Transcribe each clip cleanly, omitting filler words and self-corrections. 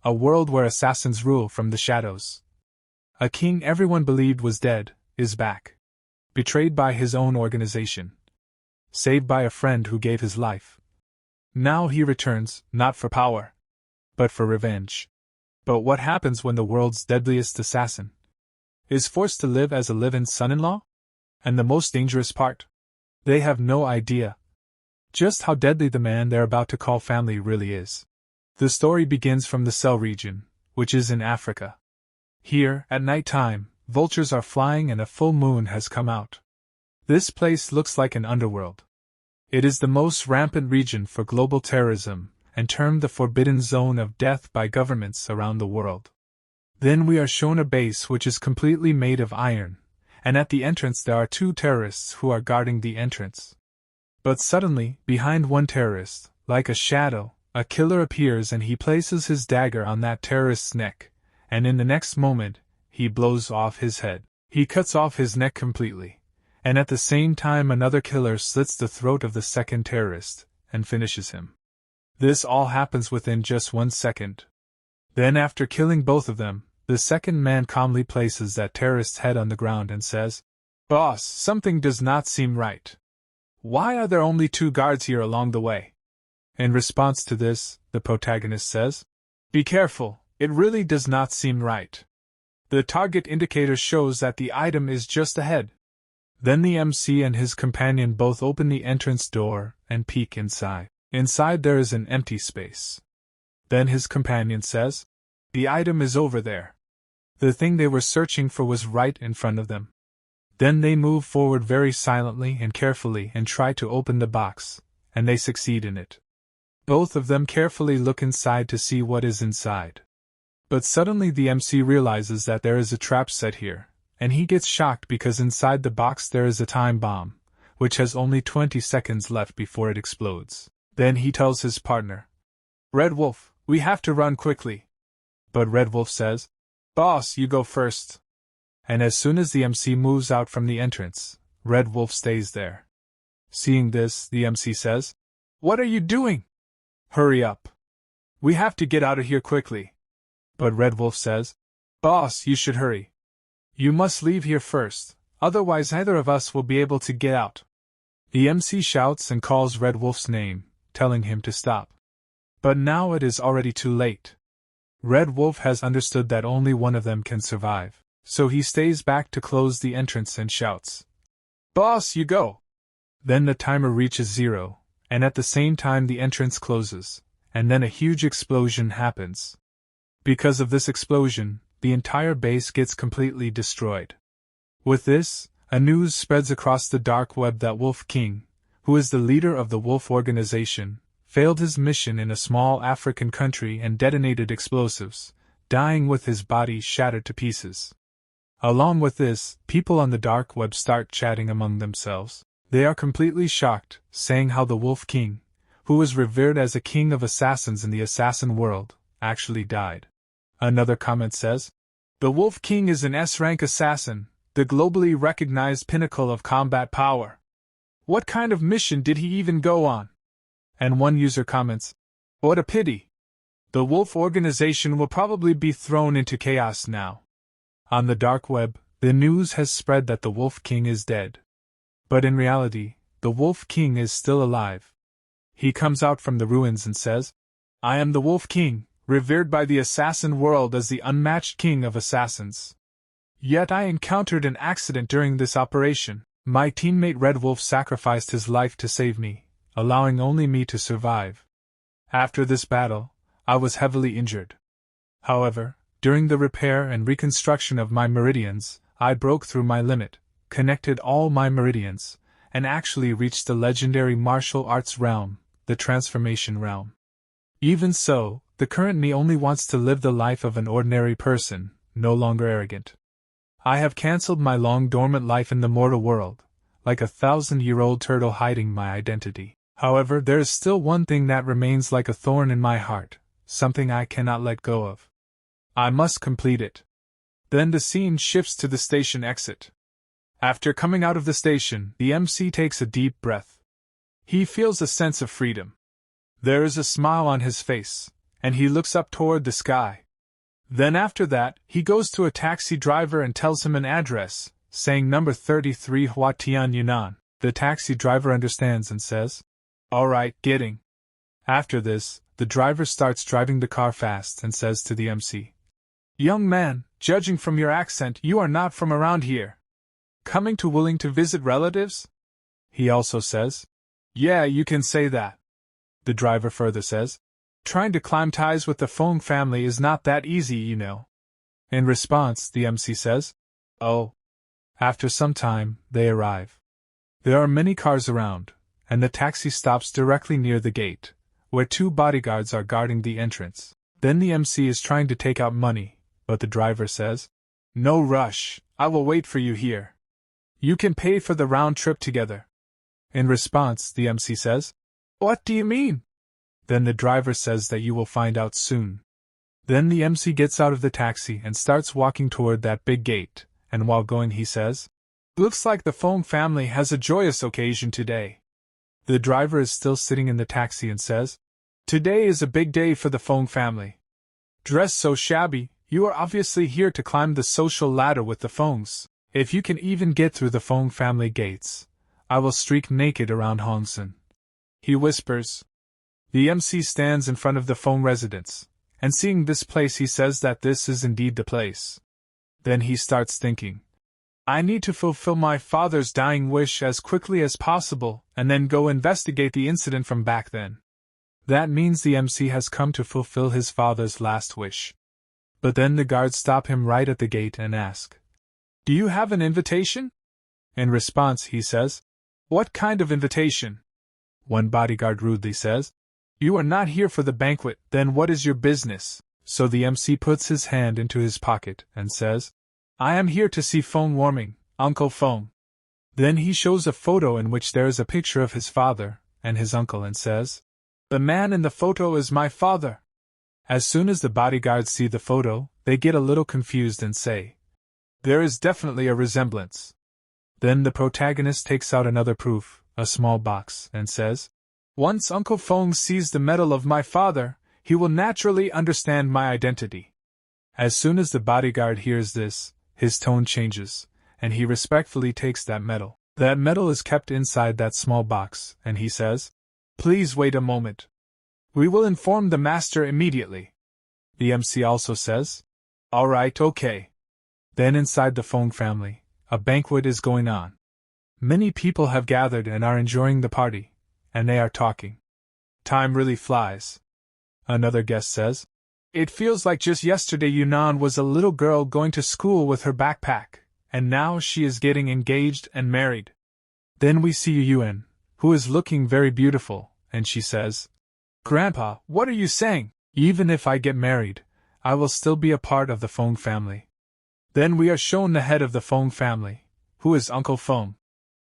A world where assassins rule from the shadows. A king everyone believed was dead, is back. Betrayed by his own organization. Saved by a friend who gave his life. Now he returns, not for power, but for revenge. But what happens when the world's deadliest assassin is forced to live as a live-in son-in-law? And the most dangerous part? They have no idea just how deadly the man they're about to call family really is. The story begins from the Cell region, which is in Africa. Here, at night time, vultures are flying and a full moon has come out. This place looks like an underworld. It is the most rampant region for global terrorism, and termed the forbidden zone of death by governments around the world. Then we are shown a base which is completely made of iron, and at the entrance there are 2 terrorists who are guarding the entrance. But suddenly, behind one terrorist, like a shadow, a killer appears and he places his dagger on that terrorist's neck, and in the next moment, he blows off his head. He cuts off his neck completely, and at the same time another killer slits the throat of the second terrorist, and finishes him. This all happens within just 1 second. Then after killing both of them, the second man calmly places that terrorist's head on the ground and says, "Boss, something does not seem right. Why are there only 2 guards here along the way?" In response to this, the protagonist says, "Be careful, it really does not seem right. The target indicator shows that the item is just ahead." Then the MC and his companion both open the entrance door and peek inside. Inside there is an empty space. Then his companion says, "The item is over there." The thing they were searching for was right in front of them. Then they move forward very silently and carefully and try to open the box, and they succeed in it. Both of them carefully look inside to see what is inside. But suddenly the MC realizes that there is a trap set here, and he gets shocked because inside the box there is a time bomb, which has only 20 seconds left before it explodes. Then he tells his partner, "Red Wolf, we have to run quickly." But Red Wolf says, "Boss, you go first." And as soon as the MC moves out from the entrance, Red Wolf stays there. Seeing this, the MC says, "What are you doing? Hurry up. We have to get out of here quickly." But Red Wolf says, "Boss, you should hurry. You must leave here first, otherwise neither of us will be able to get out." The MC shouts and calls Red Wolf's name, telling him to stop. But now it is already too late. Red Wolf has understood that only one of them can survive, so he stays back to close the entrance and shouts, "Boss, you go!" Then the timer reaches 0, and at the same time the entrance closes, and then a huge explosion happens. Because of this explosion, the entire base gets completely destroyed. With this, a news spreads across the dark web that Wolf King, who is the leader of the Wolf Organization, failed his mission in a small African country and detonated explosives, dying with his body shattered to pieces. Along with this, people on the dark web start chatting among themselves. They are completely shocked, saying how the Wolf King, who was revered as a king of assassins in the assassin world, actually died. Another comment says, "The Wolf King is an S-rank assassin, the globally recognized pinnacle of combat power. What kind of mission did he even go on?" And one user comments, "What a pity. The Wolf Organization will probably be thrown into chaos now." On the dark web, the news has spread that the Wolf King is dead. But in reality, the Wolf King is still alive. He comes out from the ruins and says, "I am the Wolf King, revered by the assassin world as the unmatched king of assassins. Yet I encountered an accident during this operation. My teammate Red Wolf sacrificed his life to save me, allowing only me to survive. After this battle, I was heavily injured. However, during the repair and reconstruction of my meridians, I broke through my limit, connected all my meridians, and actually reached the legendary martial arts realm, the transformation realm. Even so, the current me only wants to live the life of an ordinary person, no longer arrogant. I have cancelled my long dormant life in the mortal world, like a 1,000-year-old turtle hiding my identity. However, there is still one thing that remains like a thorn in my heart, something I cannot let go of. I must complete it." Then the scene shifts to the station exit. After coming out of the station, the MC takes a deep breath. He feels a sense of freedom. There is a smile on his face, and he looks up toward the sky. Then after that, he goes to a taxi driver and tells him an address, saying number 33 Huaxia, Yunnan. The taxi driver understands and says, "Alright, getting." After this, the driver starts driving the car fast and says to the MC, "Young man, judging from your accent, you are not from around here. Coming to willing to visit relatives?" He also says, "Yeah, you can say that." The driver further says, "Trying to climb ties with the Feng family is not that easy, you know." In response, the MC says, "Oh." After some time, they arrive. There are many cars around, and the taxi stops directly near the gate, where 2 bodyguards are guarding the entrance. Then the MC is trying to take out money, but the driver says, "No rush, I will wait for you here. You can pay for the round trip together." In response, the MC says, "What do you mean?" Then the driver says that you will find out soon. Then the MC gets out of the taxi and starts walking toward that big gate, and while going he says, "Looks like the Feng family has a joyous occasion today." The driver is still sitting in the taxi and says, "Today is a big day for the Feng family. Dressed so shabby, you are obviously here to climb the social ladder with the Fengs. If you can even get through the Feng family gates, I will streak naked around Hongsen." He whispers. The MC stands in front of the Feng residence, and seeing this place he says that this is indeed the place. Then he starts thinking, "I need to fulfill my father's dying wish as quickly as possible and then go investigate the incident from back then." That means the MC has come to fulfill his father's last wish. But then the guards stop him right at the gate and ask, "Do you have an invitation?" In response he says, "What kind of invitation?" One bodyguard rudely says, "You are not here for the banquet, then what is your business?" So the MC puts his hand into his pocket and says, "I am here to see Feng Warming, Uncle Feng." Then he shows a photo in which there is a picture of his father and his uncle and says, "The man in the photo is my father." As soon as the bodyguards see the photo, they get a little confused and say, "There is definitely a resemblance." Then the protagonist takes out another proof, a small box, and says, "Once Uncle Feng sees the medal of my father, he will naturally understand my identity." As soon as the bodyguard hears this, his tone changes, and he respectfully takes that medal. That medal is kept inside that small box, and he says, "Please wait a moment. We will inform the master immediately." The MC also says, "Alright, okay." Then inside the Feng family, a banquet is going on. Many people have gathered and are enjoying the party, and they are talking. Time really flies. Another guest says, "It feels like just yesterday Yunnan was a little girl going to school with her backpack, and now she is getting engaged and married." Then we see Yuan, who is looking very beautiful, and she says, "Grandpa, what are you saying? Even if I get married, I will still be a part of the Feng family." Then we are shown the head of the Feng family, who is Uncle Feng.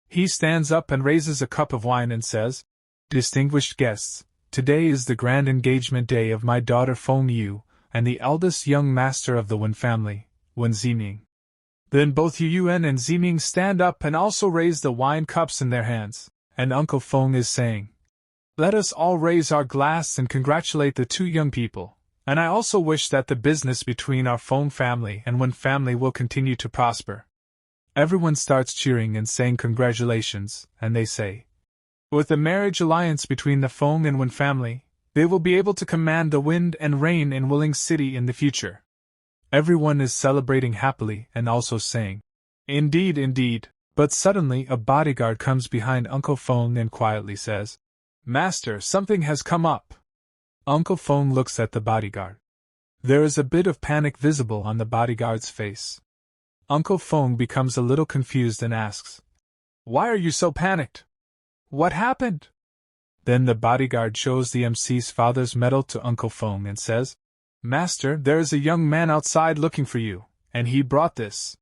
He stands up and raises a cup of wine and says, "Distinguished guests, today is the grand engagement day of my daughter Feng Yu, and the eldest young master of the Wen family, Wen Ziming." Then both Yuan and Ziming stand up and also raise the wine cups in their hands, and Uncle Feng is saying, "Let us all raise our glass and congratulate the 2 young people, and I also wish that the business between our Feng family and Wen family will continue to prosper." Everyone starts cheering and saying congratulations, and they say, "With the marriage alliance between the Feng and Wen family, they will be able to command the wind and rain in Willing City in the future." Everyone is celebrating happily and also saying, "Indeed, indeed," but suddenly a bodyguard comes behind Uncle Feng and quietly says, "Master, something has come up." Uncle Feng looks at the bodyguard. There is a bit of panic visible on the bodyguard's face. Uncle Feng becomes a little confused and asks, "Why are you so panicked? What happened?" Then the bodyguard shows the MC's father's medal to Uncle Feng and says, "Master, there is a young man outside looking for you, and he brought this."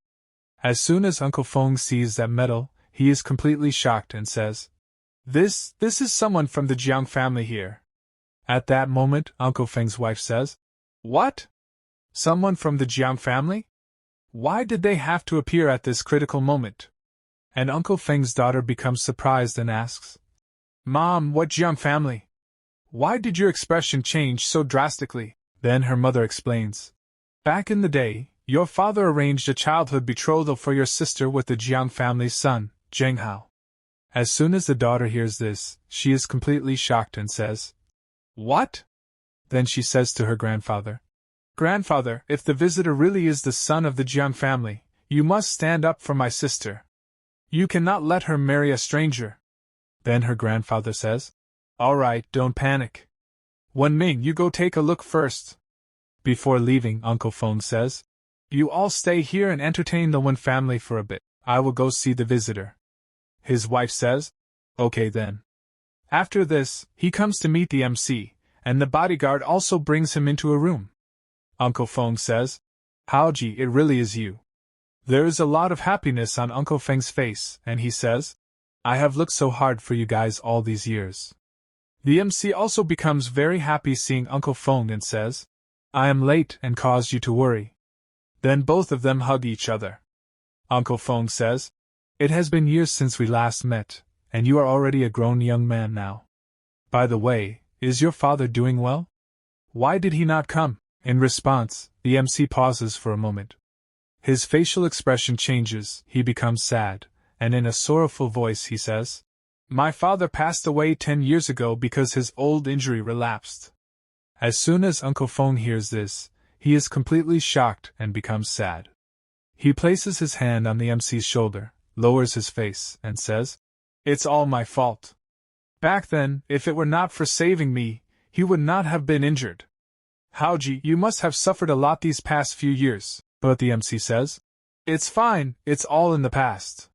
As soon as Uncle Feng sees that medal, he is completely shocked and says, This is someone from the Jiang family here." At that moment, Uncle Feng's wife says, "What? Someone from the Jiang family? Why did they have to appear at this critical moment?" And Uncle Feng's daughter becomes surprised and asks, "Mom, what Jiang family? Why did your expression change so drastically? Then her mother explains. Back in the day, your father arranged a childhood betrothal for your sister with the Jiang family's son, Jiang Hao. As soon as the daughter hears this, she is completely shocked and says, What? Then she says to her grandfather, Grandfather, if the visitor really is the son of the Jiang family, you must stand up for my sister. You cannot let her marry a stranger. Then her grandfather says, All right, don't panic. Wenming, you go take a look first. Before leaving, Uncle Feng says, You all stay here and entertain the Wen family for a bit. I will go see the visitor. His wife says, Okay then. After this, he comes to meet the MC, and the bodyguard also brings him into a room. Uncle Feng says, Haoji, it really is you. There is a lot of happiness on Uncle Feng's face, and he says, I have looked so hard for you guys all these years. The MC also becomes very happy seeing Uncle Feng and says, I am late and caused you to worry. Then both of them hug each other. Uncle Feng says, It has been years since we last met, and you are already a grown young man now. By the way, is your father doing well? Why did he not come? In response, the MC pauses for a moment. His facial expression changes, he becomes sad, and in a sorrowful voice he says, My father passed away 10 years ago because his old injury relapsed. As soon as Uncle Feng hears this, he is completely shocked and becomes sad. He places his hand on the MC's shoulder, lowers his face, and says, It's all my fault. Back then, if it were not for saving me, he would not have been injured. Haoji, you must have suffered a lot these past few years. But the MC says, It's fine, it's all in the past.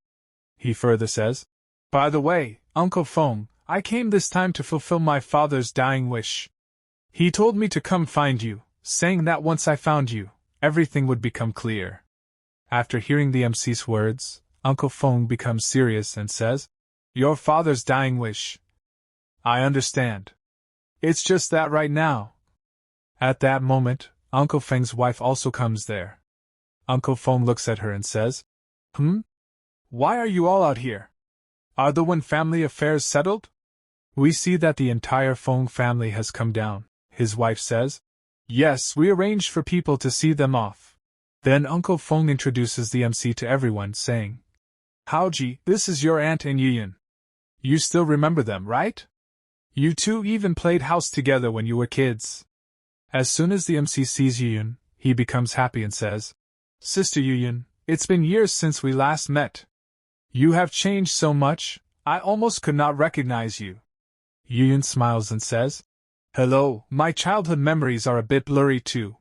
He further says, By the way, Uncle Feng, I came this time to fulfill my father's dying wish. He told me to come find you, saying that once I found you, everything would become clear. After hearing the MC's words, Uncle Feng becomes serious and says, Your father's dying wish. I understand. It's just that right now. At that moment, Uncle Feng's wife also comes there. Uncle Feng looks at her and says, Why are you all out here? Are the Wen family affairs settled? We see that the entire Feng family has come down, his wife says. Yes, we arranged for people to see them off. Then Uncle Feng introduces the MC to everyone, saying, Haoji, this is your aunt and Yuyun. You still remember them, right? You two even played house together when you were kids. As soon as the MC sees Yuyun, he becomes happy and says, Sister Yuyun, it's been years since we last met. You have changed so much, I almost could not recognize you. Yuyun smiles and says, Hello, my childhood memories are a bit blurry too.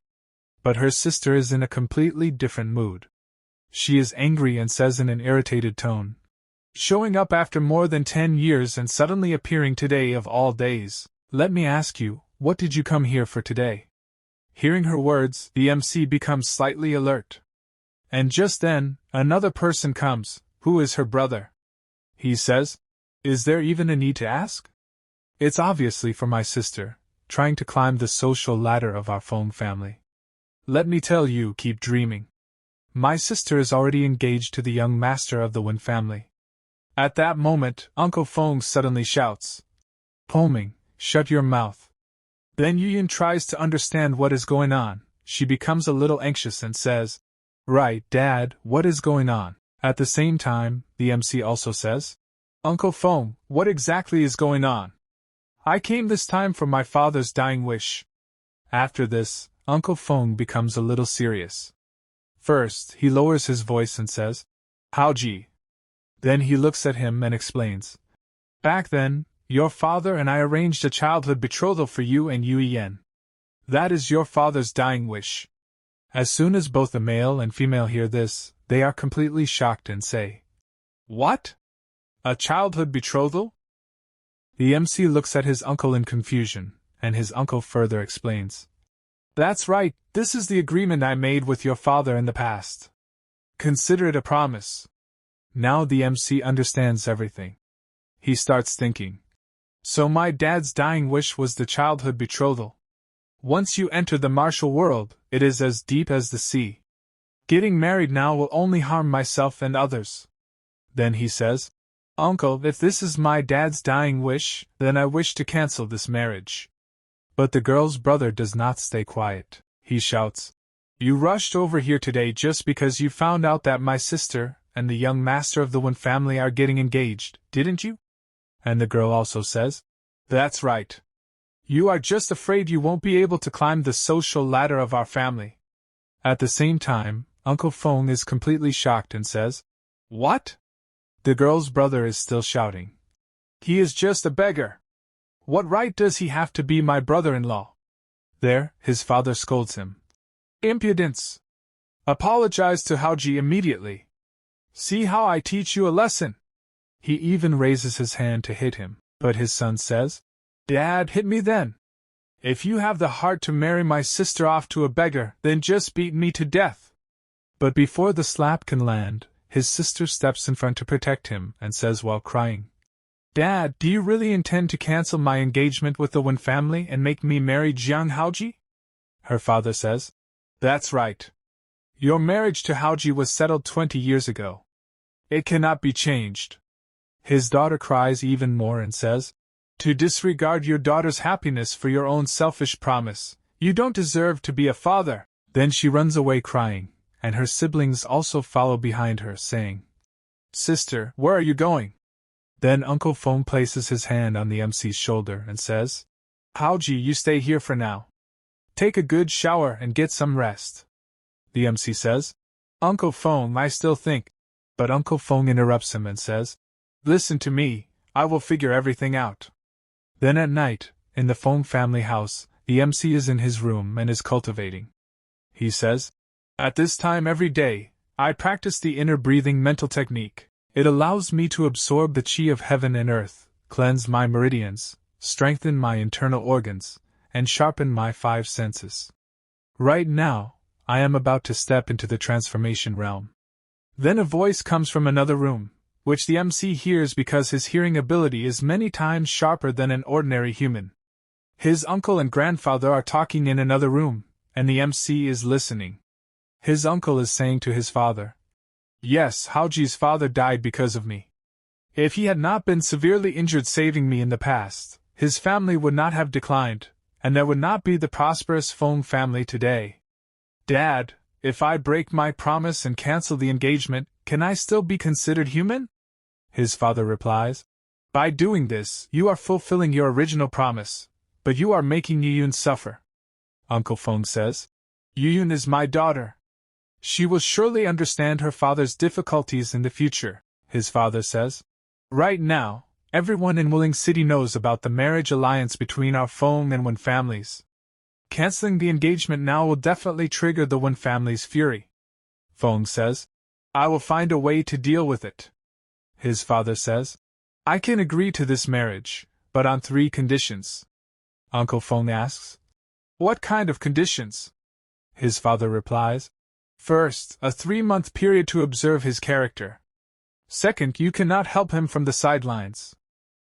But her sister is in a completely different mood. She is angry and says in an irritated tone, Showing up after more than 10 years and suddenly appearing today of all days, let me ask you, what did you come here for today? Hearing her words, the MC becomes slightly alert. And just then, another person comes, who is her brother. He says, Is there even a need to ask? It's obviously for my sister, trying to climb the social ladder of our Feng family. Let me tell you, keep dreaming. My sister is already engaged to the young master of the Wen family. At that moment, Uncle Feng suddenly shouts, Poming, shut your mouth. Then Yuyun tries to understand what is going on. She becomes a little anxious and says, Right, Dad, what is going on? At the same time, the MC also says, Uncle Feng, what exactly is going on? I came this time for my father's dying wish. After this, Uncle Feng becomes a little serious. First, he lowers his voice and says, Haoji. Then he looks at him and explains, Back then, your father and I arranged a childhood betrothal for you and Yu Yen. That is your father's dying wish. As soon as both the male and female hear this, they are completely shocked and say, What? A childhood betrothal? The MC looks at his uncle in confusion, and his uncle further explains, That's right, this is the agreement I made with your father in the past. Consider it a promise. Now the MC understands everything. He starts thinking, So my dad's dying wish was the childhood betrothal. Once you enter the martial world, it is as deep as the sea. Getting married now will only harm myself and others. Then he says, Uncle, if this is my dad's dying wish, then I wish to cancel this marriage. But the girl's brother does not stay quiet. He shouts, You rushed over here today just because you found out that my sister and the young master of the Wen family are getting engaged, didn't you? And the girl also says, That's right. You are just afraid you won't be able to climb the social ladder of our family. At the same time, Uncle Feng is completely shocked and says, What? The girl's brother is still shouting. He is just a beggar. What right does he have to be my brother-in-law? There, his father scolds him. Impudence! Apologize to Haoji immediately. See how I teach you a lesson. He even raises his hand to hit him, but his son says, Dad, hit me then. If you have the heart to marry my sister off to a beggar, then just beat me to death. But before the slap can land, his sister steps in front to protect him and says while crying, Dad, do you really intend to cancel my engagement with the Wen family and make me marry Jiang Haoji? Her father says, That's right. Your marriage to Haoji was settled 20 years ago. It cannot be changed. His daughter cries even more and says, To disregard your daughter's happiness for your own selfish promise, you don't deserve to be a father. Then she runs away crying, and her siblings also follow behind her, saying, Sister, where are you going? Then Uncle Feng places his hand on the MC's shoulder and says, Haoji, you stay here for now. Take a good shower and get some rest. The MC says, Uncle Feng, I still think. But Uncle Feng interrupts him and says, Listen to me, I will figure everything out. Then at night, in the Feng family house, the MC is in his room and is cultivating. He says, At this time every day, I practice the inner breathing mental technique. It allows me to absorb the chi of heaven and earth, cleanse my meridians, strengthen my internal organs, and sharpen my 5 senses. Right now, I am about to step into the transformation realm. Then a voice comes from another room, which the MC hears because his hearing ability is many times sharper than an ordinary human. His uncle and grandfather are talking in another room, and the MC is listening. His uncle is saying to his father, Yes, Haoji's father died because of me. If he had not been severely injured saving me in the past, his family would not have declined, and there would not be the prosperous Feng family today. Dad, if I break my promise and cancel the engagement, can I still be considered human? His father replies, By doing this, you are fulfilling your original promise, but you are making Yuyun suffer. Uncle Feng says, Yuyun is my daughter. She will surely understand her father's difficulties in the future, his father says. Right now, everyone in Wuling City knows about the marriage alliance between our Feng and Wen families. Canceling the engagement now will definitely trigger the Wen family's fury. Feng says, I will find a way to deal with it. His father says, I can agree to this marriage, but on 3 conditions. Uncle Feng asks, What kind of conditions? His father replies, First, a 3-month period to observe his character. Second, you cannot help him from the sidelines.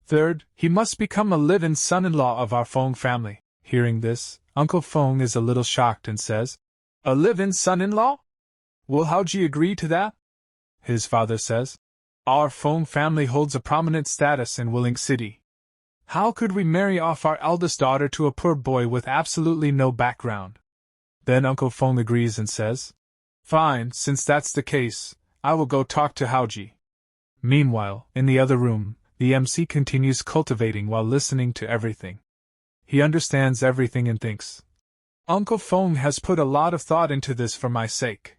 Third, he must become a live-in son-in-law of our Feng family. Hearing this, Uncle Feng is a little shocked and says, A live-in son-in-law? Will Haoji agree to that? His father says, Our Feng family holds a prominent status in Wuling City. How could we marry off our eldest daughter to a poor boy with absolutely no background? Then Uncle Feng agrees and says, Fine, since that's the case, I will go talk to Haoji. Meanwhile, in the other room, the MC continues cultivating while listening to everything. He understands everything and thinks, Uncle Feng has put a lot of thought into this for my sake.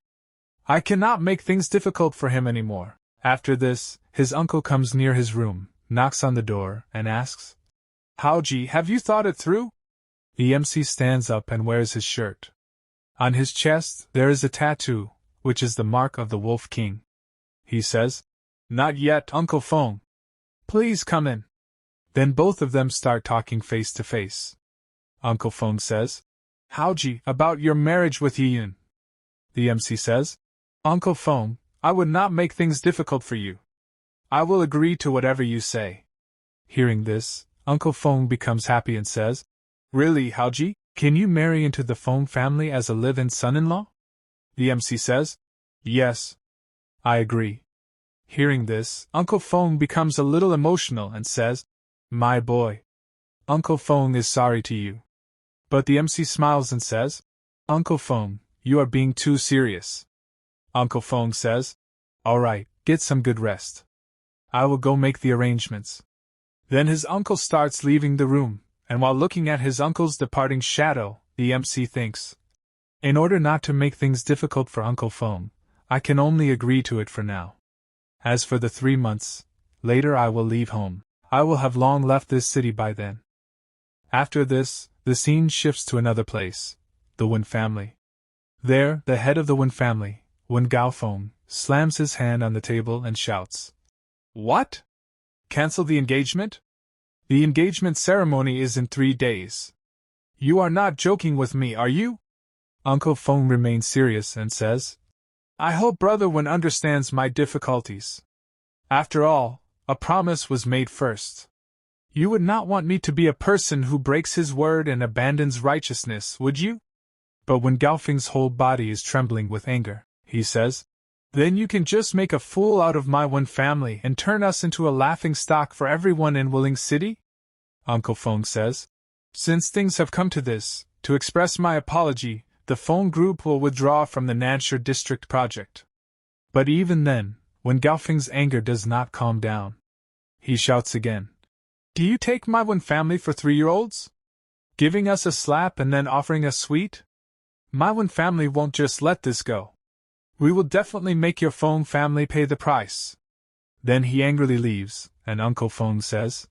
I cannot make things difficult for him anymore. After this, his uncle comes near his room, knocks on the door, and asks, Haoji, have you thought it through? The MC stands up and wears his shirt. On his chest, there is a tattoo, which is the mark of the Wolf King. He says, Not yet, Uncle Feng. Please come in. Then both of them start talking face to face. Uncle Feng says, Haoji, about your marriage with Yiyun. The MC says, Uncle Feng, I would not make things difficult for you. I will agree to whatever you say. Hearing this, Uncle Feng becomes happy and says, Really, Haoji? Can you marry into the Feng family as a live-in son-in-law? The MC says, Yes. I agree. Hearing this, Uncle Feng becomes a little emotional and says, "My boy. Uncle Feng is sorry to you." But the MC smiles and says, "Uncle Feng, you are being too serious." Uncle Feng says, "Alright, get some good rest. I will go make the arrangements." Then his uncle starts leaving the room, and while looking at his uncle's departing shadow, the MC thinks, "In order not to make things difficult for Uncle Feng, I can only agree to it for now. As for the 3 months, later I will leave home. I will have long left this city by then." After this, the scene shifts to another place, the Wen family. There, the head of the Wen family, Wen Gaofeng, slams his hand on the table and shouts, "What? Cancel the engagement? The engagement ceremony is in 3 days. You are not joking with me, are you?" Uncle Feng remains serious and says, "I hope Brother Wen understands my difficulties. After all, a promise was made first. You would not want me to be a person who breaks his word and abandons righteousness, would you?" But when Gaofeng's whole body is trembling with anger, he says, "Then you can just make a fool out of my Wen family and turn us into a laughing stock for everyone in Willing City?" Uncle Feng says, "Since things have come to this, to express my apology, the Feng group will withdraw from the Nansha district project." But even then, when Gaofeng's anger does not calm down, he shouts again, "Do you take my Wen family for 3-year-olds? Giving us a slap and then offering us sweet? My Wen family won't just let this go. We will definitely make your Feng family pay the price." Then he angrily leaves, and Uncle Feng says,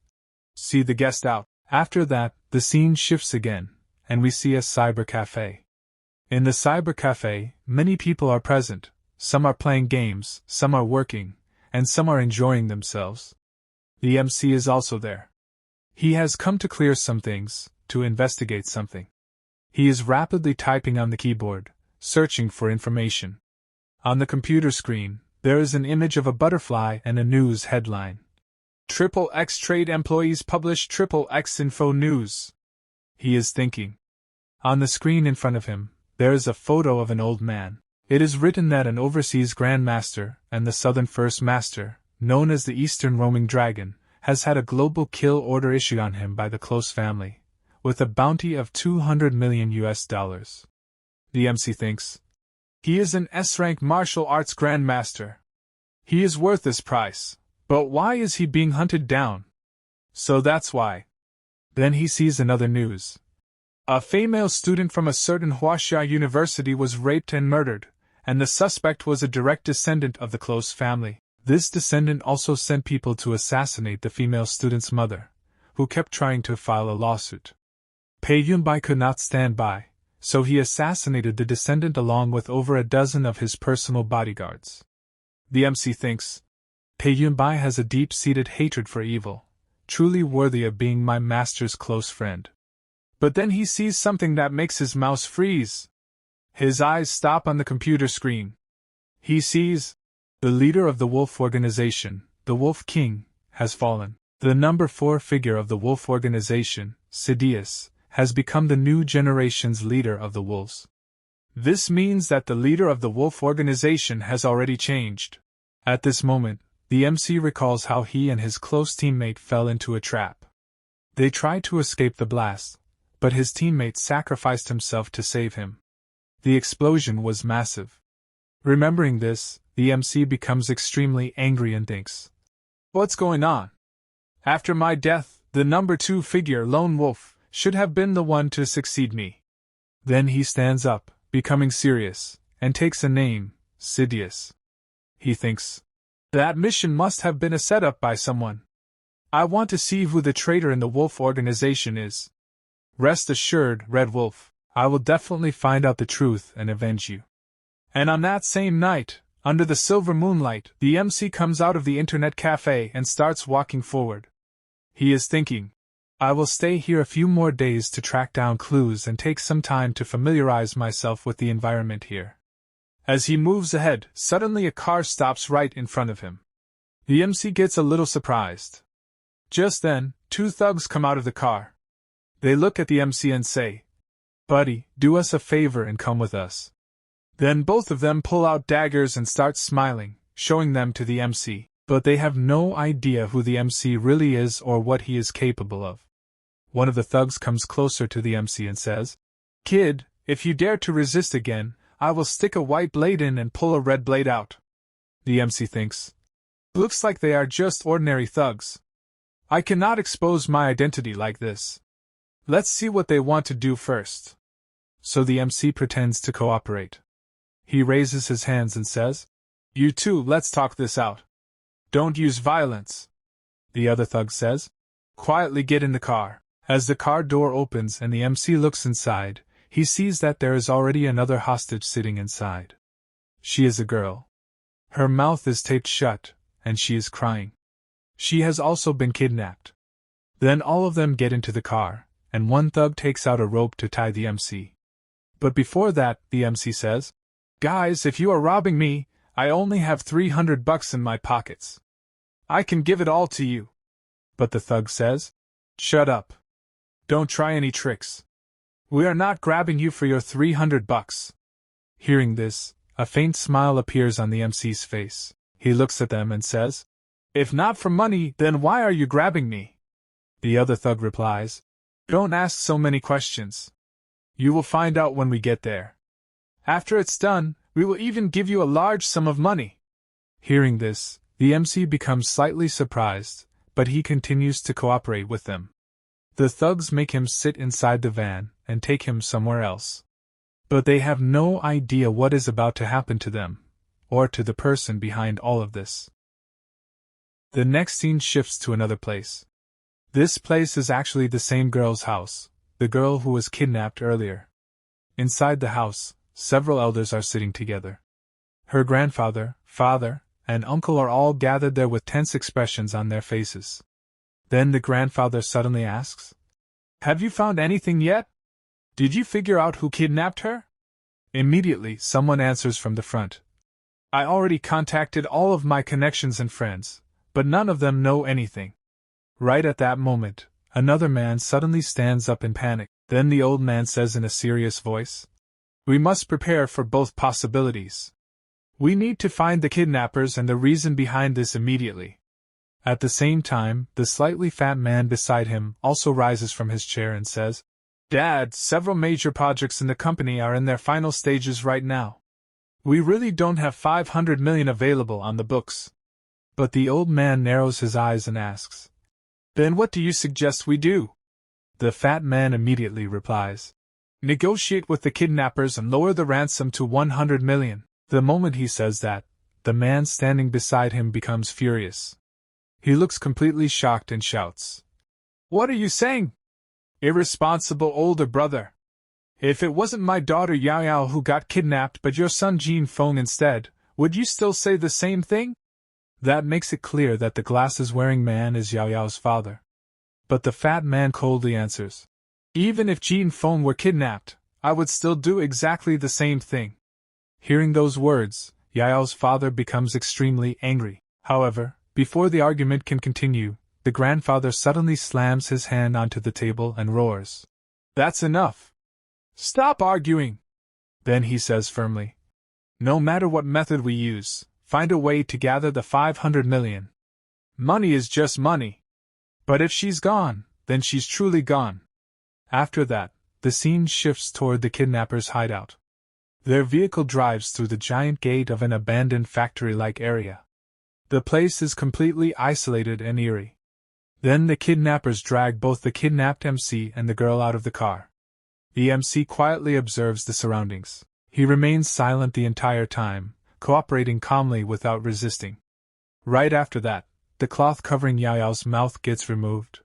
"See the guest out." After that, the scene shifts again, and we see a cyber cafe. In the cyber cafe, many people are present. Some are playing games, some are working, and some are enjoying themselves. The MC is also there. He has come to clear some things, to investigate something. He is rapidly typing on the keyboard, searching for information. On the computer screen, there is an image of a butterfly and a news headline. "XXX Trade Employees Publish XXX Info News." He is thinking. On the screen in front of him, there is a photo of an old man. It is written that an overseas Grand Master and the Southern First Master, known as the Eastern Roaming Dragon, has had a global kill order issued on him by the Close family, with a bounty of $200 million. The MC thinks, "He is an S-rank martial arts grandmaster. He is worth this price, but why is he being hunted down? So that's why." Then he sees another news. A female student from a certain Huaxia university was raped and murdered, and the suspect was a direct descendant of the Close family. This descendant also sent people to assassinate the female student's mother, who kept trying to file a lawsuit. Pei Yunbai could not stand by, so he assassinated the descendant along with over a dozen of his personal bodyguards. The MC thinks, "Pei Yunbai has a deep-seated hatred for evil, truly worthy of being my master's close friend." But then he sees something that makes his mouse freeze. His eyes stop on the computer screen. He sees, the leader of the Wolf Organization, the Wolf King, has fallen. The number 4 figure of the Wolf Organization, Sidious, has become the new generation's leader of the Wolves. This means that the leader of the Wolf Organization has already changed. At this moment, the MC recalls how he and his close teammate fell into a trap. They tried to escape the blast, but his teammate sacrificed himself to save him. The explosion was massive. Remembering this, the MC becomes extremely angry and thinks, "What's going on? After my death, the number 2 figure, Lone Wolf, should have been the one to succeed me." Then he stands up, becoming serious, and takes a name, Sidious. He thinks, "That mission must have been a setup by someone. I want to see who the traitor in the Wolf Organization is. Rest assured, Red Wolf, I will definitely find out the truth and avenge you." And on that same night, under the silver moonlight, the MC comes out of the internet cafe and starts walking forward. He is thinking, "I will stay here a few more days to track down clues and take some time to familiarize myself with the environment here." As he moves ahead, suddenly a car stops right in front of him. The MC gets a little surprised. Just then, 2 thugs come out of the car. They look at the MC and say, "Buddy, do us a favor and come with us." Then both of them pull out daggers and start smiling, showing them to the MC, but they have no idea who the MC really is or what he is capable of. One of the thugs comes closer to the MC and says, "Kid, if you dare to resist again, I will stick a white blade in and pull a red blade out." The MC thinks, "Looks like they are just ordinary thugs. I cannot expose my identity like this. Let's see what they want to do first." So the MC pretends to cooperate. He raises his hands and says, "You two, let's talk this out. Don't use violence." The other thug says, "Quietly get in the car." As the car door opens and the MC looks inside, he sees that there is already another hostage sitting inside. She is a girl. Her mouth is taped shut, and she is crying. She has also been kidnapped. Then all of them get into the car, and one thug takes out a rope to tie the MC. But before that, the MC says, "Guys, if you are robbing me, I only have $300 in my pockets. I can give it all to you." But the thug says, "Shut up. Don't try any tricks. We are not grabbing you for your $300. Hearing this, a faint smile appears on the MC's face. He looks at them and says, "If not for money, then why are you grabbing me?" The other thug replies, "Don't ask so many questions. You will find out when we get there. After it's done, we will even give you a large sum of money." Hearing this, the MC becomes slightly surprised, but he continues to cooperate with them. The thugs make him sit inside the van and take him somewhere else. But they have no idea what is about to happen to them, or to the person behind all of this. The next scene shifts to another place. This place is actually the same girl's house, the girl who was kidnapped earlier. Inside the house, several elders are sitting together. Her grandfather, father, and uncle are all gathered there with tense expressions on their faces. Then the grandfather suddenly asks, "Have you found anything yet? Did you figure out who kidnapped her?" Immediately, someone answers from the front, "I already contacted all of my connections and friends, but none of them know anything." Right at that moment, another man suddenly stands up in panic. Then the old man says in a serious voice, "We must prepare for both possibilities. We need to find the kidnappers and the reason behind this immediately." At the same time, the slightly fat man beside him also rises from his chair and says, "Dad, several major projects in the company are in their final stages right now. We really don't have 500 million available on the books." But the old man narrows his eyes and asks, "Then what do you suggest we do?" The fat man immediately replies, "Negotiate with the kidnappers and lower the ransom to 100 million. The moment he says that, the man standing beside him becomes furious. He looks completely shocked and shouts, "What are you saying? Irresponsible older brother! If it wasn't my daughter Yao Yao who got kidnapped but your son Jiang Feng instead, would you still say the same thing?" That makes it clear that the glasses-wearing man is Yao Yao's father. But the fat man coldly answers, "Even if Jiang Feng were kidnapped, I would still do exactly the same thing." Hearing those words, Yao Yao's father becomes extremely angry. However, before the argument can continue, the grandfather suddenly slams his hand onto the table and roars, "That's enough! Stop arguing!" Then he says firmly, "No matter what method we use, find a way to gather the 500 million. Money is just money. But if she's gone, then she's truly gone." After that, the scene shifts toward the kidnappers' hideout. Their vehicle drives through the giant gate of an abandoned factory-like area. The place is completely isolated and eerie. Then the kidnappers drag both the kidnapped MC and the girl out of the car. The MC quietly observes the surroundings. He remains silent the entire time, cooperating calmly without resisting. Right after that, the cloth covering Yao Yao's mouth gets removed.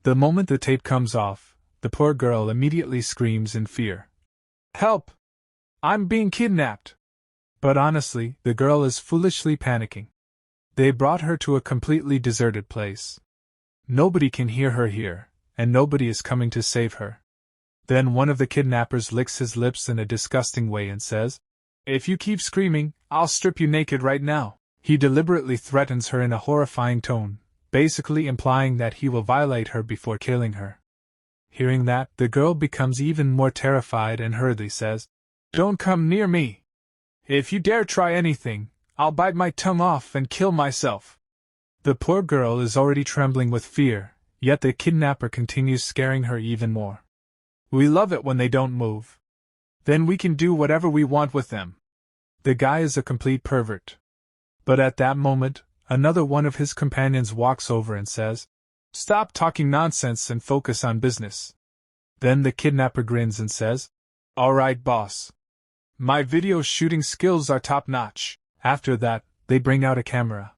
The moment the tape comes off, the poor girl immediately screams in fear, "Help! I'm being kidnapped!" But honestly, the girl is foolishly panicking. They brought her to a completely deserted place. Nobody can hear her here, and nobody is coming to save her. Then one of the kidnappers licks his lips in a disgusting way and says, "If you keep screaming, I'll strip you naked right now." He deliberately threatens her in a horrifying tone, basically implying that he will violate her before killing her. Hearing that, the girl becomes even more terrified and hurriedly says, "Don't come near me. If you dare try anything, I'll bite my tongue off and kill myself. The poor girl is already trembling with fear, yet the kidnapper continues scaring her even more. We love it when they don't move. Then we can do whatever we want with them. The guy is a complete pervert. But at that moment, another one of his companions walks over and says, "Stop talking nonsense and focus on business." Then the kidnapper grins and says, "All right, boss. My video shooting skills are top-notch." After that, they bring out a camera.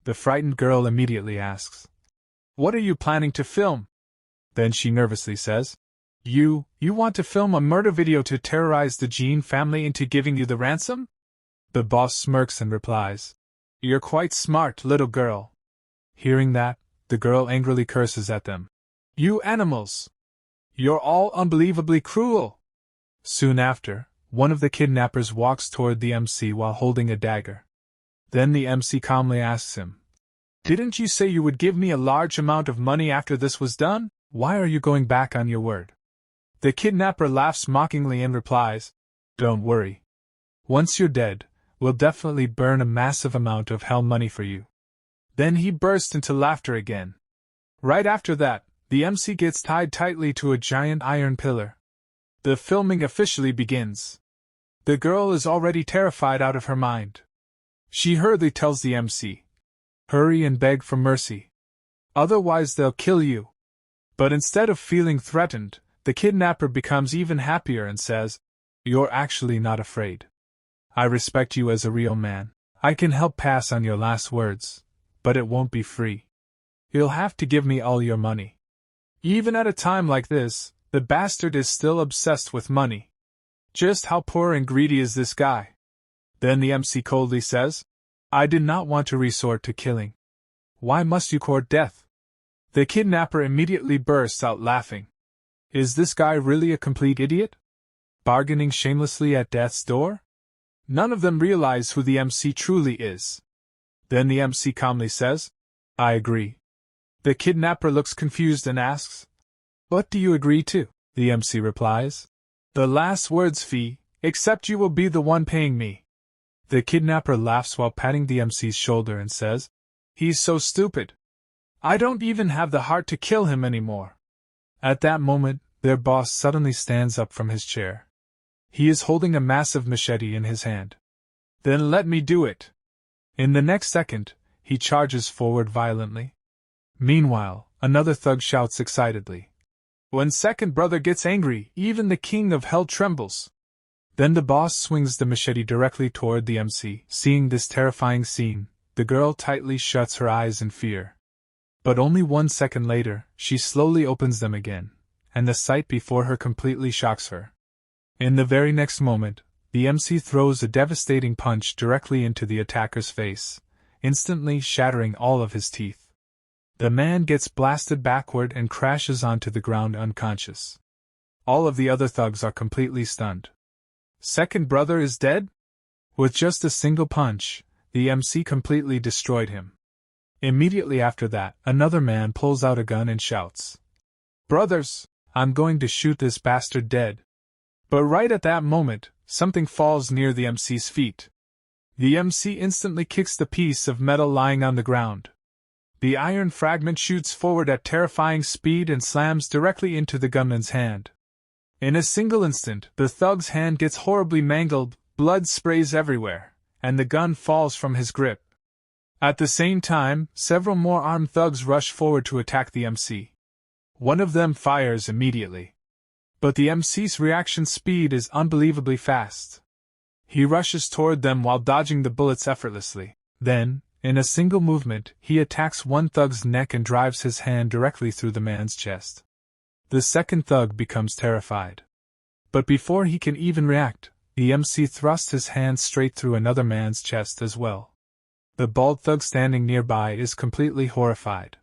The frightened girl immediately asks, "What are you planning to film?" Then she nervously says, You want to film a murder video to terrorize the Jiang family into giving you the ransom?" The boss smirks and replies, "You're quite smart, little girl." Hearing that, the girl angrily curses at them. "You animals! You're all unbelievably cruel!" Soon after, one of the kidnappers walks toward the MC while holding a dagger. Then the MC calmly asks him, "Didn't you say you would give me a large amount of money after this was done? Why are you going back on your word?" The kidnapper laughs mockingly and replies, "Don't worry. Once you're dead, we'll definitely burn a massive amount of hell money for you." Then he bursts into laughter again. Right after that, the MC gets tied tightly to a giant iron pillar. The filming officially begins. The girl is already terrified out of her mind. She hurriedly tells the MC, "Hurry and beg for mercy. Otherwise they'll kill you." But instead of feeling threatened, the kidnapper becomes even happier and says, "You're actually not afraid. I respect you as a real man. I can help pass on your last words, but it won't be free. You'll have to give me all your money." Even at a time like this, the bastard is still obsessed with money. Just how poor and greedy is this guy? Then the MC coldly says, "I did not want to resort to killing. Why must you court death?" The kidnapper immediately bursts out laughing. Is this guy really a complete idiot? Bargaining shamelessly at death's door? None of them realize who the MC truly is. Then the MC calmly says, "I agree." The kidnapper looks confused and asks, "What do you agree to?" The MC replies, "The last words fee, except you will be the one paying me." The kidnapper laughs while patting the MC's shoulder and says, "He's so stupid. I don't even have the heart to kill him anymore." At that moment, their boss suddenly stands up from his chair. He is holding a massive machete in his hand. "Then let me do it." In the next second, he charges forward violently. Meanwhile, another thug shouts excitedly, "When second brother gets angry, even the king of hell trembles." Then the boss swings the machete directly toward the MC. Seeing this terrifying scene, the girl tightly shuts her eyes in fear. But only 1 second later, she slowly opens them again, and the sight before her completely shocks her. In the very next moment, the MC throws a devastating punch directly into the attacker's face, instantly shattering all of his teeth. The man gets blasted backward and crashes onto the ground unconscious. All of the other thugs are completely stunned. Second brother is dead? With just a single punch, the MC completely destroyed him. Immediately after that, another man pulls out a gun and shouts, "Brothers, I'm going to shoot this bastard dead." But right at that moment, something falls near the MC's feet. The MC instantly kicks the piece of metal lying on the ground. The iron fragment shoots forward at terrifying speed and slams directly into the gunman's hand. In a single instant, the thug's hand gets horribly mangled, blood sprays everywhere, and the gun falls from his grip. At the same time, several more armed thugs rush forward to attack the MC. One of them fires immediately. But the MC's reaction speed is unbelievably fast. He rushes toward them while dodging the bullets effortlessly. Then, in a single movement, he attacks one thug's neck and drives his hand directly through the man's chest. The second thug becomes terrified. But before he can even react, the MC thrusts his hand straight through another man's chest as well. The bald thug standing nearby is completely horrified.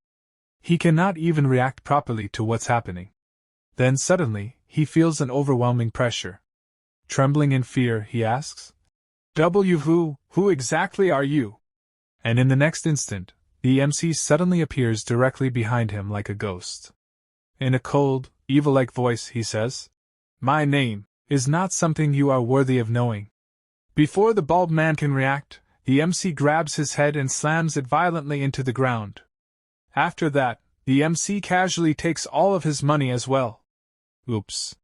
He cannot even react properly to what's happening. Then suddenly, he feels an overwhelming pressure. Trembling in fear, he asks, Who exactly are you?" And in the next instant, the MC suddenly appears directly behind him like a ghost. In a cold, evil-like voice, he says, "My name is not something you are worthy of knowing." Before the bald man can react, the MC grabs his head and slams it violently into the ground. After that, the MC casually takes all of his money as well. Oops.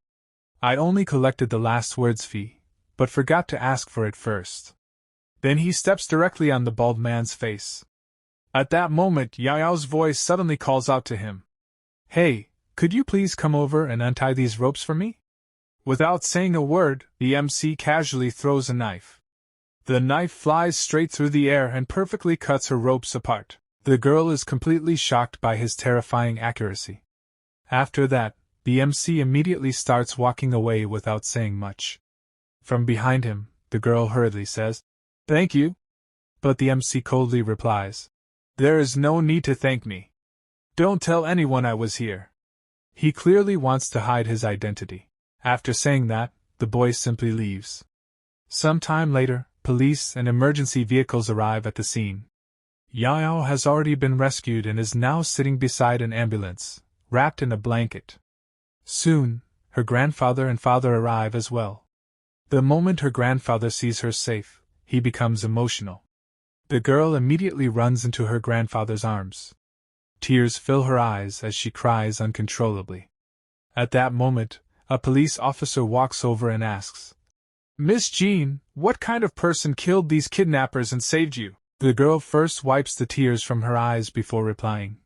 I only collected the last word's fee, but forgot to ask for it first. Then he steps directly on the bald man's face. At that moment, Yao's voice suddenly calls out to him. Hey, could you please come over and untie these ropes for me? Without saying a word, the MC casually throws a knife. The knife flies straight through the air and perfectly cuts her ropes apart. The girl is completely shocked by his terrifying accuracy. After that, the MC immediately starts walking away without saying much. From behind him, the girl hurriedly says, "Thank you." But the MC coldly replies, "There is no need to thank me. Don't tell anyone I was here." He clearly wants to hide his identity. After saying that, the boy simply leaves. Some time later, police and emergency vehicles arrive at the scene. Yao has already been rescued and is now sitting beside an ambulance, wrapped in a blanket. Soon, her grandfather and father arrive as well. The moment her grandfather sees her safe, he becomes emotional. The girl immediately runs into her grandfather's arms. Tears fill her eyes as she cries uncontrollably. At that moment, a police officer walks over and asks, "Miss Jean, what kind of person killed these kidnappers and saved you?" The girl first wipes the tears from her eyes before replying.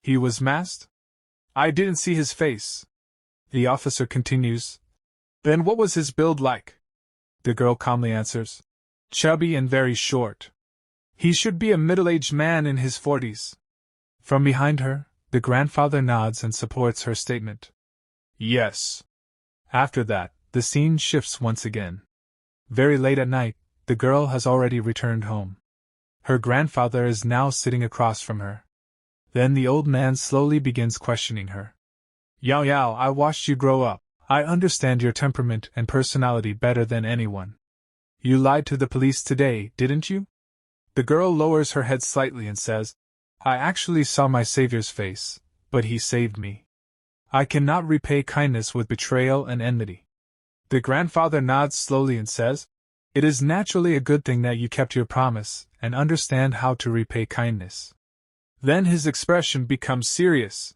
"He was masked? I didn't see his face." The officer continues, "Then what was his build like?" The girl calmly answers, "Chubby and very short. He should be a middle-aged man in his 40s. From behind her, the grandfather nods and supports her statement. "Yes." After that, the scene shifts once again. Very late at night, the girl has already returned home. Her grandfather is now sitting across from her. Then the old man slowly begins questioning her. Yao, I watched you grow up. I understand your temperament and personality better than anyone. You lied to the police today, didn't you?" The girl lowers her head slightly and says, "I actually saw my savior's face, but he saved me. I cannot repay kindness with betrayal and enmity." The grandfather nods slowly and says, "It is naturally a good thing that you kept your promise and understand how to repay kindness." Then his expression becomes serious.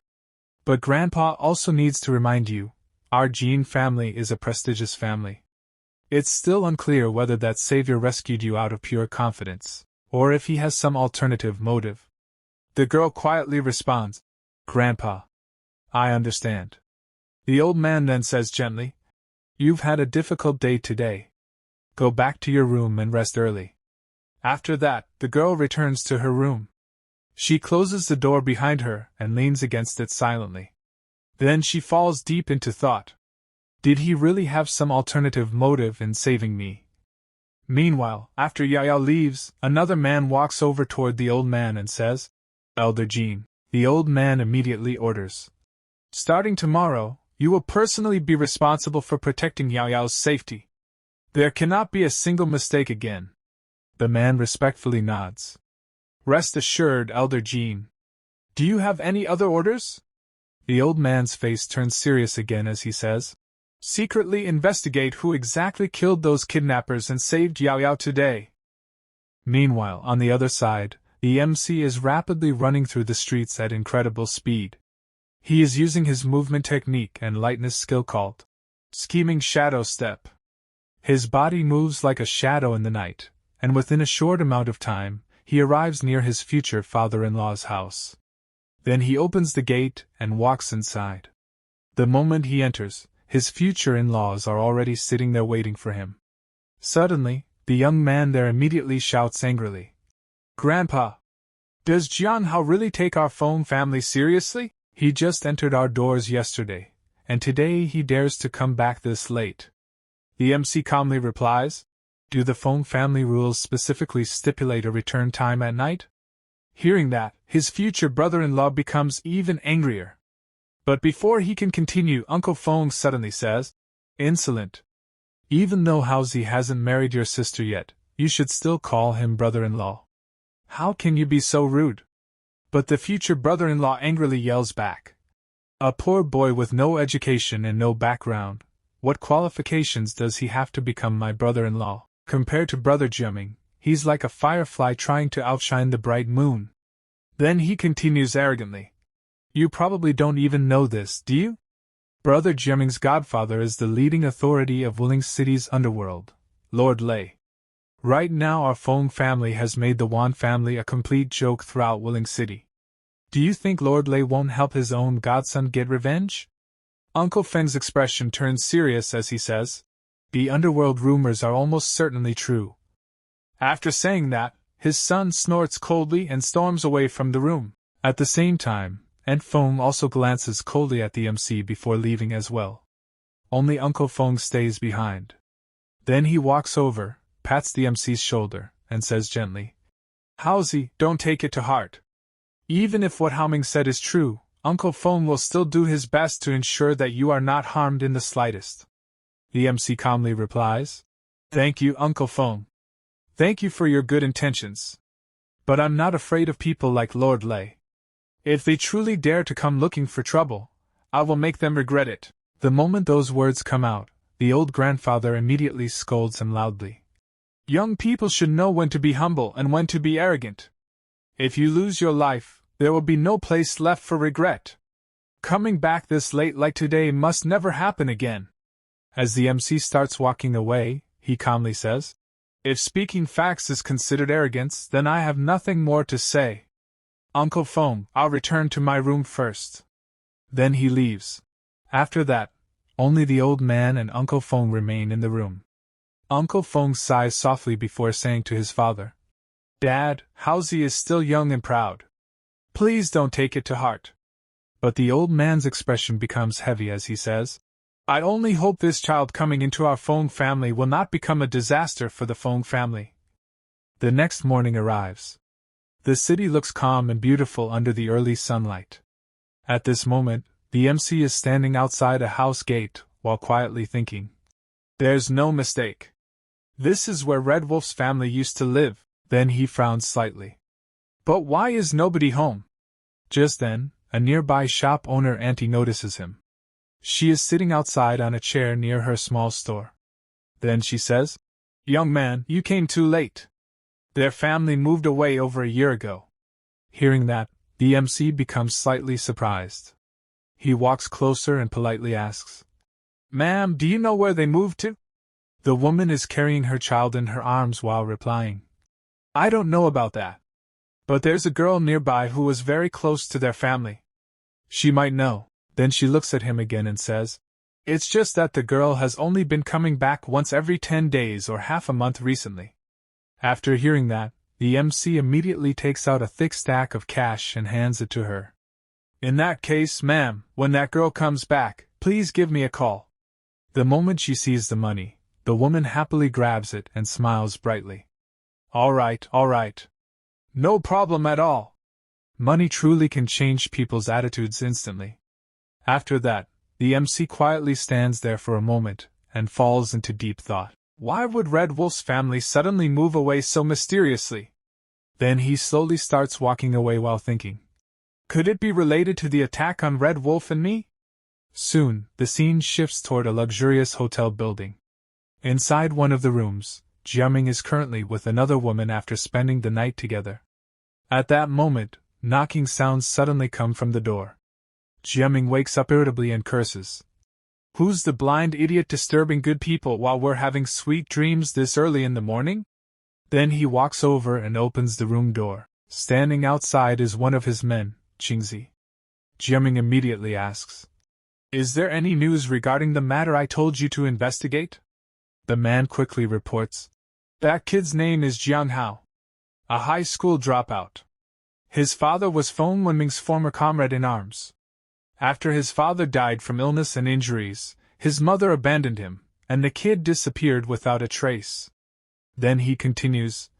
"But Grandpa also needs to remind you, our Jean family is a prestigious family. It's still unclear whether that savior rescued you out of pure confidence, or if he has some alternative motive." The girl quietly responds, "Grandpa, I understand." The old man then says gently, "You've had a difficult day today. Go back to your room and rest early." After that, the girl returns to her room. She closes the door behind her and leans against it silently. Then she falls deep into thought. Did he really have some alternative motive in saving me? Meanwhile, after Yao leaves, another man walks over toward the old man and says, "Elder Jean." The old man immediately orders, "Starting tomorrow, you will personally be responsible for protecting Yao's safety. There cannot be a single mistake again." The man respectfully nods. "Rest assured, Elder Jean. Do you have any other orders?" The old man's face turns serious again as he says, "Secretly investigate who exactly killed those kidnappers and saved Yao today." Meanwhile, on the other side, the MC is rapidly running through the streets at incredible speed. He is using his movement technique and lightness skill called scheming shadow step. His body moves like a shadow in the night, and within a short amount of time, he arrives near his future father-in-law's house. Then he opens the gate and walks inside. The moment he enters, his future in-laws are already sitting there waiting for him. Suddenly, the young man there immediately shouts angrily, "Grandpa! Does Jiang Hao really take our Feng family seriously? He just entered our doors yesterday, and today he dares to come back this late." The MC calmly replies, "Do the Feng family rules specifically stipulate a return time at night?" Hearing that, his future brother-in-law becomes even angrier. But before he can continue, Uncle Feng suddenly says, "Insolent. Even though Haozi hasn't married your sister yet, you should still call him brother-in-law. How can you be so rude?" But the future brother-in-law angrily yells back, "A poor boy with no education and no background, what qualifications does he have to become my brother-in-law? Compared to Brother Jiaming, he's like a firefly trying to outshine the bright moon. Then he continues arrogantly. You probably don't even know this, do you? Brother Jiaming's godfather is the leading authority of Wuling City's underworld, Lord Lei. Right now our Feng family has made the Wan family a complete joke throughout Wuling City. Do you think Lord Lei won't help his own godson get revenge? Uncle Feng's expression turns serious as he says, the underworld rumors are almost certainly true. After saying that, his son snorts coldly and storms away from the room. At the same time, Aunt Feng also glances coldly at the MC before leaving as well. Only Uncle Feng stays behind. Then he walks over, pats the MC's shoulder, and says gently, Haozi, don't take it to heart. Even if what Haoming said is true, Uncle Feng will still do his best to ensure that you are not harmed in the slightest. The MC calmly replies, Thank you, Uncle Feng. Thank you for your good intentions. But I'm not afraid of people like Lord Lei. If they truly dare to come looking for trouble, I will make them regret it. The moment those words come out, the old grandfather immediately scolds him loudly. Young people should know when to be humble and when to be arrogant. If you lose your life, there will be no place left for regret. Coming back this late like today must never happen again. As the MC starts walking away, he calmly says, If speaking facts is considered arrogance, then I have nothing more to say. Uncle Feng, I'll return to my room first. Then he leaves. After that, only the old man and Uncle Feng remain in the room. Uncle Feng sighs softly before saying to his father, Dad, Haozi is still young and proud. Please don't take it to heart. But the old man's expression becomes heavy as he says, I only hope this child coming into our Feng family will not become a disaster for the Feng family. The next morning arrives. The city looks calm and beautiful under the early sunlight. At this moment, the MC is standing outside a house gate while quietly thinking. There's no mistake. This is where Red Wolf's family used to live. Then he frowns slightly. But why is nobody home? Just then, a nearby shop owner auntie notices him. She is sitting outside on a chair near her small store. Then she says, Young man, you came too late. Their family moved away over a year ago. Hearing that, the MC becomes slightly surprised. He walks closer and politely asks, Ma'am, do you know where they moved to? The woman is carrying her child in her arms while replying, I don't know about that. But there's a girl nearby who was very close to their family. She might know. Then she looks at him again and says, It's just that the girl has only been coming back once every 10 days or half a month recently. After hearing that, the MC immediately takes out a thick stack of cash and hands it to her. In that case, ma'am, when that girl comes back, please give me a call. The moment she sees the money, the woman happily grabs it and smiles brightly. All right. No problem at all. Money truly can change people's attitudes instantly. After that, the MC quietly stands there for a moment and falls into deep thought. Why would Red Wolf's family suddenly move away so mysteriously? Then he slowly starts walking away while thinking. Could it be related to the attack on Red Wolf and me? Soon, the scene shifts toward a luxurious hotel building. Inside one of the rooms, Jiaming is currently with another woman after spending the night together. At that moment, knocking sounds suddenly come from the door. Jiaming wakes up irritably and curses. Who's the blind idiot disturbing good people while we're having sweet dreams this early in the morning? Then he walks over and opens the room door. Standing outside is one of his men, Qingzi. Jiaming immediately asks, Is there any news regarding the matter I told you to investigate? The man quickly reports, That kid's name is Jiang Hao. A high school dropout. His father was Feng Wenming's former comrade in arms. After his father died from illness and injuries, his mother abandoned him, and the kid disappeared without a trace. Then he continues,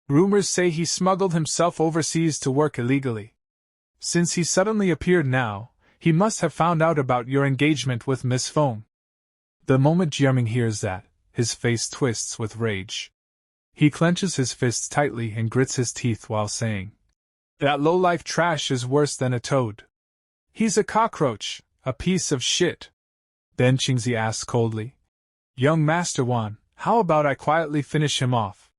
Rumors say he smuggled himself overseas to work illegally. Since he suddenly appeared now, he must have found out about your engagement with Miss Feng. The moment Jiaming hears that, his face twists with rage. He clenches his fists tightly and grits his teeth while saying, That low-life trash is worse than a toad. He's a cockroach, a piece of shit. Then Qingzi asks coldly, Young Master Wan, how about I quietly finish him off?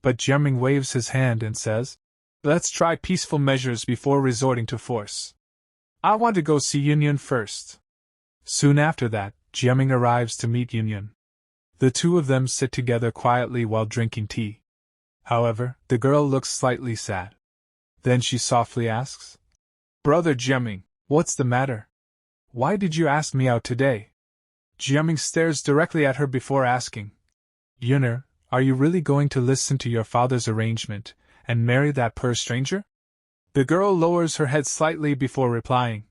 But Jiang waves his hand and says, "Let's try peaceful measures before resorting to force. I want to go see Union first." Soon after that, Jiang arrives to meet Union. The two of them sit together quietly while drinking tea. However, the girl looks slightly sad. Then she softly asks, "Brother Jiang, what's the matter? Why did you ask me out today?" Jiang stares directly at her before asking, "Yuner, are you really going to listen to your father's arrangement and marry that poor stranger?" The girl lowers her head slightly before replying,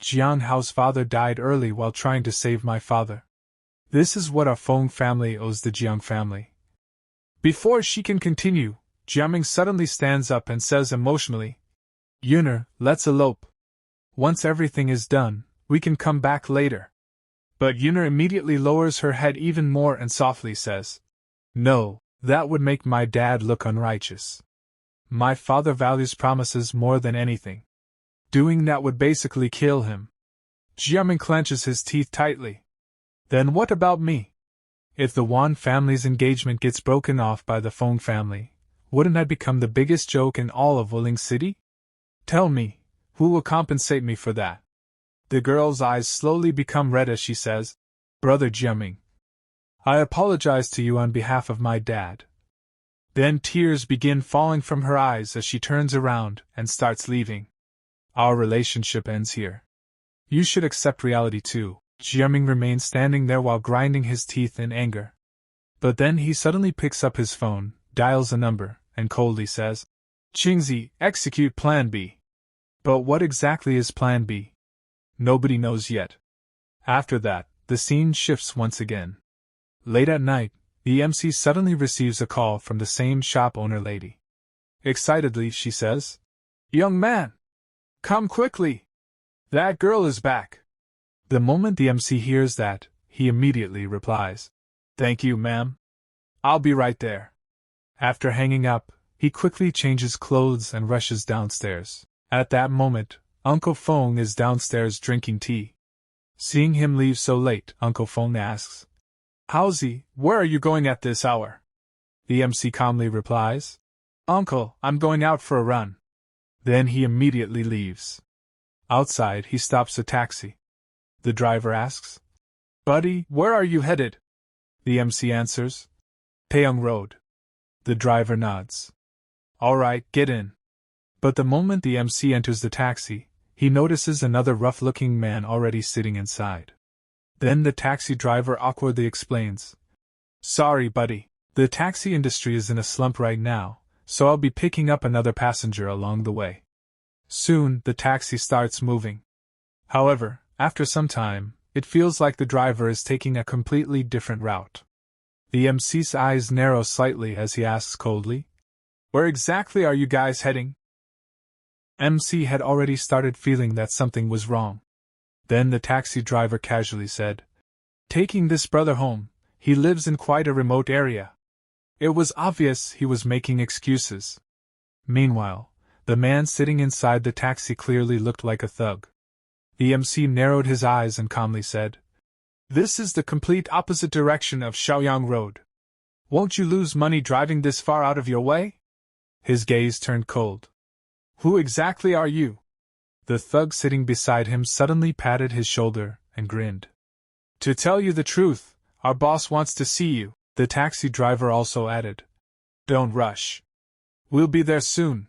"Jiang Hao's father died early while trying to save my father. This is what our Feng family owes the Jiang family." Before she can continue, Jiang suddenly stands up and says emotionally, "Yuner, let's elope. Once everything is done, we can come back later." But Yuner immediately lowers her head even more and softly says, "No, that would make my dad look unrighteous. My father values promises more than anything. Doing that would basically kill him." Jiang clenches his teeth tightly. "Then what about me? If the Wan family's engagement gets broken off by the Feng family, wouldn't I become the biggest joke in all of Wuling City? Tell me, who will compensate me for that?" The girl's eyes slowly become red as she says, "Brother Jiang, I apologize to you on behalf of my dad." Then tears begin falling from her eyes as she turns around and starts leaving. Our relationship ends here. You should accept reality too. Jiang remains standing there while grinding his teeth in anger. But then he suddenly picks up his phone, dials a number, and coldly says, "Qingzi, execute Plan B." But what exactly is Plan B? Nobody knows yet. After that, the scene shifts once again. Late at night, the MC suddenly receives a call from the same shop owner lady. Excitedly, she says, "Young man! Come quickly! That girl is back!" The moment the MC hears that, he immediately replies, "Thank you, ma'am. I'll be right there." After hanging up, he quickly changes clothes and rushes downstairs. At that moment, Uncle Feng is downstairs drinking tea. Seeing him leave so late, Uncle Feng asks, "Haozi, where are you going at this hour?" The MC calmly replies, "Uncle, I'm going out for a run." Then he immediately leaves. Outside, he stops a taxi. The driver asks, "Buddy, where are you headed?" The MC answers, "Taeyong Road." The driver nods. "All right, get in." But the moment the MC enters the taxi, he notices another rough-looking man already sitting inside. Then the taxi driver awkwardly explains, "Sorry, buddy, the taxi industry is in a slump right now, so I'll be picking up another passenger along the way." Soon, the taxi starts moving. However, after some time, it feels like the driver is taking a completely different route. The MC's eyes narrow slightly as he asks coldly, "Where exactly are you guys heading?" MC had already started feeling that something was wrong. Then the taxi driver casually said, "Taking this brother home, he lives in quite a remote area." It was obvious he was making excuses. Meanwhile, the man sitting inside the taxi clearly looked like a thug. The MC narrowed his eyes and calmly said, "This is the complete opposite direction of Shaoyang Road. Won't you lose money driving this far out of your way?" His gaze turned cold. "Who exactly are you?" The thug sitting beside him suddenly patted his shoulder and grinned. "To tell you the truth, our boss wants to see you," the taxi driver also added. "Don't rush. We'll be there soon."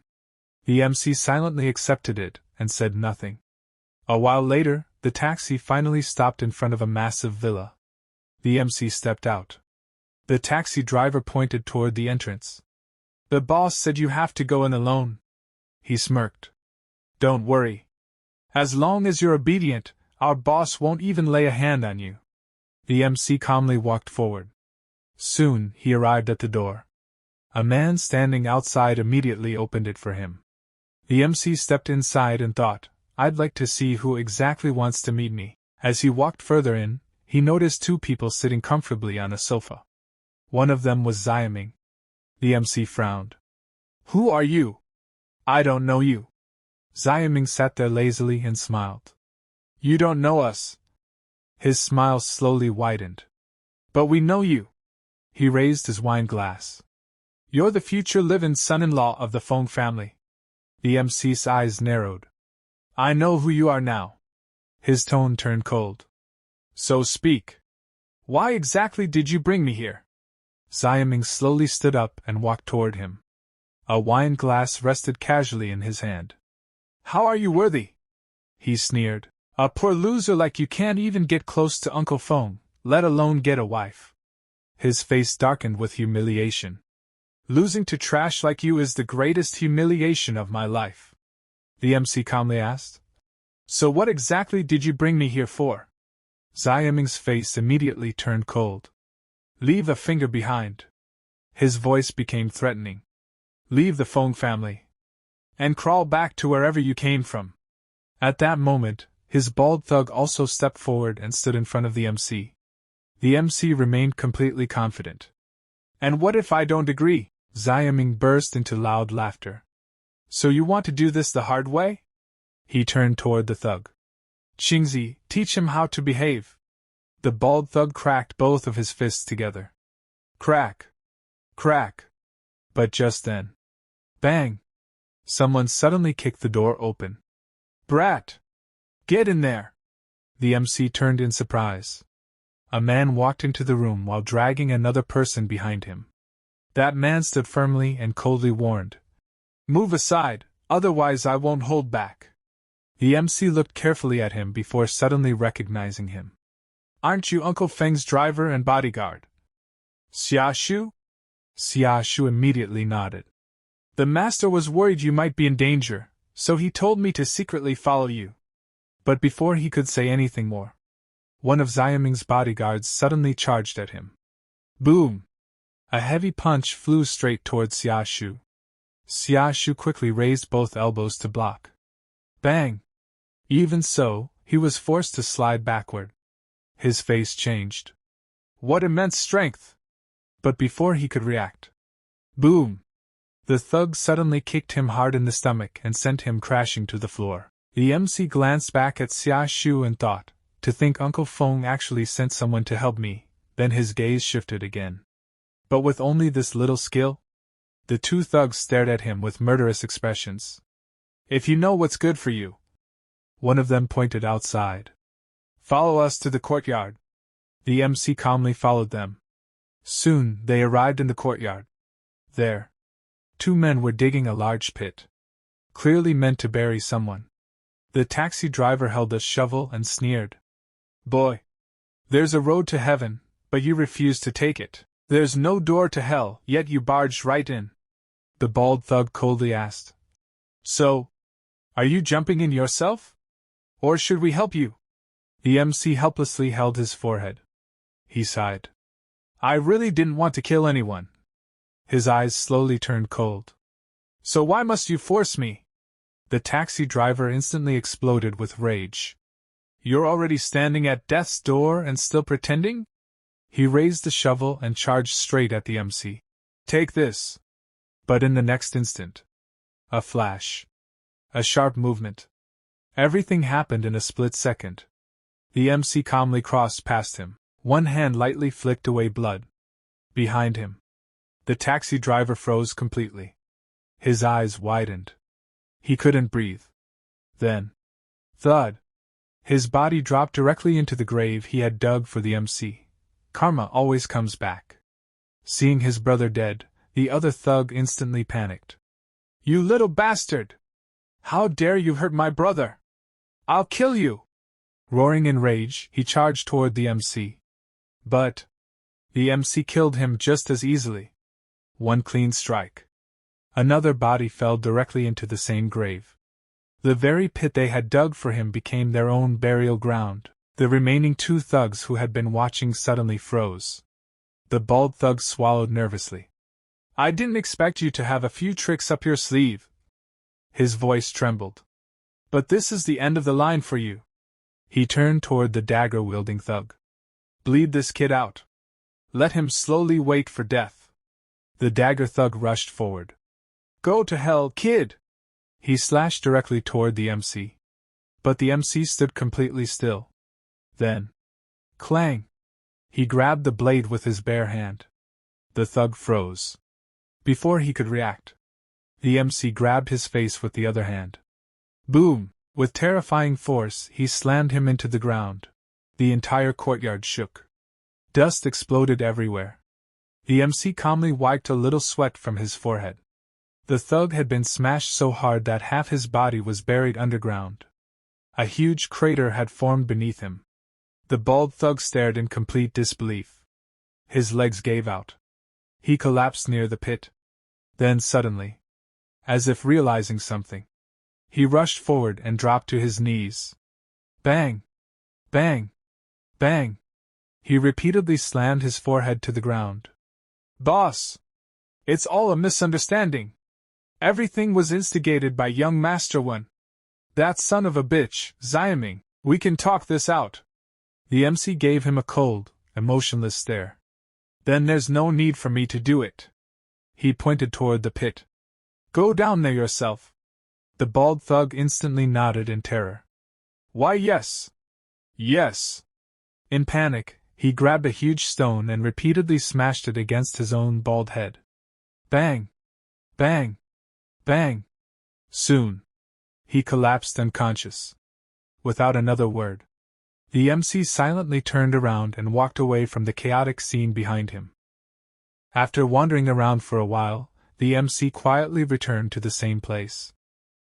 The MC silently accepted it and said nothing. A while later, the taxi finally stopped in front of a massive villa. The MC stepped out. The taxi driver pointed toward the entrance. "The boss said you have to go in alone." He smirked. "Don't worry. As long as you're obedient, our boss won't even lay a hand on you." The MC calmly walked forward. Soon, he arrived at the door. A man standing outside immediately opened it for him. The MC stepped inside and thought, "I'd like to see who exactly wants to meet me." As he walked further in, he noticed two people sitting comfortably on a sofa. One of them was Xiaming. The MC frowned. "Who are you?" "I don't know you." Xiaming sat there lazily and smiled. "You don't know us." His smile slowly widened. "But we know you." He raised his wine glass. You're the future living son-in-law of the Feng family. The MC's eyes narrowed. I know who you are now. His tone turned cold. So speak. Why exactly did you bring me here? Xiaming slowly stood up and walked toward him. A wine glass rested casually in his hand. How are you worthy? He sneered. A poor loser like you can't even get close to Uncle Feng, let alone get a wife. His face darkened with humiliation. Losing to trash like you is the greatest humiliation of my life. The MC calmly asked. So what exactly did you bring me here for? Xiaming's face immediately turned cold. Leave a finger behind. His voice became threatening. Leave the Feng family. And crawl back to wherever you came from. At that moment, his bald thug also stepped forward and stood in front of the MC. The MC remained completely confident. And what if I don't agree? Xiaming burst into loud laughter. So you want to do this the hard way? He turned toward the thug. Qingzi, teach him how to behave. The bald thug cracked both of his fists together. Crack. Crack. But just then. Bang! Someone suddenly kicked the door open. Brat! Get in there! The MC turned in surprise. A man walked into the room while dragging another person behind him. That man stood firmly and coldly warned. Move aside, otherwise I won't hold back. The MC looked carefully at him before suddenly recognizing him. Aren't you Uncle Feng's driver and bodyguard? Xia Shu? Xia Shu immediately nodded. The master was worried you might be in danger, so he told me to secretly follow you. But before he could say anything more, one of Xiaming's bodyguards suddenly charged at him. Boom! A heavy punch flew straight towards Xia Shu. Xia Shu quickly raised both elbows to block. Bang! Even so, he was forced to slide backward. His face changed. What immense strength! But before he could react, boom! The thug suddenly kicked him hard in the stomach and sent him crashing to the floor. The MC glanced back at Xia Shu and thought, to think Uncle Feng actually sent someone to help me, then his gaze shifted again. But with only this little skill? The two thugs stared at him with murderous expressions. If you know what's good for you. One of them pointed outside. Follow us to the courtyard. The MC calmly followed them. Soon they arrived in the courtyard. There, two men were digging a large pit, clearly meant to bury someone. The taxi driver held a shovel and sneered. Boy, there's a road to heaven, but you refuse to take it. There's no door to hell, yet you barged right in. The bald thug coldly asked. So, are you jumping in yourself? Or should we help you? The MC helplessly held his forehead. He sighed. I really didn't want to kill anyone. His eyes slowly turned cold. So why must you force me? The taxi driver instantly exploded with rage. You're already standing at death's door and still pretending? He raised the shovel and charged straight at the MC. Take this. But in the next instant, a flash. A sharp movement. Everything happened in a split second. The MC calmly crossed past him. One hand lightly flicked away blood. Behind him, the taxi driver froze completely. His eyes widened. He couldn't breathe. Then, thud! His body dropped directly into the grave he had dug for the MC. Karma always comes back. Seeing his brother dead, the other thug instantly panicked. You little bastard! How dare you hurt my brother? I'll kill you! Roaring in rage, he charged toward the MC. But the MC killed him just as easily. One clean strike. Another body fell directly into the same grave. The very pit they had dug for him became their own burial ground. The remaining two thugs who had been watching suddenly froze. The bald thug swallowed nervously. I didn't expect you to have a few tricks up your sleeve. His voice trembled. But this is the end of the line for you. He turned toward the dagger-wielding thug. Bleed this kid out. Let him slowly wait for death. The dagger thug rushed forward. Go to hell, kid! He slashed directly toward the MC. But the MC stood completely still. Then, clang! He grabbed the blade with his bare hand. The thug froze. Before he could react, the MC grabbed his face with the other hand. Boom! With terrifying force, he slammed him into the ground. The entire courtyard shook. Dust exploded everywhere. The MC calmly wiped a little sweat from his forehead. The thug had been smashed so hard that half his body was buried underground. A huge crater had formed beneath him. The bald thug stared in complete disbelief. His legs gave out. He collapsed near the pit. Then suddenly, as if realizing something, he rushed forward and dropped to his knees. Bang! Bang! Bang! He repeatedly slammed his forehead to the ground. Boss! It's all a misunderstanding. Everything was instigated by young Master One. That son of a bitch, Xiaming. We can talk this out. The MC gave him a cold, emotionless stare. Then there's no need for me to do it. He pointed toward the pit. Go down there yourself. The bald thug instantly nodded in terror. Why, yes. Yes. In panic, he grabbed a huge stone and repeatedly smashed it against his own bald head. Bang! Bang! Bang! Soon, he collapsed unconscious. Without another word, the MC silently turned around and walked away from the chaotic scene behind him. After wandering around for a while, the MC quietly returned to the same place.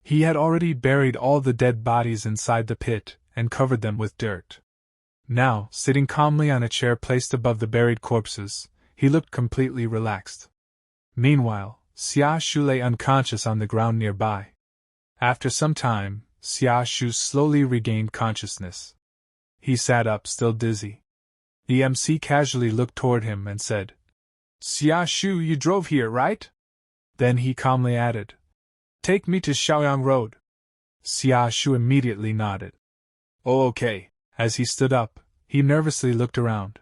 He had already buried all the dead bodies inside the pit and covered them with dirt. Now, sitting calmly on a chair placed above the buried corpses, he looked completely relaxed. Meanwhile, Xia Shu lay unconscious on the ground nearby. After some time, Xia Shu slowly regained consciousness. He sat up, still dizzy. The MC casually looked toward him and said, Xia Shu, you drove here, right? Then he calmly added, Take me to Shaoyang Road. Xia Shu immediately nodded. Oh, okay. As he stood up, he nervously looked around.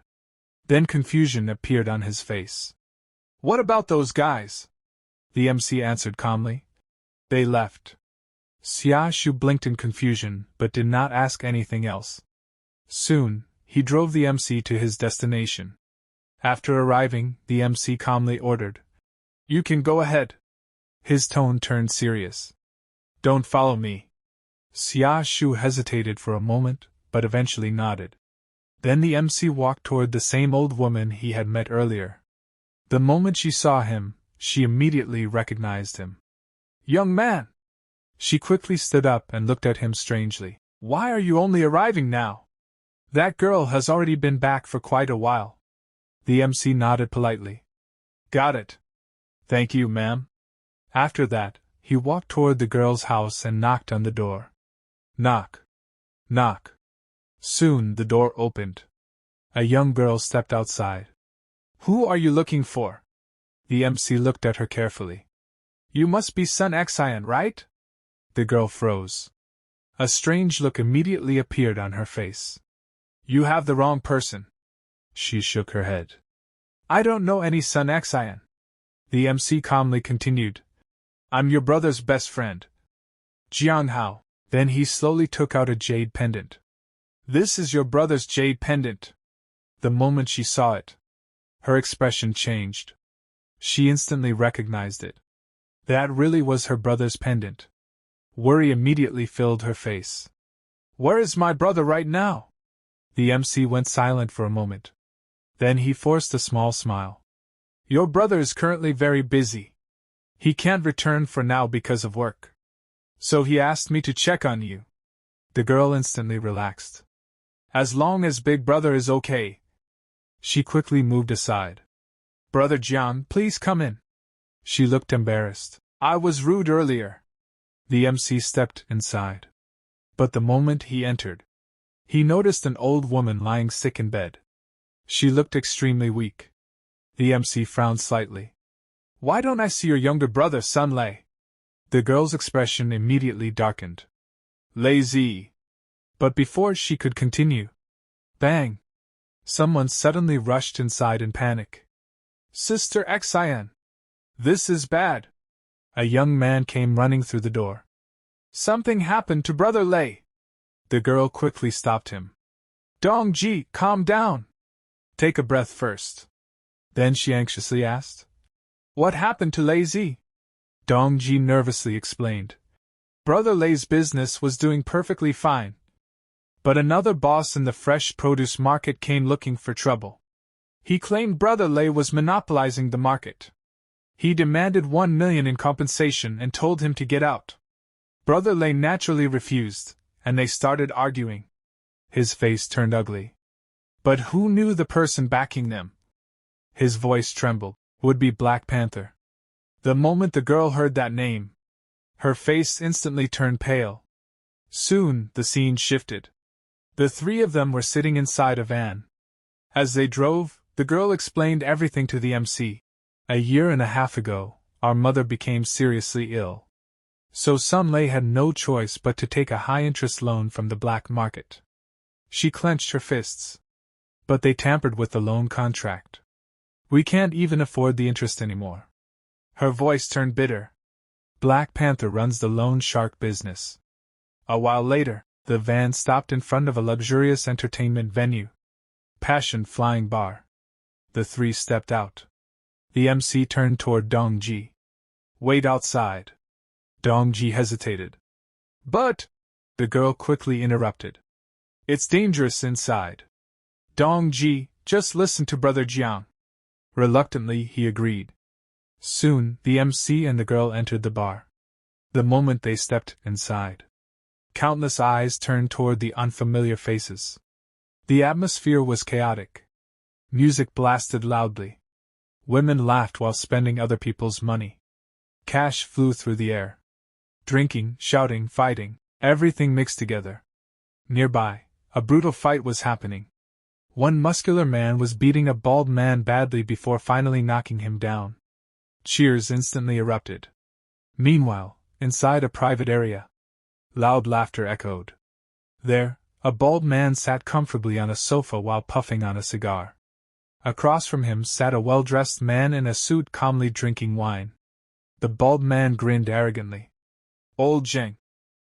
Then confusion appeared on his face. What about those guys? The MC answered calmly. They left. Xia Shu blinked in confusion, but did not ask anything else. Soon, he drove the MC to his destination. After arriving, the MC calmly ordered, You can go ahead. His tone turned serious. Don't follow me. Xia Shu hesitated for a moment, but eventually nodded. Then the MC walked toward the same old woman he had met earlier. The moment she saw him, she immediately recognized him. Young man! She quickly stood up and looked at him strangely. Why are you only arriving now? That girl has already been back for quite a while. The MC nodded politely. Got it. Thank you, ma'am. After that, he walked toward the girl's house and knocked on the door. Knock. Knock. Soon the door opened. A young girl stepped outside. Who are you looking for? The MC looked at her carefully. You must be Sun Xian, right? The girl froze. A strange look immediately appeared on her face. You have the wrong person. She shook her head. I don't know any Sun Xian. The MC calmly continued. I'm your brother's best friend, Jiang Hao. Then he slowly took out a jade pendant. This is your brother's jade pendant. The moment she saw it, her expression changed. She instantly recognized it. That really was her brother's pendant. Worry immediately filled her face. Where is my brother right now? The MC went silent for a moment. Then he forced a small smile. Your brother is currently very busy. He can't return for now because of work. So he asked me to check on you. The girl instantly relaxed. As long as Big Brother is okay. She quickly moved aside. Brother Jiang, please come in. She looked embarrassed. I was rude earlier. The MC stepped inside. But the moment he entered, he noticed an old woman lying sick in bed. She looked extremely weak. The MC frowned slightly. Why don't I see your younger brother, Sun Lei? The girl's expression immediately darkened. Lazy. But before she could continue, bang! Someone suddenly rushed inside in panic. Sister Xian! This is bad! A young man came running through the door. Something happened to Brother Lei! The girl quickly stopped him. Dongji, calm down! Take a breath first. Then she anxiously asked. What happened to Lei Zi? Dongji nervously explained. Brother Lei's business was doing perfectly fine. But another boss in the fresh produce market came looking for trouble. He claimed Brother Lei was monopolizing the market. He demanded 1 million in compensation and told him to get out. Brother Lei naturally refused, and they started arguing. His face turned ugly. But who knew the person backing them? His voice trembled. Would be Black Panther. The moment the girl heard that name, her face instantly turned pale. Soon, the scene shifted. The three of them were sitting inside a van. As they drove, the girl explained everything to the MC. A year and a half ago, our mother became seriously ill. So Sun Lei had no choice but to take a high-interest loan from the black market. She clenched her fists. But they tampered with the loan contract. We can't even afford the interest anymore. Her voice turned bitter. Black Panther runs the loan shark business. A while later, the van stopped in front of a luxurious entertainment venue. Passion Flying Bar. The three stepped out. The MC turned toward Dongji. Wait outside. Dongji hesitated. But, the girl quickly interrupted. It's dangerous inside. Dongji, just listen to Brother Jiang. Reluctantly, he agreed. Soon, the MC and the girl entered the bar. The moment they stepped inside, countless eyes turned toward the unfamiliar faces. The atmosphere was chaotic. Music blasted loudly. Women laughed while spending other people's money. Cash flew through the air. Drinking, shouting, fighting, everything mixed together. Nearby, a brutal fight was happening. One muscular man was beating a bald man badly before finally knocking him down. Cheers instantly erupted. Meanwhile, inside a private area, loud laughter echoed. There, a bald man sat comfortably on a sofa while puffing on a cigar. Across from him sat a well-dressed man in a suit calmly drinking wine. The bald man grinned arrogantly. Old Zheng,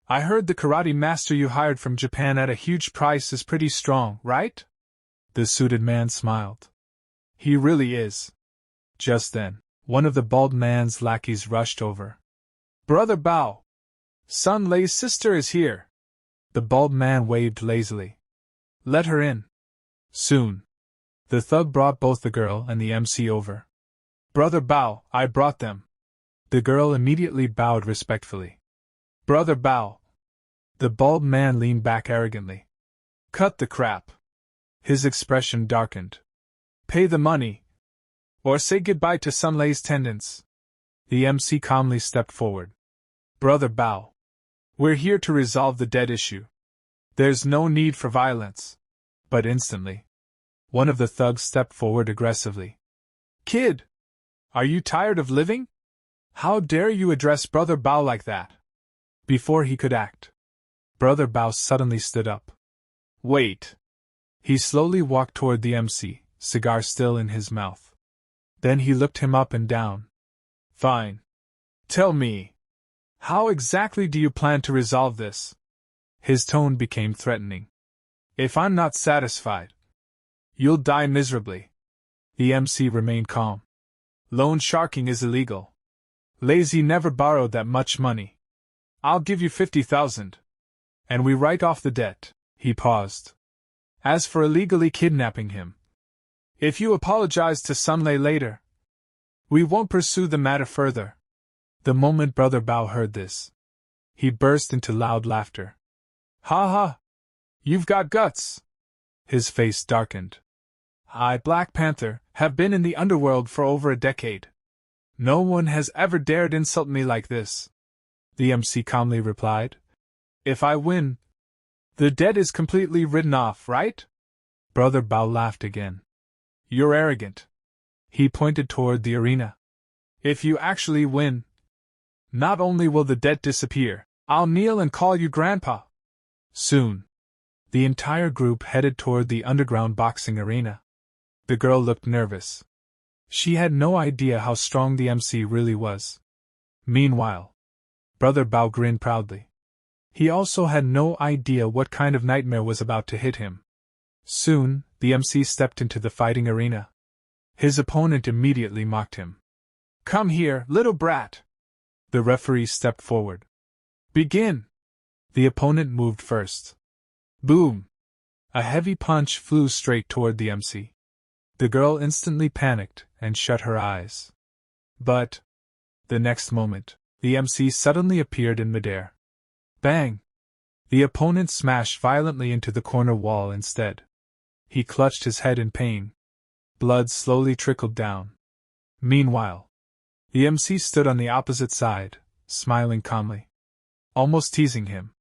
I heard the karate master you hired from Japan at a huge price is pretty strong, right? The suited man smiled. He really is. Just then, one of the bald man's lackeys rushed over. Brother Bao! Sun Lei's sister is here! The bald man waved lazily. Let her in. Soon. The thug brought both the girl and the MC over. Brother Bao, I brought them. The girl immediately bowed respectfully. Brother Bao. The bald man leaned back arrogantly. Cut the crap. His expression darkened. Pay the money. Or say goodbye to Sun Lei's tendons. The MC calmly stepped forward. Brother Bao. We're here to resolve the debt issue. There's no need for violence. But instantly, one of the thugs stepped forward aggressively. Kid! Are you tired of living? How dare you address Brother Bao like that? Before he could act, Brother Bao suddenly stood up. Wait. He slowly walked toward the MC, cigar still in his mouth. Then he looked him up and down. Fine. Tell me. How exactly do you plan to resolve this? His tone became threatening. If I'm not satisfied, you'll die miserably. The MC remained calm. Loan sharking is illegal. Lei Zi never borrowed that much money. I'll give you 50,000. And we write off the debt. He paused. As for illegally kidnapping him, if you apologize to Sun Lei later, we won't pursue the matter further. The moment Brother Bao heard this, he burst into loud laughter. Ha ha! You've got guts! His face darkened. I, Black Panther, have been in the underworld for over a decade. No one has ever dared insult me like this. The MC calmly replied. If I win, the debt is completely written off, right? Brother Bao laughed again. You're arrogant. He pointed toward the arena. If you actually win, not only will the debt disappear, I'll kneel and call you Grandpa. Soon, the entire group headed toward the underground boxing arena. The girl looked nervous. She had no idea how strong the MC really was. Meanwhile, Brother Bao grinned proudly. He also had no idea what kind of nightmare was about to hit him. Soon, the MC stepped into the fighting arena. His opponent immediately mocked him. Come here, little brat. The referee stepped forward. Begin. The opponent moved first. Boom. A heavy punch flew straight toward the MC. The girl instantly panicked and shut her eyes. But the next moment, the MC suddenly appeared in midair. Bang! The opponent smashed violently into the corner wall instead. He clutched his head in pain. Blood slowly trickled down. Meanwhile, the MC stood on the opposite side, smiling calmly, almost teasing him.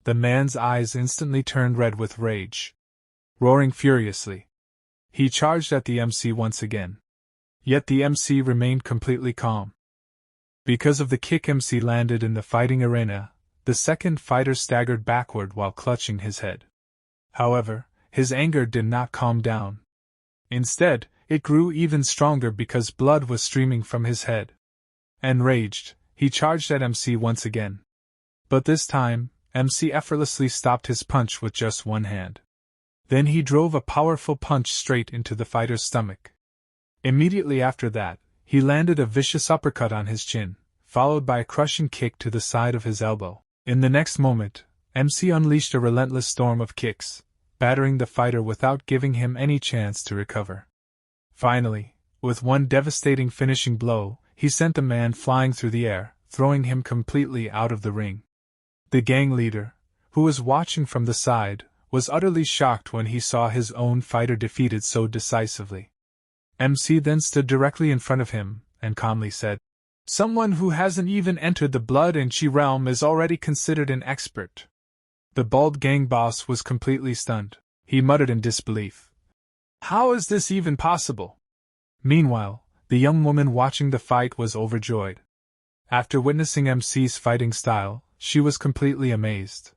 The man's eyes instantly turned red with rage. Roaring furiously, he charged at the MC once again. Yet the MC remained completely calm. Because of the kick MC landed in the fighting arena, the second fighter staggered backward while clutching his head. However, his anger did not calm down. Instead, it grew even stronger because blood was streaming from his head. Enraged, he charged at MC once again. But this time, MC effortlessly stopped his punch with just one hand. Then he drove a powerful punch straight into the fighter's stomach. Immediately after that, he landed a vicious uppercut on his chin, followed by a crushing kick to the side of his elbow. In the next moment, MC unleashed a relentless storm of kicks, battering the fighter without giving him any chance to recover. Finally, with one devastating finishing blow, he sent the man flying through the air, throwing him completely out of the ring. The gang leader, who was watching from the side, was utterly shocked when he saw his own fighter defeated so decisively. MC then stood directly in front of him and calmly said, "Someone who hasn't even entered the blood and chi realm is already considered an expert." The bald gang boss was completely stunned. He muttered in disbelief. "How is this even possible?" Meanwhile, the young woman watching the fight was overjoyed. After witnessing MC's fighting style, she was completely amazed.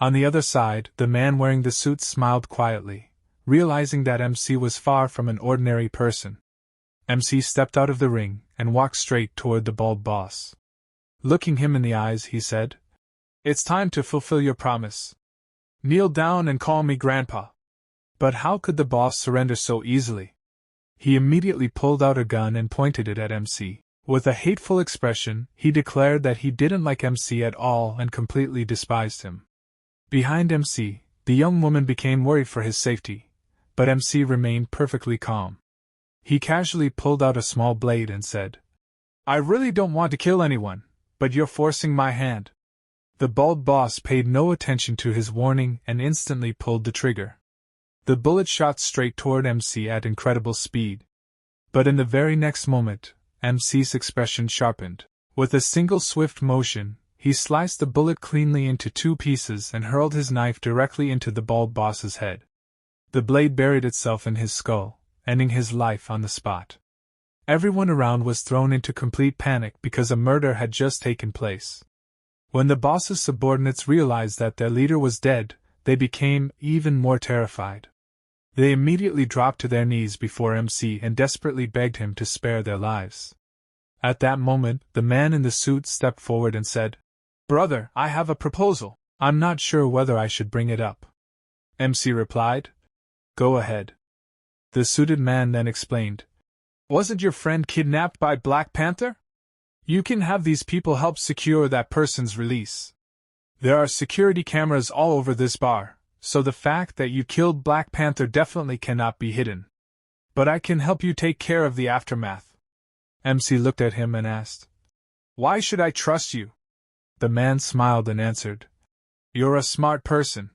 On the other side, the man wearing the suit smiled quietly, realizing that MC was far from an ordinary person. MC stepped out of the ring and walked straight toward the bald boss. Looking him in the eyes, he said, "It's time to fulfill your promise. Kneel down and call me Grandpa." But how could the boss surrender so easily? He immediately pulled out a gun and pointed it at MC. With a hateful expression, he declared that he didn't like MC at all and completely despised him. Behind MC, the young woman became worried for his safety, but MC remained perfectly calm. He casually pulled out a small blade and said, "I really don't want to kill anyone, but you're forcing my hand." The bald boss paid no attention to his warning and instantly pulled the trigger. The bullet shot straight toward MC at incredible speed. But in the very next moment, MC's expression sharpened. With a single swift motion, he sliced the bullet cleanly into two pieces and hurled his knife directly into the bald boss's head. The blade buried itself in his skull, ending his life on the spot. Everyone around was thrown into complete panic because a murder had just taken place. When the boss's subordinates realized that their leader was dead, they became even more terrified. They immediately dropped to their knees before MC and desperately begged him to spare their lives. At that moment, the man in the suit stepped forward and said, "Brother, I have a proposal. I'm not sure whether I should bring it up." MC replied, "Go ahead." The suited man then explained, "Wasn't your friend kidnapped by Black Panther? You can have these people help secure that person's release. There are security cameras all over this bar, so the fact that you killed Black Panther definitely cannot be hidden. But I can help you take care of the aftermath." MC looked at him and asked, "Why should I trust you?" The man smiled and answered, "You're a smart person.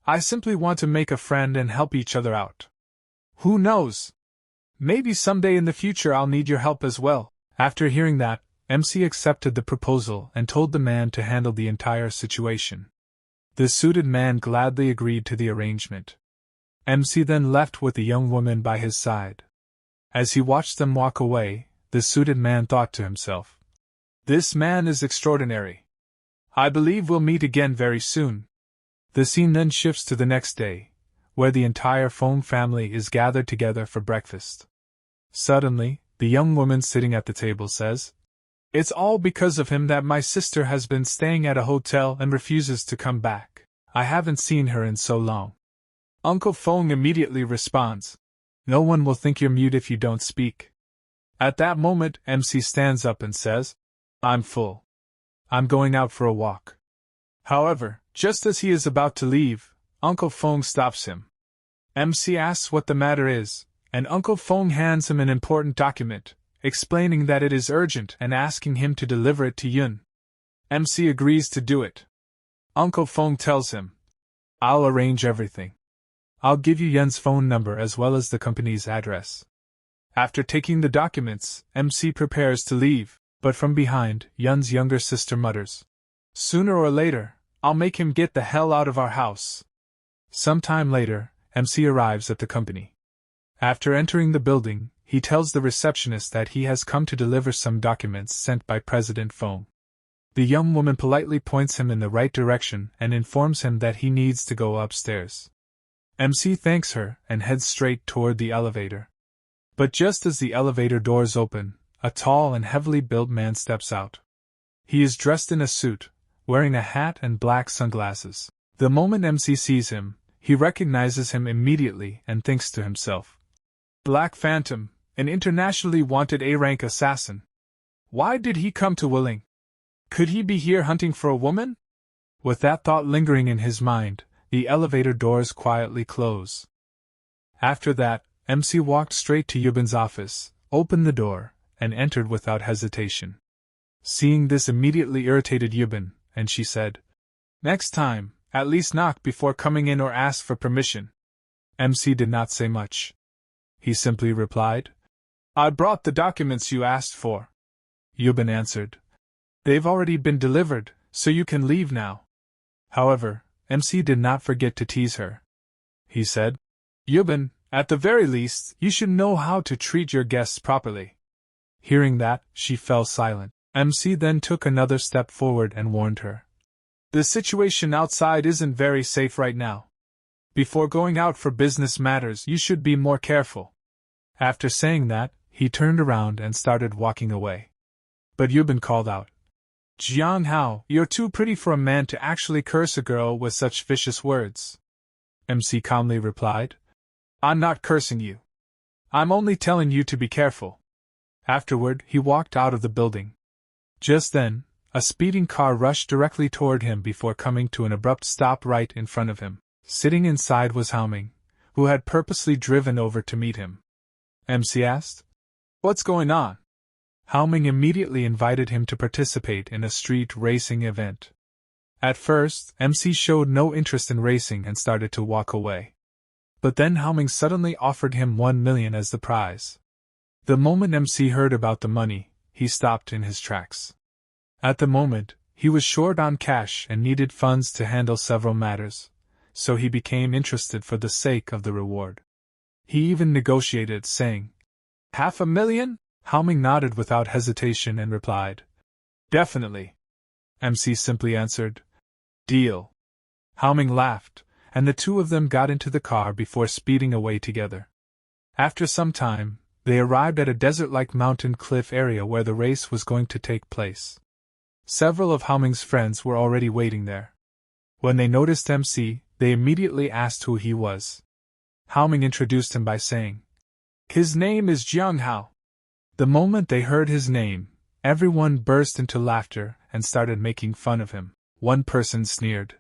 I simply want to make a friend and help each other out. Who knows? Maybe someday in the future I'll need your help as well." After hearing that, MC accepted the proposal and told the man to handle the entire situation. The suited man gladly agreed to the arrangement. MC then left with the young woman by his side. As he watched them walk away, the suited man thought to himself, "This man is extraordinary. I believe we'll meet again very soon." The scene then shifts to the next day, where the entire Feng family is gathered together for breakfast. Suddenly, the young woman sitting at the table says, "It's all because of him that my sister has been staying at a hotel and refuses to come back. I haven't seen her in so long." Uncle Feng immediately responds, "No one will think you're mute if you don't speak." At that moment, MC stands up and says, I'm full. I'm going out for a walk. However, just as he is about to leave, Uncle Feng stops him. MC asks what the matter is, and Uncle Feng hands him an important document, explaining that it is urgent and asking him to deliver it to Yun. MC agrees to do it. Uncle Feng tells him, I'll arrange everything. I'll give you Yun's phone number as well as the company's address. After taking the documents, MC prepares to leave, but from behind, Yun's younger sister mutters, Sooner or later, I'll make him get the hell out of our house. Sometime later, MC arrives at the company. After entering the building, he tells the receptionist that he has come to deliver some documents sent by President Feng. The young woman politely points him in the right direction and informs him that he needs to go upstairs. MC thanks her and heads straight toward the elevator. But just as the elevator doors open, a tall and heavily built man steps out. He is dressed in a suit, wearing a hat and black sunglasses. The moment MC sees him, he recognizes him immediately and thinks to himself, Black Phantom, an internationally wanted A-rank assassin. Why did he come to Willing? Could he be here hunting for a woman? With that thought lingering in his mind, the elevator doors quietly close. After that, MC walked straight to Yubin's office, opened the door, and entered without hesitation. Seeing this immediately irritated Yubin, and she said, Next time, at least knock before coming in or ask for permission. MC did not say much. He simply replied, I brought the documents you asked for. Yubin answered, They've already been delivered, so you can leave now. However, MC did not forget to tease her. He said, Yubin, at the very least, you should know how to treat your guests properly. Hearing that, she fell silent. MC then took another step forward and warned her. The situation outside isn't very safe right now. Before going out for business matters, you should be more careful. After saying that, he turned around and started walking away. But Yubin called out, Jiang Hao, you're too pretty for a man to actually curse a girl with such vicious words. MC calmly replied, I'm not cursing you. I'm only telling you to be careful. Afterward, he walked out of the building. Just then, a speeding car rushed directly toward him before coming to an abrupt stop right in front of him. Sitting inside was Haoming, who had purposely driven over to meet him. MC asked, What's going on? Haoming immediately invited him to participate in a street racing event. At first, MC showed no interest in racing and started to walk away. But then Haoming suddenly offered him 1 million as the prize. The moment MC heard about the money, he stopped in his tracks. At the moment, he was short on cash and needed funds to handle several matters, so he became interested for the sake of the reward. He even negotiated, saying, 500,000? Haoming nodded without hesitation and replied, Definitely. MC simply answered, Deal. Haoming laughed, and the two of them got into the car before speeding away together. After some time, they arrived at a desert-like mountain cliff area where the race was going to take place. Several of Haoming's friends were already waiting there. When they noticed MC, they immediately asked who he was. Haoming introduced him by saying, His name is Jiang Hao. The moment they heard his name, everyone burst into laughter and started making fun of him. One person sneered,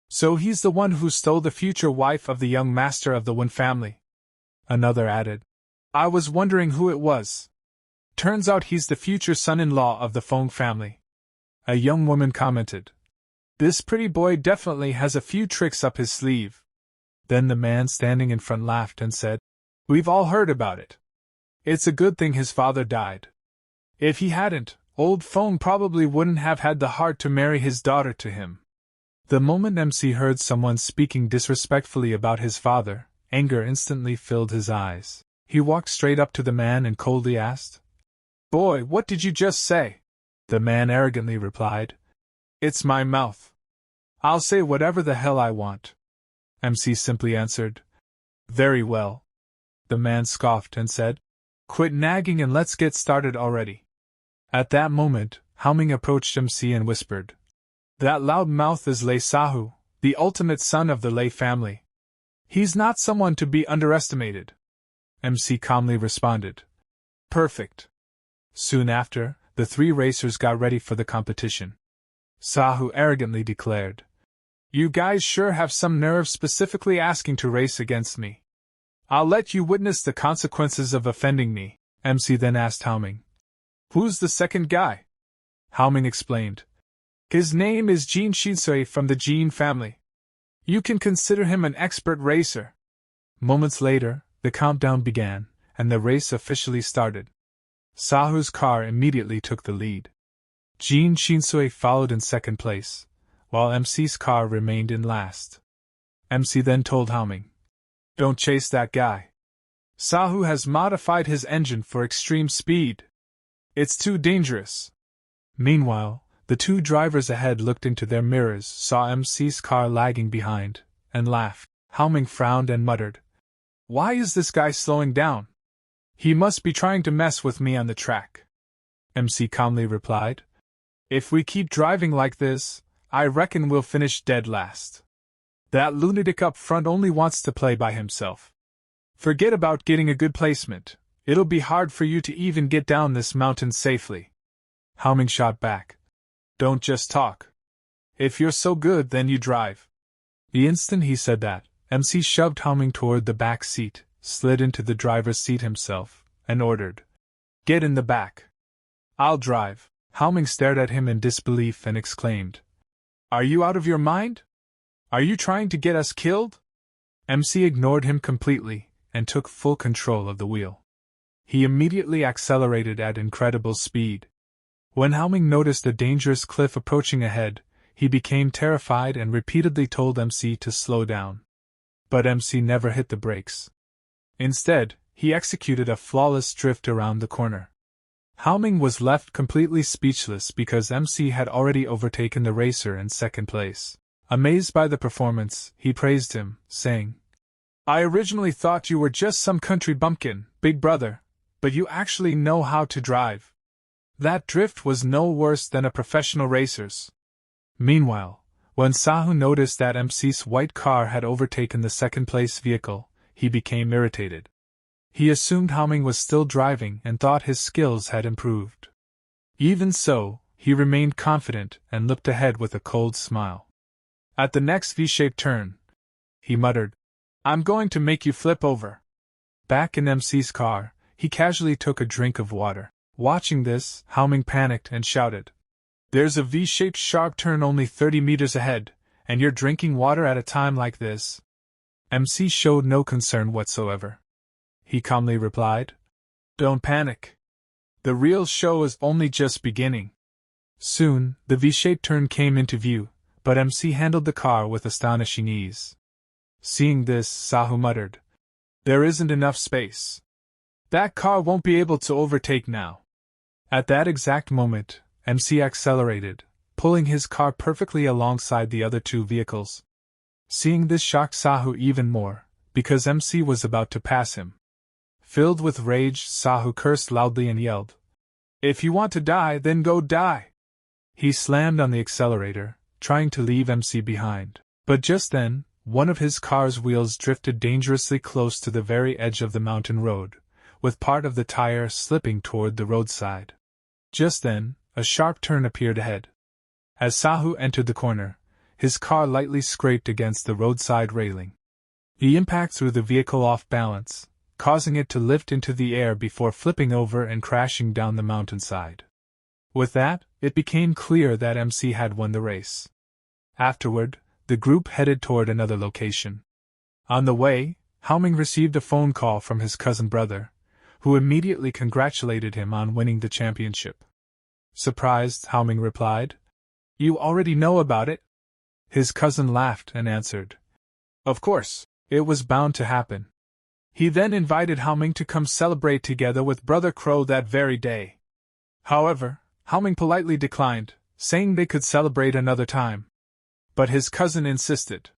So he's the one who stole the future wife of the young master of the Wen family. Another added, I was wondering who it was. Turns out he's the future son-in-law of the Feng family. A young woman commented, This pretty boy definitely has a few tricks up his sleeve. Then the man standing in front laughed and said, We've all heard about it. It's a good thing his father died. If he hadn't, old Feng probably wouldn't have had the heart to marry his daughter to him. The moment MC heard someone speaking disrespectfully about his father, anger instantly filled his eyes. He walked straight up to the man and coldly asked, Boy, what did you just say? The man arrogantly replied, It's my mouth. I'll say whatever the hell I want. MC simply answered, Very well. The man scoffed and said, Quit nagging and let's get started already. At that moment, Haoming approached MC and whispered, That loud mouth is Lei Sahu, the ultimate son of the Lei family. He's not someone to be underestimated. MC calmly responded, Perfect. Soon after, the three racers got ready for the competition. Sahu arrogantly declared, "You guys sure have some nerve specifically asking to race against me. I'll let you witness the consequences of offending me." MC then asked Haoming, "Who's the second guy?" Haoming explained, "His name is Jin Shinsui from the Jin family. You can consider him an expert racer." Moments later, the countdown began, and the race officially started. Sahu's car immediately took the lead. Jin Shinsui followed in second place, while MC's car remained in last. MC then told Haoming, "Don't chase that guy. Sahu has modified his engine for extreme speed. It's too dangerous." Meanwhile, the two drivers ahead looked into their mirrors, saw MC's car lagging behind, and laughed. Haoming frowned and muttered, "Why is this guy slowing down? He must be trying to mess with me on the track." MC calmly replied, "If we keep driving like this, I reckon we'll finish dead last. That lunatic up front only wants to play by himself. Forget about getting a good placement, it'll be hard for you to even get down this mountain safely." Haoming shot back, "Don't just talk. If you're so good, then you drive." The instant he said that, MC shoved Haoming toward the back seat, slid into the driver's seat himself, and ordered, "Get in the back. I'll drive." Haoming stared at him in disbelief and exclaimed, "Are you out of your mind? Are you trying to get us killed?" MC ignored him completely, and took full control of the wheel. He immediately accelerated at incredible speed. When Haoming noticed a dangerous cliff approaching ahead, he became terrified and repeatedly told MC to slow down. But MC never hit the brakes. Instead, he executed a flawless drift around the corner. Haoming was left completely speechless because MC had already overtaken the racer in second place. Amazed by the performance, he praised him, saying, "I originally thought you were just some country bumpkin, big brother, but you actually know how to drive. That drift was no worse than a professional racer's." Meanwhile, when Sahu noticed that MC's white car had overtaken the second-place vehicle, he became irritated. He assumed Haoming was still driving and thought his skills had improved. Even so, he remained confident and looked ahead with a cold smile. At the next V-shaped turn, he muttered, "I'm going to make you flip over." Back in MC's car, he casually took a drink of water. Watching this, Haoming panicked and shouted, "There's a V-shaped sharp turn only 30 meters ahead, and you're drinking water at a time like this?" MC showed no concern whatsoever. He calmly replied, "Don't panic. The real show is only just beginning." Soon, the V-shaped turn came into view, but MC handled the car with astonishing ease. Seeing this, Sahu muttered, "There isn't enough space. That car won't be able to overtake now." At that exact moment, MC accelerated, pulling his car perfectly alongside the other two vehicles. Seeing this shocked Sahu even more, because MC was about to pass him. Filled with rage, Sahu cursed loudly and yelled, "If you want to die, then go die!" He slammed on the accelerator, trying to leave MC behind. But just then, one of his car's wheels drifted dangerously close to the very edge of the mountain road, with part of the tire slipping toward the roadside. Just then, a sharp turn appeared ahead. As Sahu entered the corner, his car lightly scraped against the roadside railing. The impact threw the vehicle off balance, causing it to lift into the air before flipping over and crashing down the mountainside. With that, it became clear that MC had won the race. Afterward, the group headed toward another location. On the way, Haoming received a phone call from his cousin brother, who immediately congratulated him on winning the championship. Surprised, Haoming replied, "You already know about it?" His cousin laughed and answered, "Of course, it was bound to happen." He then invited Haoming to come celebrate together with Brother Crow that very day. However, Haoming politely declined, saying they could celebrate another time. But his cousin insisted.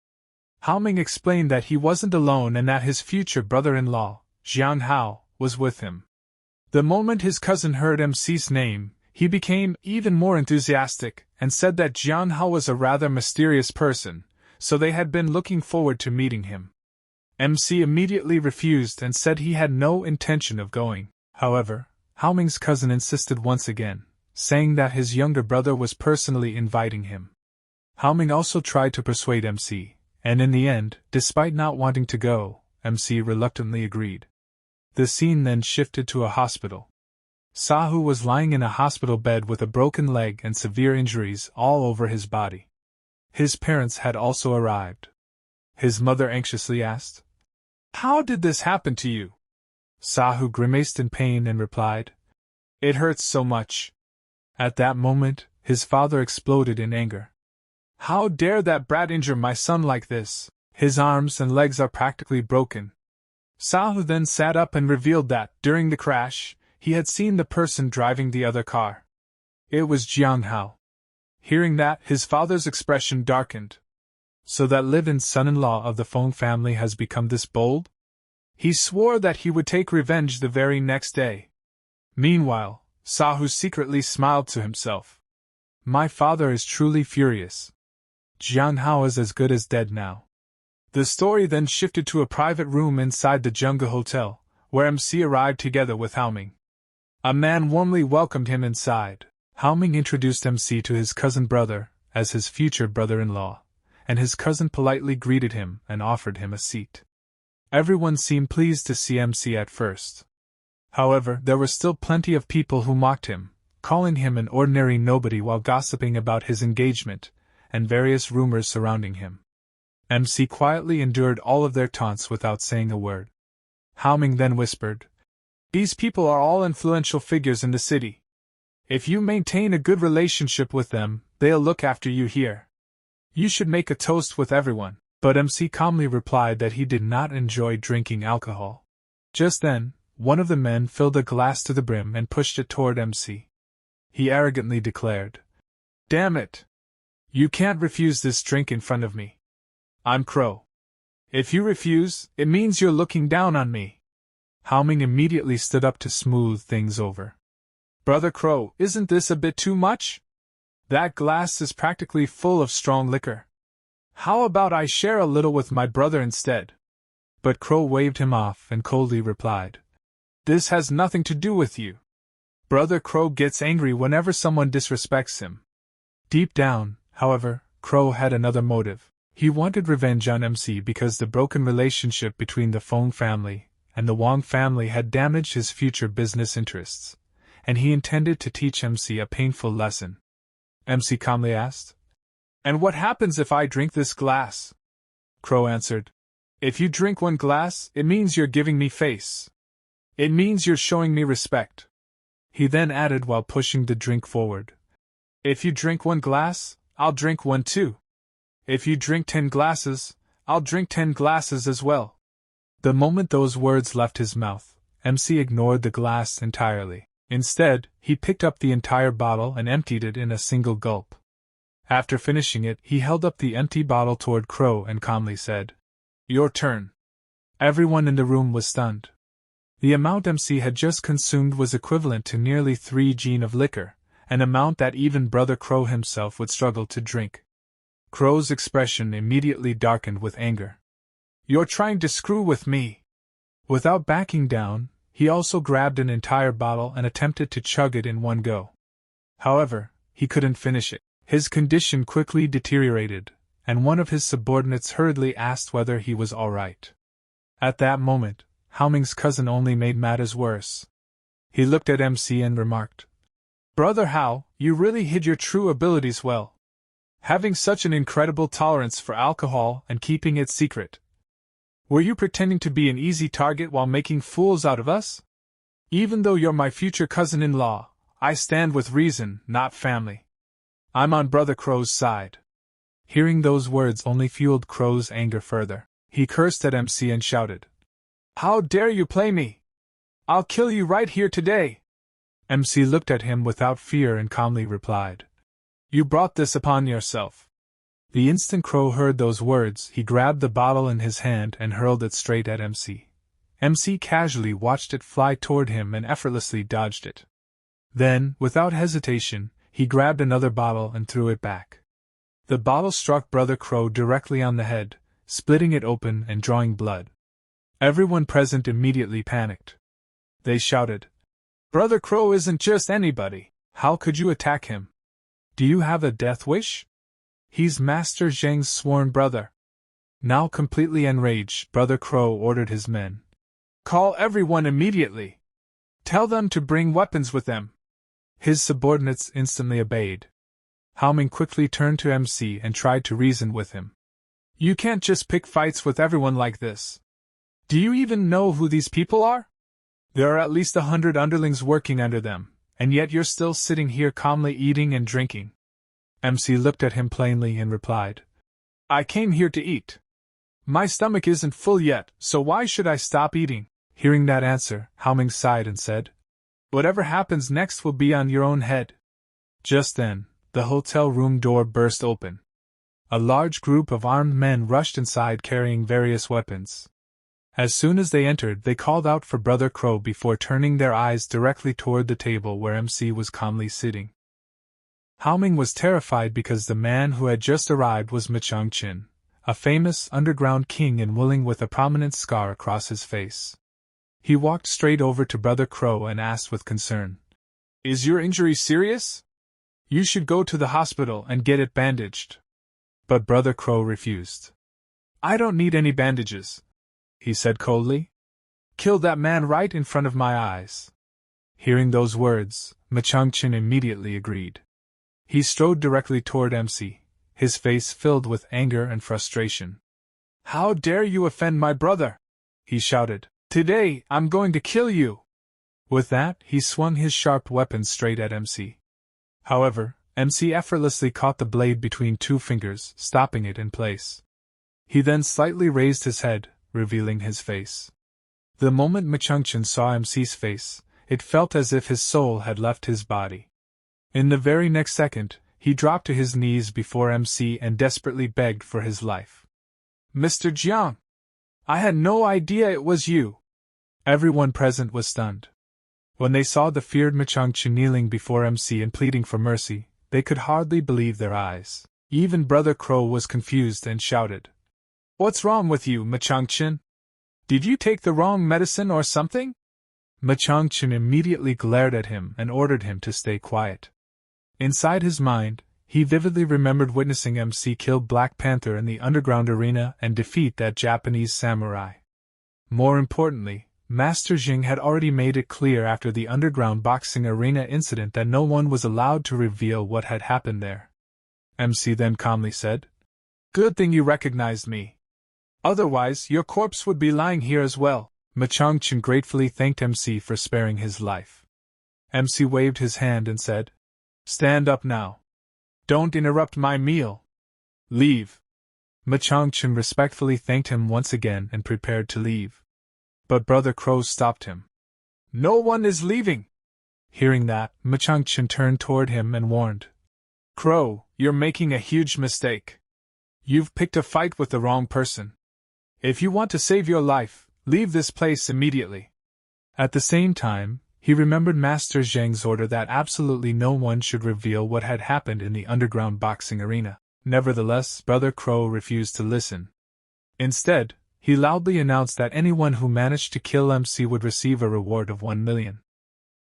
Haoming explained that he wasn't alone and that his future brother-in-law, Jiang Hao, was with him. The moment his cousin heard MC's name, he became even more enthusiastic and said that Jiang Hao was a rather mysterious person, so they had been looking forward to meeting him. MC immediately refused and said he had no intention of going. However, Hao Ming's cousin insisted once again, saying that his younger brother was personally inviting him. Hao Ming also tried to persuade MC, and in the end, despite not wanting to go, MC reluctantly agreed. The scene then shifted to a hospital. Sahu was lying in a hospital bed with a broken leg and severe injuries all over his body. His parents had also arrived. His mother anxiously asked, "How did this happen to you?" Sahu grimaced in pain and replied, "It hurts so much." At that moment, his father exploded in anger. "How dare that brat injure my son like this? His arms and legs are practically broken." Sahu then sat up and revealed that, during the crash, he had seen the person driving the other car. It was Jiang Hao. Hearing that, his father's expression darkened. So that live-in son-in-law of the Feng family has become this bold? He swore that he would take revenge the very next day. Meanwhile, Sahu secretly smiled to himself. My father is truly furious. Jiang Hao is as good as dead now. The story then shifted to a private room inside the Jungle Hotel, where MC arrived together with Hao Ming. A man warmly welcomed him inside. Hao Ming introduced MC to his cousin brother, as his future brother-in-law, and his cousin politely greeted him and offered him a seat. Everyone seemed pleased to see MC at first. However, there were still plenty of people who mocked him, calling him an ordinary nobody while gossiping about his engagement, and various rumors surrounding him. MC quietly endured all of their taunts without saying a word. Hao Ming then whispered, "These people are all influential figures in the city. If you maintain a good relationship with them, they'll look after you here. You should make a toast with everyone." But MC calmly replied that he did not enjoy drinking alcohol. Just then, one of the men filled a glass to the brim and pushed it toward MC. He arrogantly declared, "Damn it! You can't refuse this drink in front of me. I'm Crow. If you refuse, it means you're looking down on me." Hao Ming immediately stood up to smooth things over. "Brother Crow, isn't this a bit too much? That glass is practically full of strong liquor. How about I share a little with my brother instead?" But Crow waved him off and coldly replied, "This has nothing to do with you. Brother Crow gets angry whenever someone disrespects him." Deep down, however, Crow had another motive. He wanted revenge on MC because the broken relationship between the Feng family and the Wang family had damaged his future business interests, and he intended to teach MC a painful lesson. MC calmly asked, "And what happens if I drink this glass?" Crow answered, "If you drink one glass, it means you're giving me face. It means you're showing me respect." He then added while pushing the drink forward, "If you drink one glass, I'll drink one too. If you drink 10 glasses, I'll drink 10 glasses as well." The moment those words left his mouth, MC ignored the glass entirely. Instead, he picked up the entire bottle and emptied it in a single gulp. After finishing it, he held up the empty bottle toward Crow and calmly said, "Your turn." Everyone in the room was stunned. The amount MC had just consumed was equivalent to nearly 3 gin of liquor, an amount that even Brother Crow himself would struggle to drink. Crow's expression immediately darkened with anger. "You're trying to screw with me." Without backing down, he also grabbed an entire bottle and attempted to chug it in one go. However, he couldn't finish it. His condition quickly deteriorated, and one of his subordinates hurriedly asked whether he was all right. At that moment, Hao Ming's cousin only made matters worse. He looked at MC and remarked, "Brother Hao, you really hid your true abilities well. Having such an incredible tolerance for alcohol and keeping it secret. Were you pretending to be an easy target while making fools out of us? Even though you're my future cousin-in-law, I stand with reason, not family. I'm on Brother Crow's side." Hearing those words only fueled Crow's anger further. He cursed at MC and shouted, "How dare you play me? I'll kill you right here today." MC looked at him without fear and calmly replied, "You brought this upon yourself." The instant Crow heard those words, he grabbed the bottle in his hand and hurled it straight at MC. MC casually watched it fly toward him and effortlessly dodged it. Then, without hesitation, he grabbed another bottle and threw it back. The bottle struck Brother Crow directly on the head, splitting it open and drawing blood. Everyone present immediately panicked. They shouted, Brother Crow isn't just anybody. How could you attack him? Do you have a death wish? He's Master Zheng's sworn brother. Now completely enraged, Brother Crow ordered his men. Call everyone immediately. Tell them to bring weapons with them. His subordinates instantly obeyed. Haoming quickly turned to MC and tried to reason with him. You can't just pick fights with everyone like this. Do you even know who these people are? There are at least 100 underlings working under them, and yet you're still sitting here calmly eating and drinking. MC looked at him plainly and replied, I came here to eat. My stomach isn't full yet, so why should I stop eating? Hearing that answer, Haoming sighed and said, Whatever happens next will be on your own head. Just then, the hotel room door burst open. A large group of armed men rushed inside carrying various weapons. As soon as they entered, they called out for Brother Crow before turning their eyes directly toward the table where MC was calmly sitting. Haoming was terrified because the man who had just arrived was Machang-chin, a famous underground king in Wuling with a prominent scar across his face. He walked straight over to Brother Crow and asked with concern, Is your injury serious? You should go to the hospital and get it bandaged. But Brother Crow refused. I don't need any bandages, he said coldly. Kill that man right in front of my eyes. Hearing those words, Machang-chin immediately agreed. He strode directly toward MC, his face filled with anger and frustration. How dare you offend my brother? He shouted. Today, I'm going to kill you. With that, he swung his sharp weapon straight at MC. However, MC effortlessly caught the blade between two fingers, stopping it in place. He then slightly raised his head, revealing his face. The moment Machang-chin saw MC's face, it felt as if his soul had left his body. In the very next second, he dropped to his knees before MC and desperately begged for his life. Mr. Jiang! I had no idea it was you! Everyone present was stunned. When they saw the feared Machang-chin kneeling before MC and pleading for mercy, they could hardly believe their eyes. Even Brother Crow was confused and shouted, What's wrong with you, Machang-chin? Did you take the wrong medicine or something? Machang-chin immediately glared at him and ordered him to stay quiet. Inside his mind, he vividly remembered witnessing MC kill Black Panther in the underground arena and defeat that Japanese samurai. More importantly, Master Zheng had already made it clear after the underground boxing arena incident that no one was allowed to reveal what had happened there. MC then calmly said, Good thing you recognized me. Otherwise, your corpse would be lying here as well. Machang-chin gratefully thanked MC for sparing his life. MC waved his hand and said, Stand up now. Don't interrupt my meal. Leave. Machang-chin respectfully thanked him once again and prepared to leave. But Brother Crow stopped him. No one is leaving. Hearing that, Machang-chin turned toward him and warned, Crow, you're making a huge mistake. You've picked a fight with the wrong person. If you want to save your life, leave this place immediately. At the same time, he remembered Master Zheng's order that absolutely no one should reveal what had happened in the underground boxing arena. Nevertheless, Brother Crow refused to listen. Instead, he loudly announced that anyone who managed to kill MC would receive a reward of 1 million.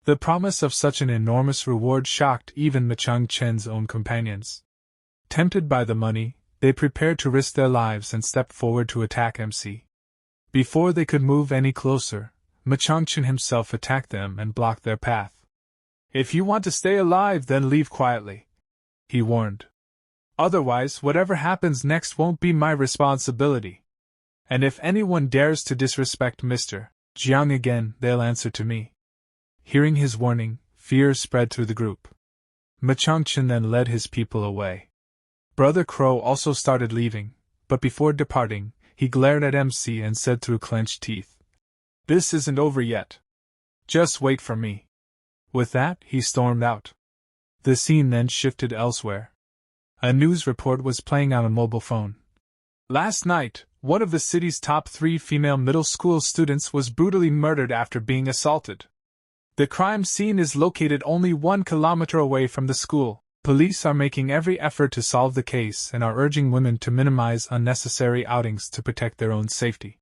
The promise of such an enormous reward shocked even Machang-chin's own companions. Tempted by the money, they prepared to risk their lives and stepped forward to attack MC. Before they could move any closer, Machang-chin himself attacked them and blocked their path. If you want to stay alive, then leave quietly, he warned. Otherwise, whatever happens next won't be my responsibility. And if anyone dares to disrespect Mr. Jiang again, they'll answer to me. Hearing his warning, fear spread through the group. Machang-chin then led his people away. Brother Crow also started leaving, but before departing, he glared at MC and said through clenched teeth, This isn't over yet. Just wait for me. With that, he stormed out. The scene then shifted elsewhere. A news report was playing on a mobile phone. Last night, one of the city's top 3 female middle school students was brutally murdered after being assaulted. The crime scene is located only 1 kilometer away from the school. Police are making every effort to solve the case and are urging women to minimize unnecessary outings to protect their own safety.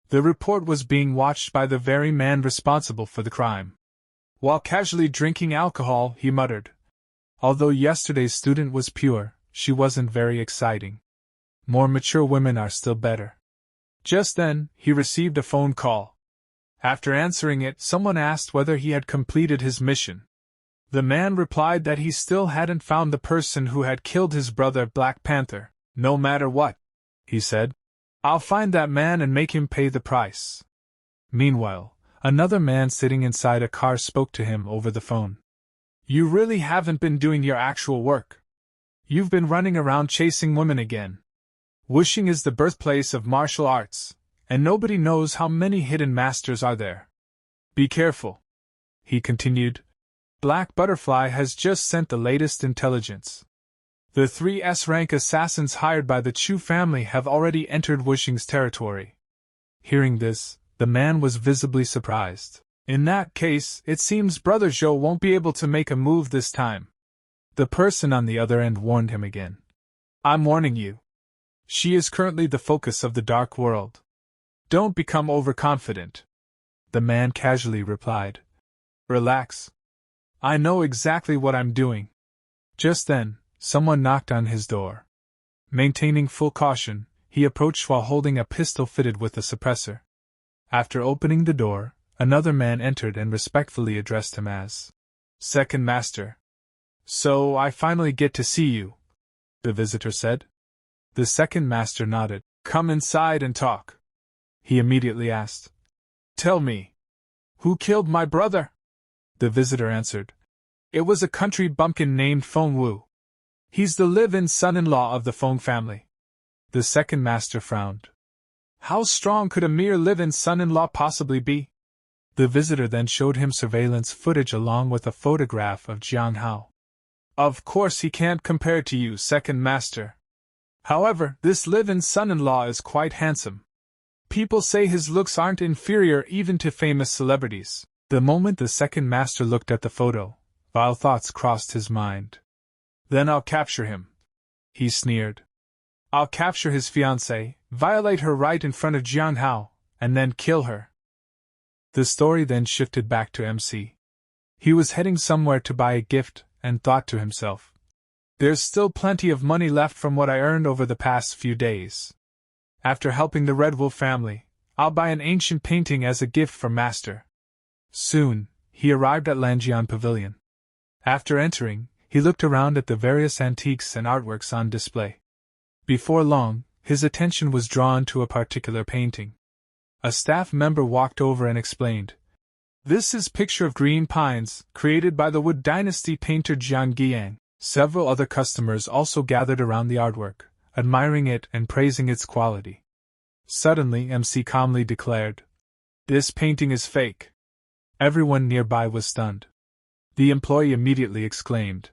The report was being watched by the very man responsible for the crime. While casually drinking alcohol, he muttered, "Although yesterday's student was pure, she wasn't very exciting. More mature women are still better." Just then, he received a phone call. After answering it, someone asked whether he had completed his mission. The man replied that he still hadn't found the person who had killed his brother Black Panther. "No matter what," he said, "I'll find that man and make him pay the price." Meanwhile, another man sitting inside a car spoke to him over the phone. "You really haven't been doing your actual work. You've been running around chasing women again. Wuxing is the birthplace of martial arts, and nobody knows how many hidden masters are there. Be careful," he continued. "Black Butterfly has just sent the latest intelligence. The 3 S-rank assassins hired by the Chu family have already entered Wuxing's territory." Hearing this, the man was visibly surprised. "In that case, it seems Brother Zhou won't be able to make a move this time." The person on the other end warned him again. "I'm warning you. She is currently the focus of the dark world. Don't become overconfident." The man casually replied, "Relax. I know exactly what I'm doing." Just then, someone knocked on his door. Maintaining full caution, he approached while holding a pistol fitted with a suppressor. After opening the door, another man entered and respectfully addressed him as Second Master. "So I finally get to see you," the visitor said. The Second Master nodded. "Come inside and talk," he immediately asked. "Tell me, who killed my brother?" The visitor answered. "It was a country bumpkin named Feng. He's the live-in son-in-law of the Feng family." The Second Master frowned. "How strong could a mere live-in son-in-law possibly be?" The visitor then showed him surveillance footage along with a photograph of Jiang Hao. "Of course he can't compare to you, Second Master. However, this live-in son-in-law is quite handsome. People say his looks aren't inferior even to famous celebrities." The moment the Second Master looked at the photo, vile thoughts crossed his mind. "Then I'll capture him," he sneered. "I'll capture his fiancée, violate her right in front of Jiang Hao, and then kill her." The story then shifted back to MC. He was heading somewhere to buy a gift, and thought to himself, "There's still plenty of money left from what I earned over the past few days. After helping the Red Wolf family, I'll buy an ancient painting as a gift for Master." Soon, he arrived at Lanjian Pavilion. After entering, he looked around at the various antiques and artworks on display. Before long, his attention was drawn to a particular painting. A staff member walked over and explained, "This is Picture of Green Pines, created by the Wood Dynasty painter Jiang Hao." Several other customers also gathered around the artwork, admiring it and praising its quality. Suddenly, MC calmly declared, "This painting is fake." Everyone nearby was stunned. The employee immediately exclaimed,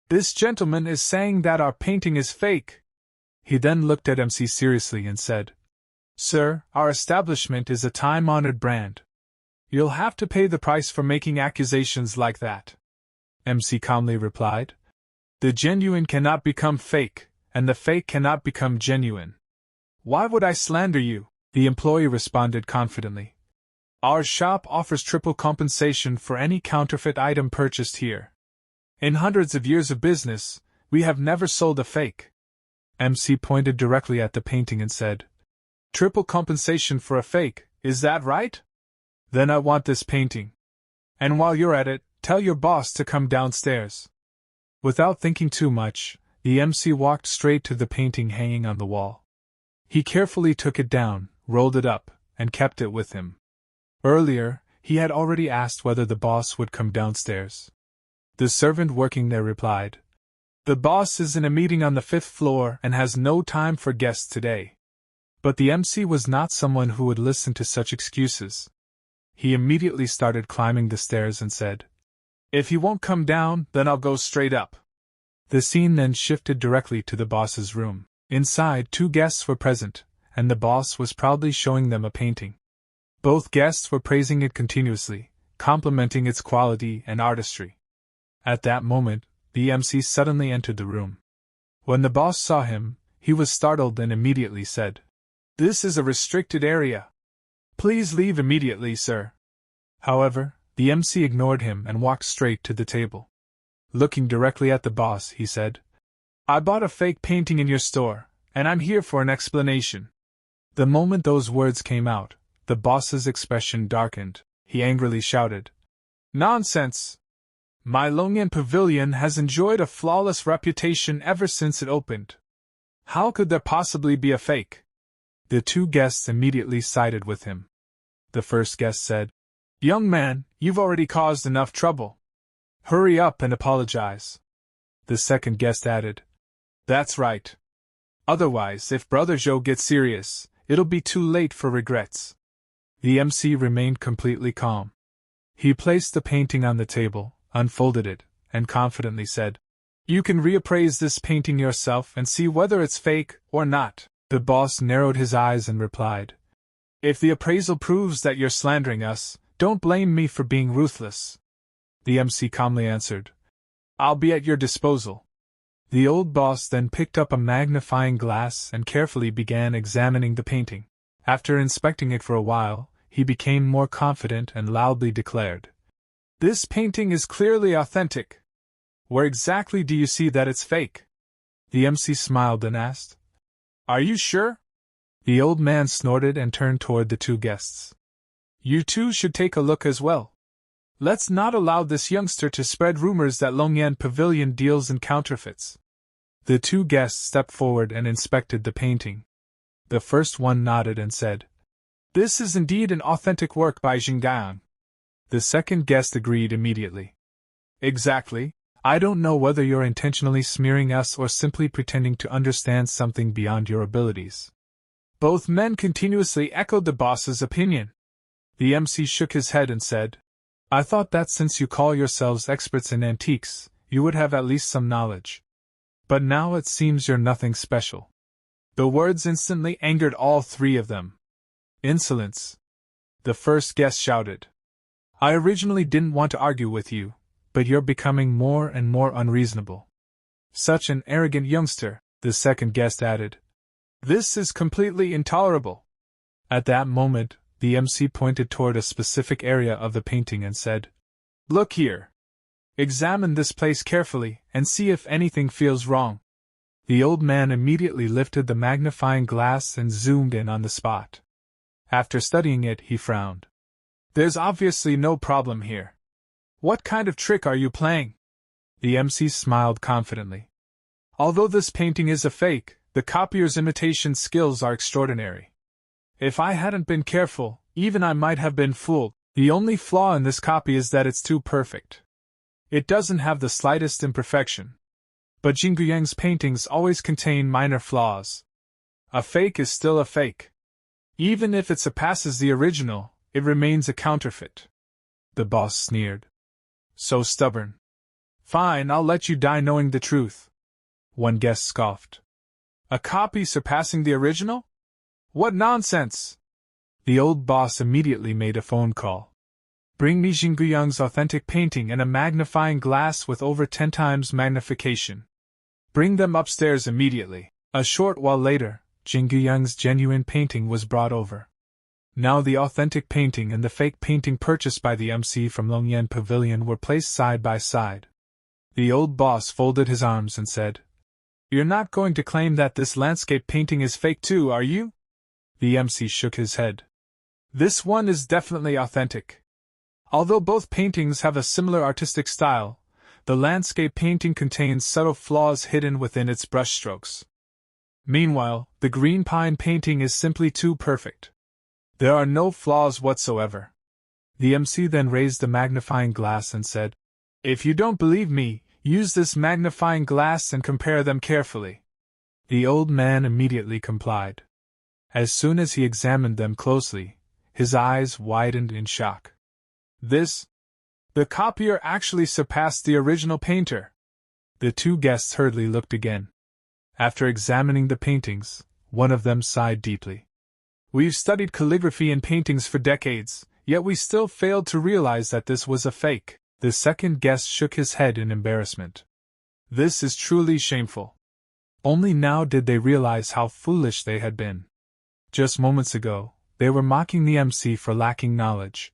"This gentleman is saying that our painting is fake." He then looked at MC seriously and said, "Sir, our establishment is a time-honored brand. You'll have to pay the price for making accusations like that." MC calmly replied, "The genuine cannot become fake, and the fake cannot become genuine." "Why would I slander you?" the employee responded confidently. "Our shop offers triple compensation for any counterfeit item purchased here. In hundreds of years of business, we have never sold a fake." MC pointed directly at the painting and said, "Triple compensation for a fake, is that right? Then I want this painting. And while you're at it, tell your boss to come downstairs." Without thinking too much, the MC walked straight to the painting hanging on the wall. He carefully took it down, rolled it up, and kept it with him. Earlier, he had already asked whether the boss would come downstairs. The servant working there replied, "The boss is in a meeting on the 5th floor and has no time for guests today." But the MC was not someone who would listen to such excuses. He immediately started climbing the stairs and said, "If he won't come down, then I'll go straight up." The scene then shifted directly to the boss's room. Inside, 2 guests were present, and the boss was proudly showing them a painting. Both guests were praising it continuously, complimenting its quality and artistry. At that moment, the MC suddenly entered the room. When the boss saw him, he was startled and immediately said, "This is a restricted area. Please leave immediately, sir." However, The MC ignored him and walked straight to the table. Looking directly at the boss, he said, "I bought a fake painting in your store, and I'm here for an explanation." The moment those words came out, the boss's expression darkened. He angrily shouted, "Nonsense! My Longyan Pavilion has enjoyed a flawless reputation ever since it opened. How could there possibly be a fake?" The two guests immediately sided with him. The first guest said, "Young man, you've already caused enough trouble. Hurry up and apologize." The second guest added, "That's right. Otherwise, if Brother Zhou gets serious, it'll be too late for regrets." The MC remained completely calm. He placed the painting on the table, unfolded it, and confidently said, "You can reappraise this painting yourself and see whether it's fake or not." The boss narrowed his eyes and replied, "If the appraisal proves that you're slandering us, don't blame me for being ruthless." The MC calmly answered, "I'll be at your disposal." The old boss then picked up a magnifying glass and carefully began examining the painting. After inspecting it for a while, he became more confident and loudly declared, "This painting is clearly authentic. Where exactly do you see that it's fake?" The MC smiled and asked, "Are you sure?" The old man snorted and turned toward the two guests. "You two should take a look as well. Let's not allow this youngster to spread rumors that Longyan Pavilion deals in counterfeits." The two guests stepped forward and inspected the painting. The first one nodded and said, "This is indeed an authentic work by Jiang Hao." The second guest agreed immediately. "Exactly. I don't know whether you're intentionally smearing us or simply pretending to understand something beyond your abilities." Both men continuously echoed the boss's opinion. The MC shook his head and said, "I thought that since you call yourselves experts in antiques, you would have at least some knowledge. But now it seems you're nothing special." The words instantly angered all three of them. "Insolence!" The first guest shouted. "I originally didn't want to argue with you, but you're becoming more and more unreasonable." "Such an arrogant youngster," the second guest added. "This is completely intolerable." At that moment, the MC pointed toward a specific area of the painting and said, "Look here. Examine this place carefully and see if anything feels wrong." The old man immediately lifted the magnifying glass and zoomed in on the spot. After studying it, he frowned. "There's obviously no problem here. What kind of trick are you playing?" The MC smiled confidently. "Although this painting is a fake, the copier's imitation skills are extraordinary. If I hadn't been careful, even I might have been fooled. The only flaw in this copy is that it's too perfect. It doesn't have the slightest imperfection. But Jingguyang's paintings always contain minor flaws. A fake is still a fake. Even if it surpasses the original, it remains a counterfeit." The boss sneered. "So stubborn. Fine, I'll let you die knowing the truth." One guest scoffed. "A copy surpassing the original? What nonsense!" The old boss immediately made a phone call. "Bring me Jingguyang's authentic painting and a magnifying glass with over 10 times magnification. Bring them upstairs immediately." A short while later, Jingguyang's genuine painting was brought over. Now the authentic painting and the fake painting purchased by the MC from Longyan Pavilion were placed side by side. The old boss folded his arms and said, "You're not going to claim that this landscape painting is fake too, are you?" The MC shook his head. "This one is definitely authentic. Although both paintings have a similar artistic style, the landscape painting contains subtle flaws hidden within its brushstrokes. Meanwhile, the green pine painting is simply too perfect. There are no flaws whatsoever." The MC then raised the magnifying glass and said, "If you don't believe me, use this magnifying glass and compare them carefully." The old man immediately complied. As soon as he examined them closely, his eyes widened in shock. The copier actually surpassed the original painter." The two guests hurriedly looked again. After examining the paintings, one of them sighed deeply. "We've studied calligraphy and paintings for decades, yet we still failed to realize that this was a fake." The second guest shook his head in embarrassment. "This is truly shameful." Only now did they realize how foolish they had been. Just moments ago, they were mocking the MC for lacking knowledge.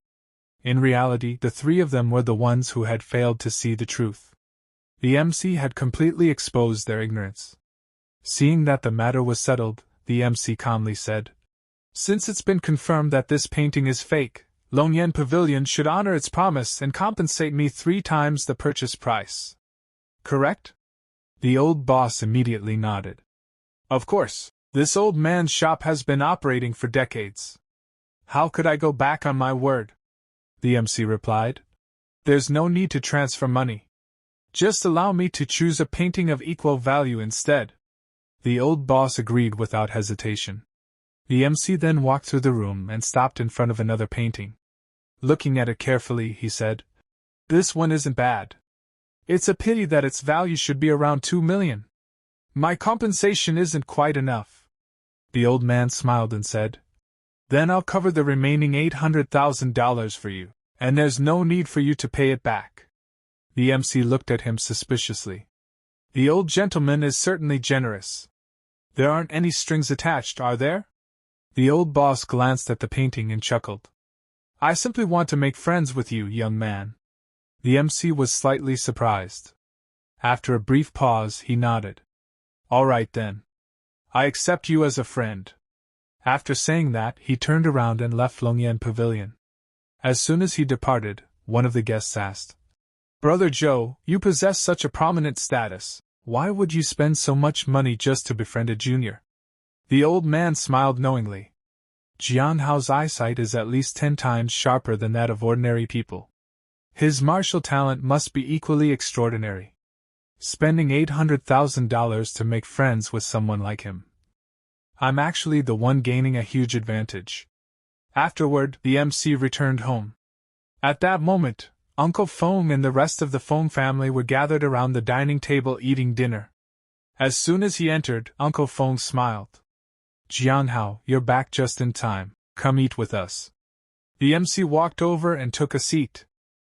In reality, the three of them were the ones who had failed to see the truth. The MC had completely exposed their ignorance. Seeing that the matter was settled, the MC calmly said, "Since it's been confirmed that this painting is fake, Longyan Pavilion should honor its promise and compensate me 3 times the purchase price. Correct?" The old boss immediately nodded. "Of course, this old man's shop has been operating for decades. How could I go back on my word?" The MC replied. "There's no need to transfer money. Just allow me to choose a painting of equal value instead." The old boss agreed without hesitation. The MC then walked through the room and stopped in front of another painting. Looking at it carefully, he said, "This one isn't bad. It's a pity that its value should be around 2 million. My compensation isn't quite enough." The old man smiled and said, "Then I'll cover the remaining $800,000 for you, and there's no need for you to pay it back." The MC looked at him suspiciously. "The old gentleman is certainly generous. There aren't any strings attached, are there?" The old boss glanced at the painting and chuckled. "I simply want to make friends with you, young man." The MC was slightly surprised. After a brief pause, he nodded. "All right then. I accept you as a friend." After saying that, he turned around and left Longyan Pavilion. As soon as he departed, one of the guests asked, "Brother Joe, you possess such a prominent status. Why would you spend so much money just to befriend a junior?" The old man smiled knowingly. "Jiang Hao's eyesight is at least 10 times sharper than that of ordinary people. His martial talent must be equally extraordinary. Spending $800,000 to make friends with someone like him. I'm actually the one gaining a huge advantage." Afterward, the MC returned home. At that moment, Uncle Feng and the rest of the Feng family were gathered around the dining table eating dinner. As soon as he entered, Uncle Feng smiled. "Jiang Hao, you're back just in time. Come eat with us." The MC walked over and took a seat.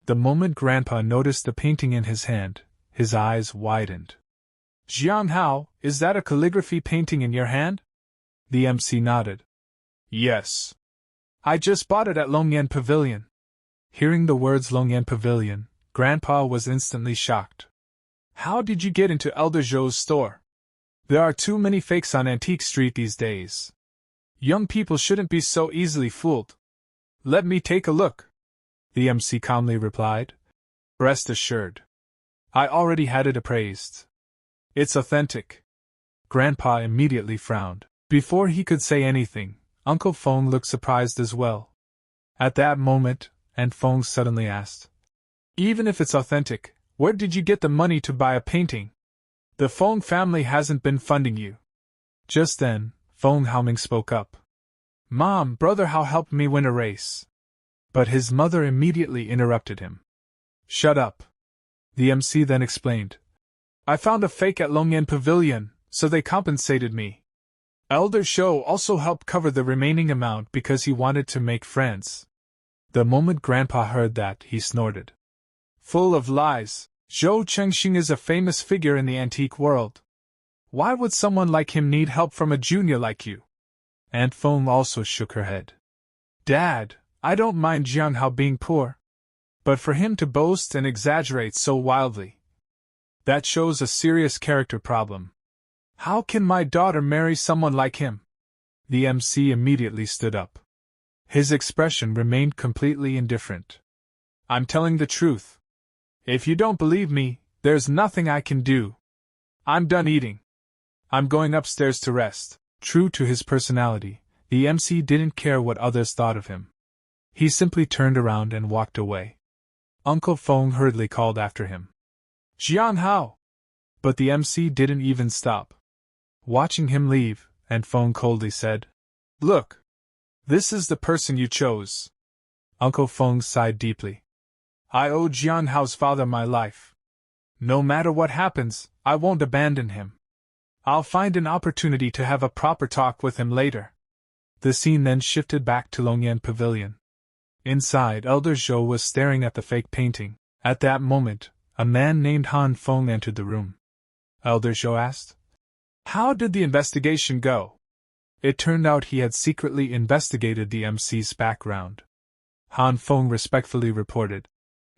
The moment Grandpa noticed the painting in his hand, his eyes widened. "Jiang Hao, is that a calligraphy painting in your hand?" The MC nodded. "Yes. I just bought it at Longyan Pavilion." Hearing the words Longyan Pavilion, Grandpa was instantly shocked. "How did you get into LDrago's store? There are too many fakes on Antique Street these days. Young people shouldn't be so easily fooled." "Let me take a look," the MC calmly replied. "Rest assured. I already had it appraised. It's authentic." Grandpa immediately frowned. Before he could say anything, Uncle Feng looked surprised as well. At that moment, and Feng suddenly asked, "Even if it's authentic, where did you get the money to buy a painting? The Feng family hasn't been funding you." Just then, Feng Haoming spoke up. "Mom, Brother Hao helped me win a race." But his mother immediately interrupted him. "Shut up." The MC then explained. "I found a fake at Longyan Pavilion, so they compensated me. LDrago also helped cover the remaining amount because he wanted to make friends." The moment Grandpa heard that, he snorted. "Full of lies. Zhou Chengxing is a famous figure in the antique world. Why would someone like him need help from a junior like you?" Aunt Feng also shook her head. "Dad, I don't mind Jiang Hao being poor. But for him to boast and exaggerate so wildly, that shows a serious character problem. How can my daughter marry someone like him?" The MC immediately stood up. His expression remained completely indifferent. "I'm telling the truth. If you don't believe me, there's nothing I can do. I'm done eating. I'm going upstairs to rest." True to his personality, the MC didn't care what others thought of him. He simply turned around and walked away. Uncle Feng hurriedly called after him, "Jiang Hao!" But the MC didn't even stop. Watching him leave, Aunt Feng coldly said, "Look! This is the person you chose." Uncle Feng sighed deeply. "I owe Jiang Hao's father my life. No matter what happens, I won't abandon him. I'll find an opportunity to have a proper talk with him later." The scene then shifted back to Longyan Pavilion. Inside, LDrago was staring at the fake painting. At that moment, a man named Han Feng entered the room. LDrago asked, "How did the investigation go?" It turned out he had secretly investigated the MC's background. Han Feng respectfully reported.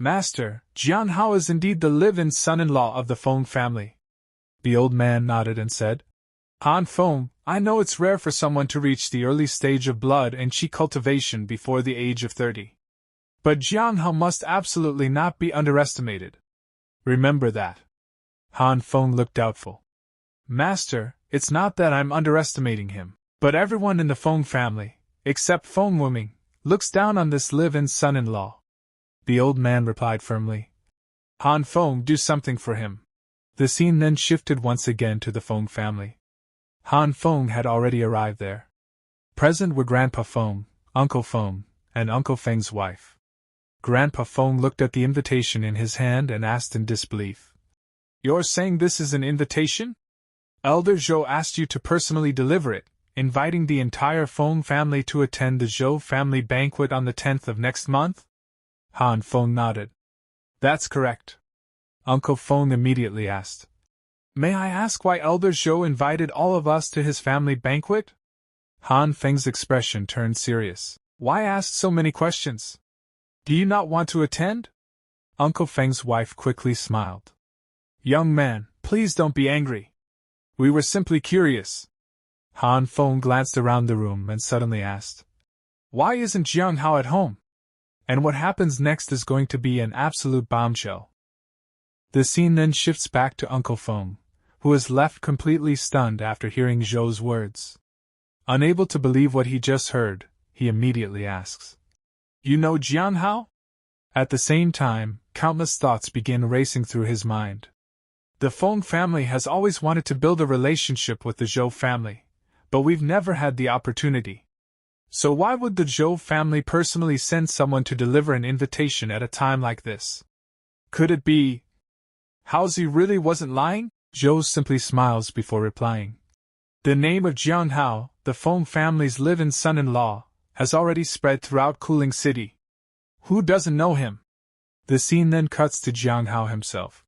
Master, Jiang Hao is indeed the live-in son-in-law of the Feng family. The old man nodded and said, Han Feng, I know it's rare for someone to reach the early stage of blood and qi cultivation before the age of 30. But Jiang Hao must absolutely not be underestimated. Remember that. Han Feng looked doubtful. Master, it's not that I'm underestimating him, but everyone in the Feng family, except Feng Wuming, looks down on this live-in son-in-law. The old man replied firmly. Han Feng, do something for him. The scene then shifted once again to the Feng family. Han Feng had already arrived there. Present were Grandpa Feng, Uncle Feng, and Uncle Feng's wife. Grandpa Feng looked at the invitation in his hand and asked in disbelief. You're saying this is an invitation? Elder Zhou asked you to personally deliver it, inviting the entire Feng family to attend the Zhou family banquet on the 10th of next month? Han Feng nodded. That's correct. Uncle Feng immediately asked. May I ask why Elder Zhou invited all of us to his family banquet? Han Feng's expression turned serious. Why ask so many questions? Do you not want to attend? Uncle Feng's wife quickly smiled. Young man, please don't be angry. We were simply curious. Han Feng glanced around the room and suddenly asked, Why isn't Jiang Hao at home? And what happens next is going to be an absolute bombshell. The scene then shifts back to Uncle Feng, who is left completely stunned after hearing Zhou's words. Unable to believe what he just heard, he immediately asks, You know Jiang Hao? At the same time, countless thoughts begin racing through his mind. The Feng family has always wanted to build a relationship with the Zhou family, but we've never had the opportunity. So why would the Zhou family personally send someone to deliver an invitation at a time like this? Could it be Haozi really wasn't lying? Zhou simply smiles before replying. The name of Jiang Hao, the Feng family's live-in son-in-law, has already spread throughout Kuling City. Who doesn't know him? The scene then cuts to Jiang Hao himself.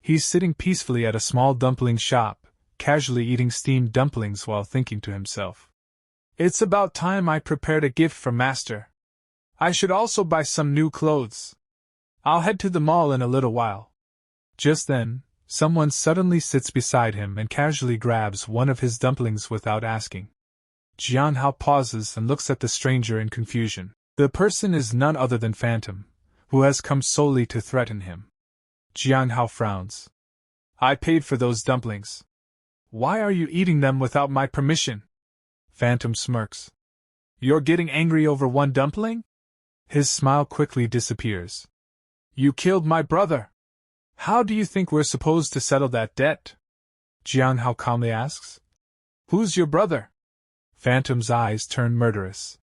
He's sitting peacefully at a small dumpling shop, casually eating steamed dumplings while thinking to himself. It's about time I prepared a gift for Master. I should also buy some new clothes. I'll head to the mall in a little while. Just then, someone suddenly sits beside him and casually grabs one of his dumplings without asking. Jiang Hao pauses and looks at the stranger in confusion. The person is none other than Phantom, who has come solely to threaten him. Jiang Hao frowns. I paid for those dumplings. Why are you eating them without my permission? Phantom smirks. You're getting angry over one dumpling? His smile quickly disappears. You killed my brother. How do you think we're supposed to settle that debt? Jiang Hao calmly asks. Who's your brother? Phantom's eyes turn murderous.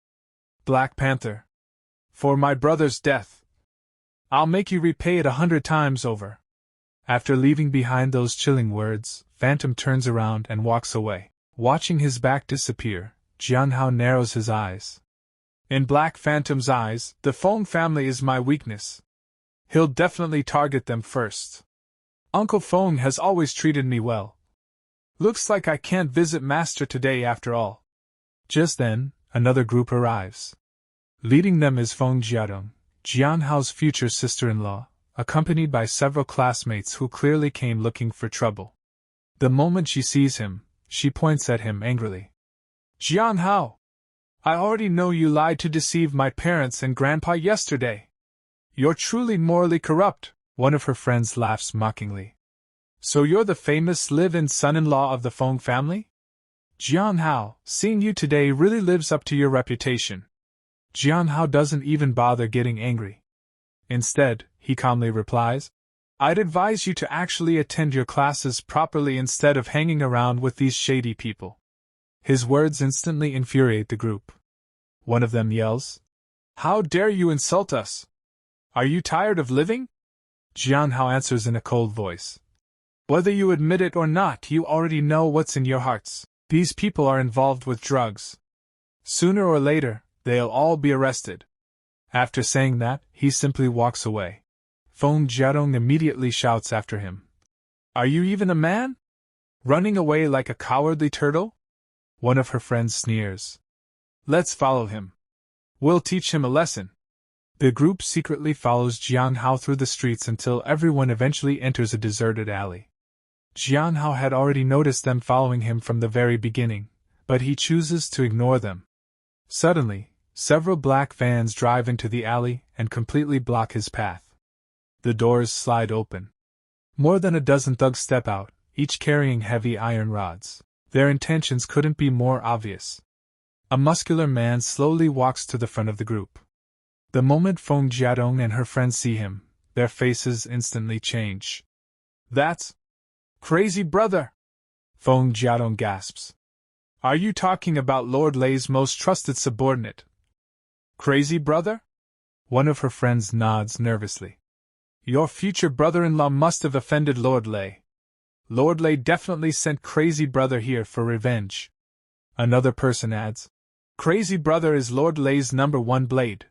Black Panther. For my brother's death. I'll make you repay it 100 times over. After leaving behind those chilling words, Phantom turns around and walks away. Watching his back disappear, Jiang Hao narrows his eyes. In Black Phantom's eyes, the Feng family is my weakness. He'll definitely target them first. Uncle Feng has always treated me well. Looks like I can't visit Master today after all. Just then, another group arrives. Leading them is Feng Jiadong, Jiang Hao's future sister-in-law, accompanied by several classmates who clearly came looking for trouble. The moment she sees him, she points at him angrily. Jiang Hao! I already know you lied to deceive my parents and grandpa yesterday. You're truly morally corrupt, one of her friends laughs mockingly. So you're the famous live-in son-in-law of the Feng family? Jiang Hao, seeing you today really lives up to your reputation. Jiang Hao doesn't even bother getting angry. Instead, he calmly replies, I'd advise you to actually attend your classes properly instead of hanging around with these shady people. His words instantly infuriate the group. One of them yells, How dare you insult us? Are you tired of living? Jiang Hao answers in a cold voice. Whether you admit it or not, you already know what's in your hearts. These people are involved with drugs. Sooner or later, they'll all be arrested. After saying that, he simply walks away. Feng Jiadong immediately shouts after him. Are you even a man? Running away like a cowardly turtle? One of her friends sneers. Let's follow him. We'll teach him a lesson. The group secretly follows Jiang Hao through the streets until everyone eventually enters a deserted alley. Jiang Hao had already noticed them following him from the very beginning, but he chooses to ignore them. Suddenly, several black vans drive into the alley and completely block his path. The doors slide open. More than a dozen thugs step out, each carrying heavy iron rods. Their intentions couldn't be more obvious. A muscular man slowly walks to the front of the group. The moment Feng Jiadong and her friends see him, their faces instantly change. "That's Crazy Brother!" Feng Jiadong gasps. "Are you talking about Lord Lei's most trusted subordinate? Crazy Brother?" One of her friends nods nervously. "Your future brother-in-law must have offended Lord Lei. Lord Lei definitely sent Crazy Brother here for revenge." Another person adds, "Crazy Brother is Lord Lei's #1 blade.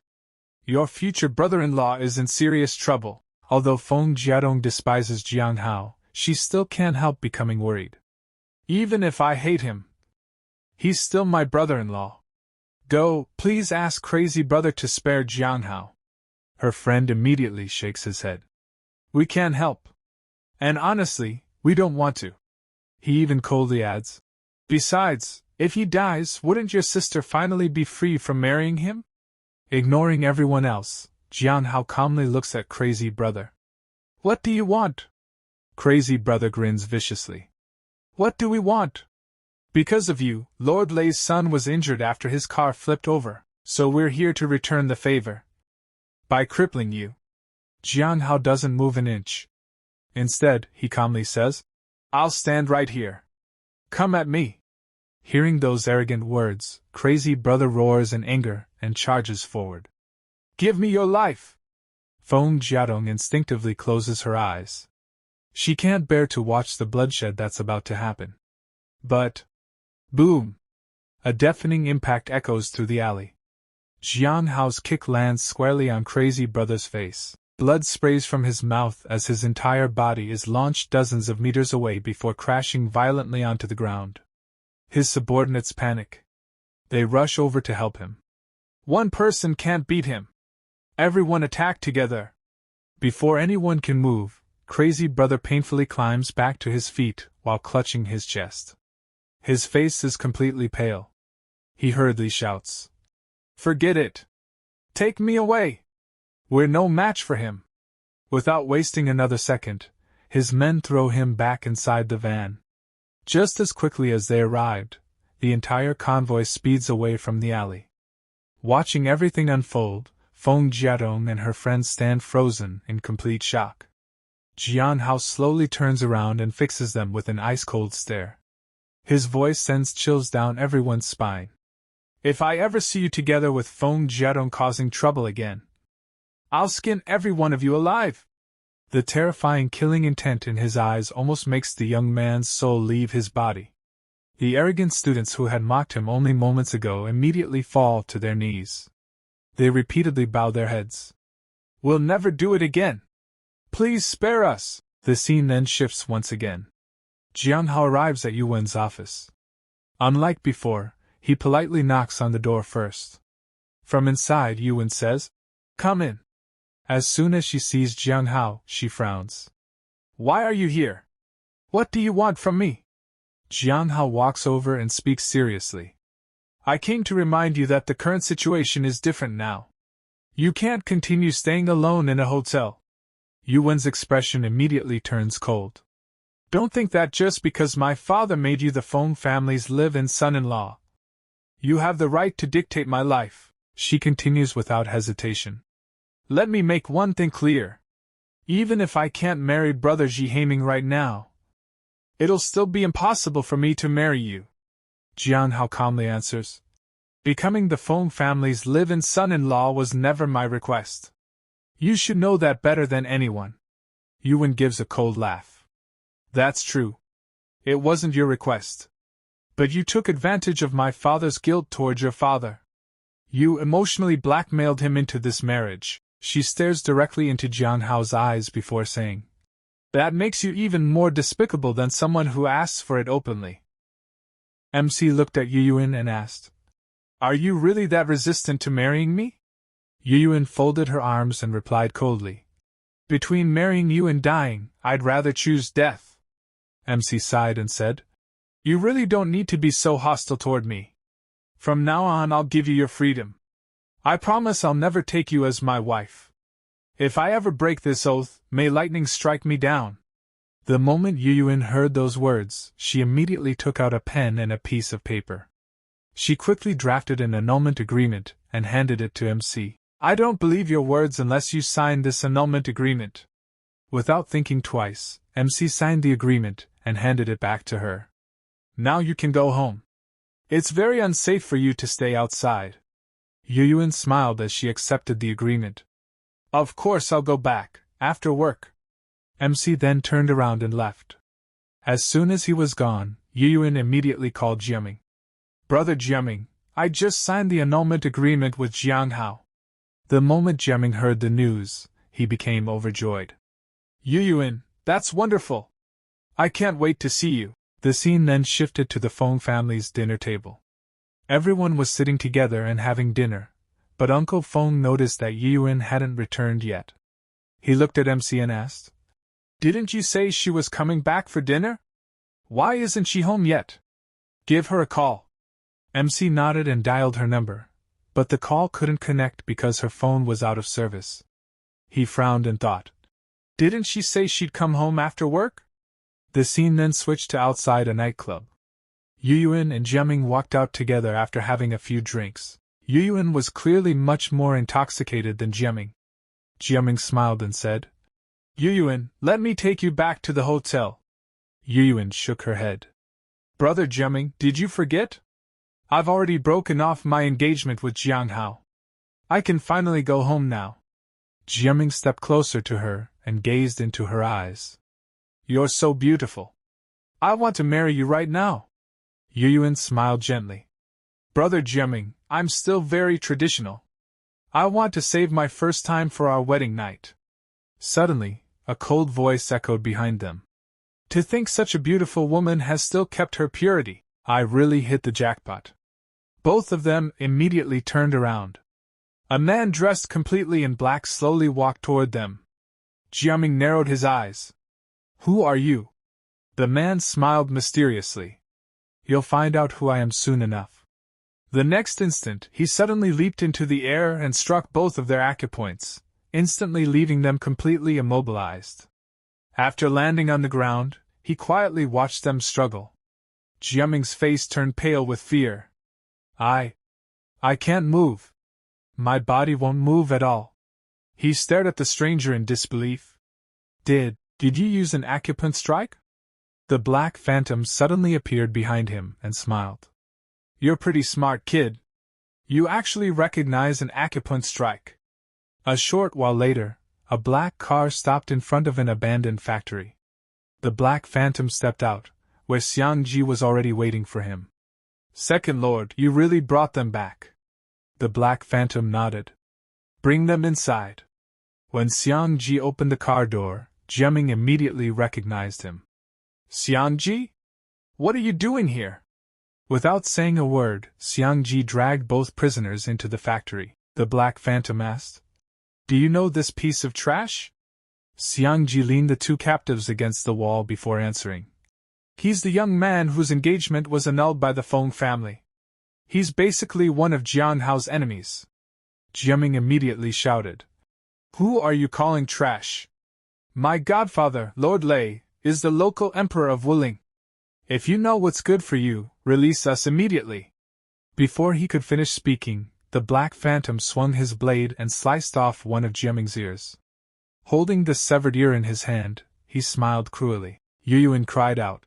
Your future brother-in-law is in serious trouble." Although Feng Jiadong despises Jiang Hao, she still can't help becoming worried. "Even if I hate him, he's still my brother-in-law. Go, please ask Crazy Brother to spare Jiang Hao." Her friend immediately shakes his head. "We can't help. And honestly, we don't want to." He even coldly adds, "Besides, if he dies, wouldn't your sister finally be free from marrying him?" Ignoring everyone else, Jiang Hao calmly looks at Crazy Brother. "What do you want?" Crazy Brother grins viciously. "What do we want? Because of you, Lord Lei's son was injured after his car flipped over, so we're here to return the favor. By crippling you." Jiang Hao doesn't move an inch. Instead, he calmly says, "I'll stand right here. Come at me." Hearing those arrogant words, Crazy Brother roars in anger and charges forward. "Give me your life!" Feng Jiadong instinctively closes her eyes. She can't bear to watch the bloodshed that's about to happen. But boom! A deafening impact echoes through the alley. Jiang Hao's kick lands squarely on Crazy Brother's face. Blood sprays from his mouth as his entire body is launched dozens of meters away before crashing violently onto the ground. His subordinates panic. They rush over to help him. "One person can't beat him. Everyone attack together." Before anyone can move, Crazy Brother painfully climbs back to his feet while clutching his chest. His face is completely pale. He hurriedly shouts, "Forget it! Take me away! We're no match for him!" Without wasting another second, his men throw him back inside the van. Just as quickly as they arrived, the entire convoy speeds away from the alley. Watching everything unfold, Feng Jiadong and her friends stand frozen in complete shock. Jiang Hao slowly turns around and fixes them with an ice-cold stare. His voice sends chills down everyone's spine. "If I ever see you together with Feng Jiadong causing trouble again, I'll skin every one of you alive!" The terrifying killing intent in his eyes almost makes the young man's soul leave his body. The arrogant students who had mocked him only moments ago immediately fall to their knees. They repeatedly bow their heads. "We'll never do it again! Please spare us!" The scene then shifts once again. Jiang Hao arrives at Yuwen's office. Unlike before, he politely knocks on the door first. From inside, Yuwen says, "Come in." As soon as she sees Jiang Hao, she frowns. "Why are you here? What do you want from me?" Jiang Hao walks over and speaks seriously. "I came to remind you that the current situation is different now. You can't continue staying alone in a hotel." Yuwen's expression immediately turns cold. "Don't think that just because my father made you the Feng family's live-in son-in-law, you have the right to dictate my life," she continues without hesitation. "Let me make one thing clear. Even if I can't marry Brother Jihaming right now, it'll still be impossible for me to marry you." Jiang Hao calmly answers, "Becoming the Feng family's live-in son-in-law was never my request. You should know that better than anyone." Yuwen gives a cold laugh. "That's true. It wasn't your request. But you took advantage of my father's guilt towards your father. You emotionally blackmailed him into this marriage." She stares directly into Jiang Hao's eyes before saying, "That makes you even more despicable than someone who asks for it openly." MC looked at Yuwen and asked, "Are you really that resistant to marrying me?" Yuyuan folded her arms and replied coldly. Between marrying you and dying, I'd rather choose death. MC sighed and said, You really don't need to be so hostile toward me. From now on I'll give you your freedom. I promise I'll never take you as my wife. If I ever break this oath, may lightning strike me down. The moment Yuyuan heard those words, she immediately took out a pen and a piece of paper. She quickly drafted an annulment agreement and handed it to MC. I don't believe your words unless you sign this annulment agreement. Without thinking twice, MC signed the agreement and handed it back to her. Now you can go home. It's very unsafe for you to stay outside. Yuyuan smiled as she accepted the agreement. Of course I'll go back, after work. MC then turned around and left. As soon as he was gone, Yuyuan immediately called Jiaming. Brother Jiaming, I just signed the annulment agreement with Jiang Hao. The moment Jiaming heard the news, he became overjoyed. Yuyuan, that's wonderful! I can't wait to see you. The scene then shifted to the Feng family's dinner table. Everyone was sitting together and having dinner, but Uncle Feng noticed that Yuyuan hadn't returned yet. He looked at MC and asked, Didn't you say she was coming back for dinner? Why isn't she home yet? Give her a call. MC nodded and dialed her number, but the call couldn't connect because her phone was out of service. He frowned and thought, Didn't she say she'd come home after work? The scene then switched to outside a nightclub. Yuyuan and Jiaming walked out together after having a few drinks. Yuyuan was clearly much more intoxicated than Jiaming. Jiaming smiled and said, Yuyuan, let me take you back to the hotel. Yuyuan shook her head. Brother Jiaming, did you forget? I've already broken off my engagement with Jiang Hao. I can finally go home now. Jiaming stepped closer to her and gazed into her eyes. You're so beautiful. I want to marry you right now. Yuyuan smiled gently. Brother Jiaming, I'm still very traditional. I want to save my first time for our wedding night. Suddenly, a cold voice echoed behind them. To think such a beautiful woman has still kept her purity. I really hit the jackpot. Both of them immediately turned around. A man dressed completely in black slowly walked toward them. Jiaming narrowed his eyes. Who are you? The man smiled mysteriously. You'll find out who I am soon enough. The next instant, he suddenly leaped into the air and struck both of their acupoints, instantly leaving them completely immobilized. After landing on the ground, he quietly watched them struggle. Jiaming's face turned pale with fear. I can't move. My body won't move at all. He stared at the stranger in disbelief. Did you use an acupoint strike? The black phantom suddenly appeared behind him and smiled. You're pretty smart, kid. You actually recognize an acupoint strike. A short while later, a black car stopped in front of an abandoned factory. The black phantom stepped out, where Xiangji was already waiting for him. Second Lord, you really brought them back. The black phantom nodded. Bring them inside. When Xiangji opened the car door, Jiaming immediately recognized him. Xiangji? What are you doing here? Without saying a word, Xiangji dragged both prisoners into the factory. The black phantom asked, Do you know this piece of trash? Xiangji leaned the two captives against the wall before answering. He's the young man whose engagement was annulled by the Feng family. He's basically one of Jiang Hao's enemies. Jiaming immediately shouted. Who are you calling trash? My godfather, Lord Lei, is the local emperor of Wuling. If you know what's good for you, release us immediately. Before he could finish speaking, the black phantom swung his blade and sliced off one of Jiaming's ears. Holding the severed ear in his hand, he smiled cruelly. Yuyuan cried out.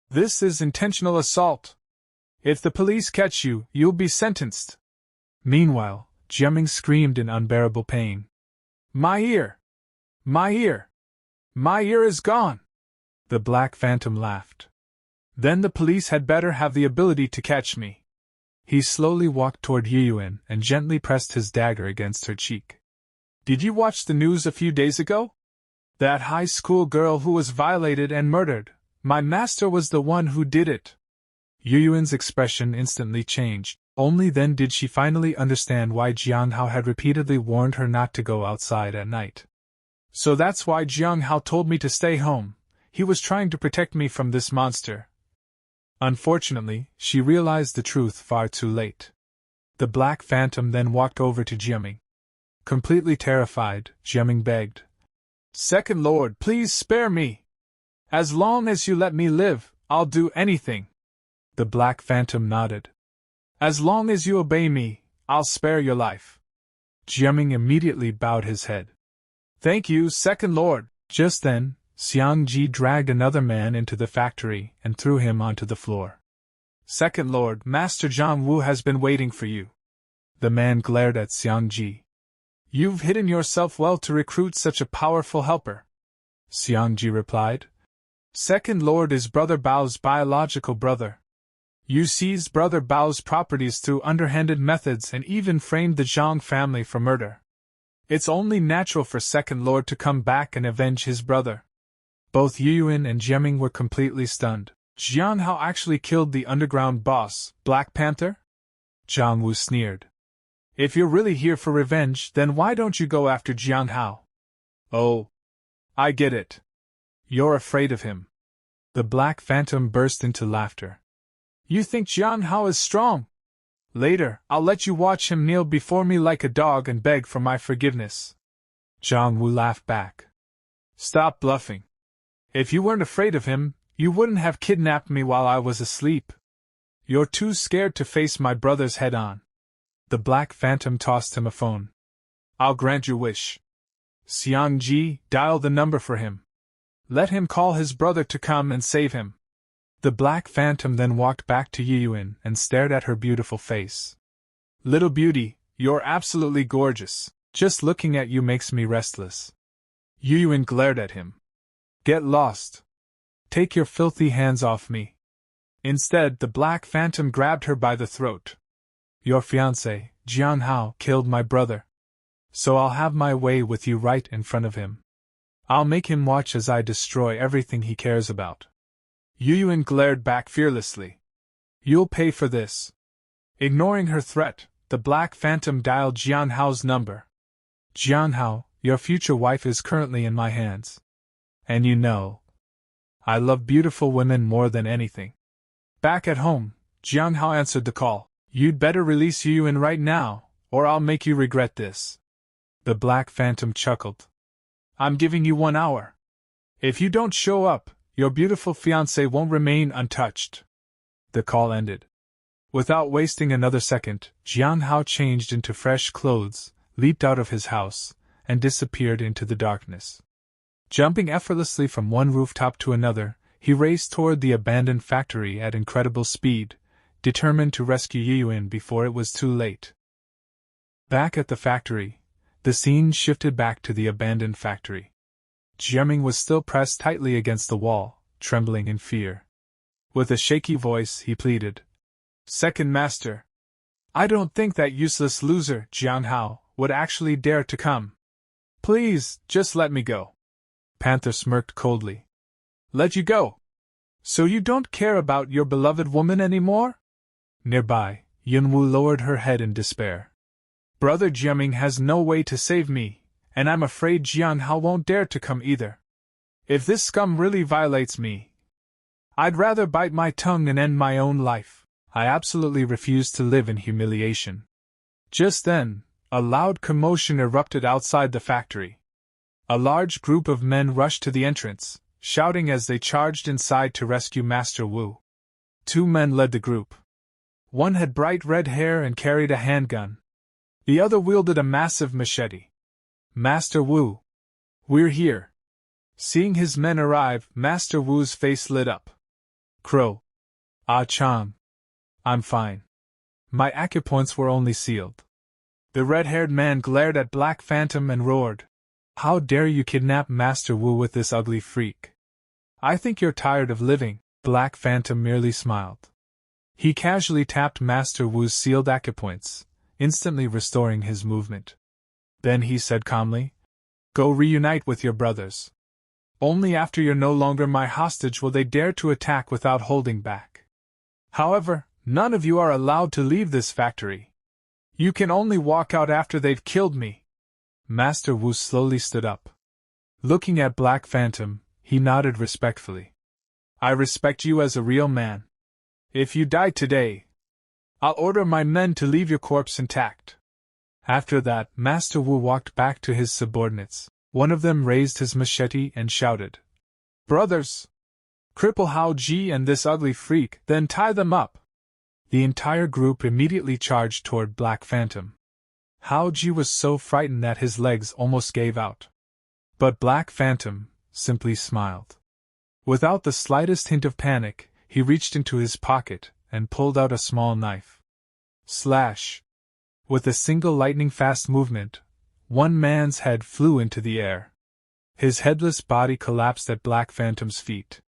This is intentional assault. If the police catch you, you'll be sentenced. Meanwhile, Jiaming screamed in unbearable pain. My ear! My ear! My ear is gone! The black phantom laughed. Then the police had better have the ability to catch me. He slowly walked toward Yuyuan and gently pressed his dagger against her cheek. Did you watch the news a few days ago? That high school girl who was violated and murdered. My master was the one who did it. Yuyuan's expression instantly changed. Only then did she finally understand why Jiang Hao had repeatedly warned her not to go outside at night. So that's why Jiang Hao told me to stay home. He was trying to protect me from this monster. Unfortunately, she realized the truth far too late. The Black Phantom then walked over to Jiaming. Completely terrified, Jiaming begged, "Second Lord, please spare me. As long as you let me live, I'll do anything." The Black Phantom nodded. "As long as you obey me, I'll spare your life." Jiaming immediately bowed his head. "Thank you, Second Lord." Just then, Xiang Ji dragged another man into the factory and threw him onto the floor. "Second Lord, Master Zhang Wu has been waiting for you." The man glared at Xiang Ji. "You've hidden yourself well to recruit such a powerful helper." Xiang Ji replied. "Second Lord is Brother Bao's biological brother. You seized Brother Bao's properties through underhanded methods and even framed the Zhang family for murder. It's only natural for Second Lord to come back and avenge his brother." Both Yuyuan and Jiaming were completely stunned. Jiang Hao actually killed the underground boss, Black Panther? Zhang Wu sneered. "If you're really here for revenge, then why don't you go after Jiang Hao?" "Oh, I get it. You're afraid of him." The Black Phantom burst into laughter. "You think Jiang Hao is strong? Later, I'll let you watch him kneel before me like a dog and beg for my forgiveness." Zhang Wu laughed back. "Stop bluffing. If you weren't afraid of him, you wouldn't have kidnapped me while I was asleep. You're too scared to face my brothers head-on." The Black Phantom tossed him a phone. "I'll grant your wish. Xiang Ji, dial the number for him. Let him call his brother to come and save him." The Black Phantom then walked back to Yuyuan and stared at her beautiful face. "Little beauty, you're absolutely gorgeous. Just looking at you makes me restless." Yuyuan glared at him. "Get lost. Take your filthy hands off me." Instead, the Black Phantom grabbed her by the throat. "Your fiancé, Jiang Hao, killed my brother. So I'll have my way with you right in front of him. I'll make him watch as I destroy everything he cares about." Yuyuan glared back fearlessly. "You'll pay for this." Ignoring her threat, the Black Phantom dialed Jiang Hao's number. "Jiang Hao, your future wife is currently in my hands. And you know, I love beautiful women more than anything." Back at home, Jiang Hao answered the call. "You'd better release Yuyuan right now, or I'll make you regret this." The Black Phantom chuckled. "I'm giving you 1 hour. If you don't show up, your beautiful fiancé won't remain untouched." The call ended. Without wasting another second, Jiang Hao changed into fresh clothes, leaped out of his house, and disappeared into the darkness. Jumping effortlessly from one rooftop to another, he raced toward the abandoned factory at incredible speed, determined to rescue Yuyuan before it was too late. Back at the factory, the scene shifted back to the abandoned factory. Jiaming was still pressed tightly against the wall, trembling in fear. With a shaky voice, he pleaded, "Second Master, I don't think that useless loser, Jiang Hao, would actually dare to come. Please, just let me go." Panther smirked coldly. "Let you go? So you don't care about your beloved woman anymore?" Nearby, Yunwu lowered her head in despair. "Brother Jiaming has no way to save me, and I'm afraid Jiang Hao won't dare to come either. If this scum really violates me, I'd rather bite my tongue and end my own life. I absolutely refuse to live in humiliation." Just then, a loud commotion erupted outside the factory. A large group of men rushed to the entrance, shouting as they charged inside to rescue Master Wu. 2 men led the group. One had bright red hair and carried a handgun. The other wielded a massive machete. "Master Wu, we're here." Seeing his men arrive, Master Wu's face lit up. "Crow. Ah Chang. I'm fine. My acupoints were only sealed." The red-haired man glared at Black Phantom and roared, "How dare you kidnap Master Wu with this ugly freak? I think you're tired of living." Black Phantom merely smiled. He casually tapped Master Wu's sealed acupoints, instantly restoring his movement. Then he said calmly, "Go reunite with your brothers. Only after you're no longer my hostage will they dare to attack without holding back. However, None of you are allowed to leave this factory. You can only walk out after they've killed me. Master Wu slowly stood up. Looking at Black Phantom, he nodded respectfully. I respect you as a real man. If you die today, I'll order my men to leave your corpse intact. After that, Master Wu walked back to his subordinates. One of them raised his machete and shouted, Brothers! Cripple Hao Ji and this ugly freak, then tie them up! The entire group immediately charged toward Black Phantom. Hao Ji was so frightened that his legs almost gave out. But Black Phantom simply smiled. Without the slightest hint of panic, he reached into his pocket and pulled out a small knife. Slash! With a single lightning-fast movement, one man's head flew into the air. His headless body collapsed at Black Phantom's feet.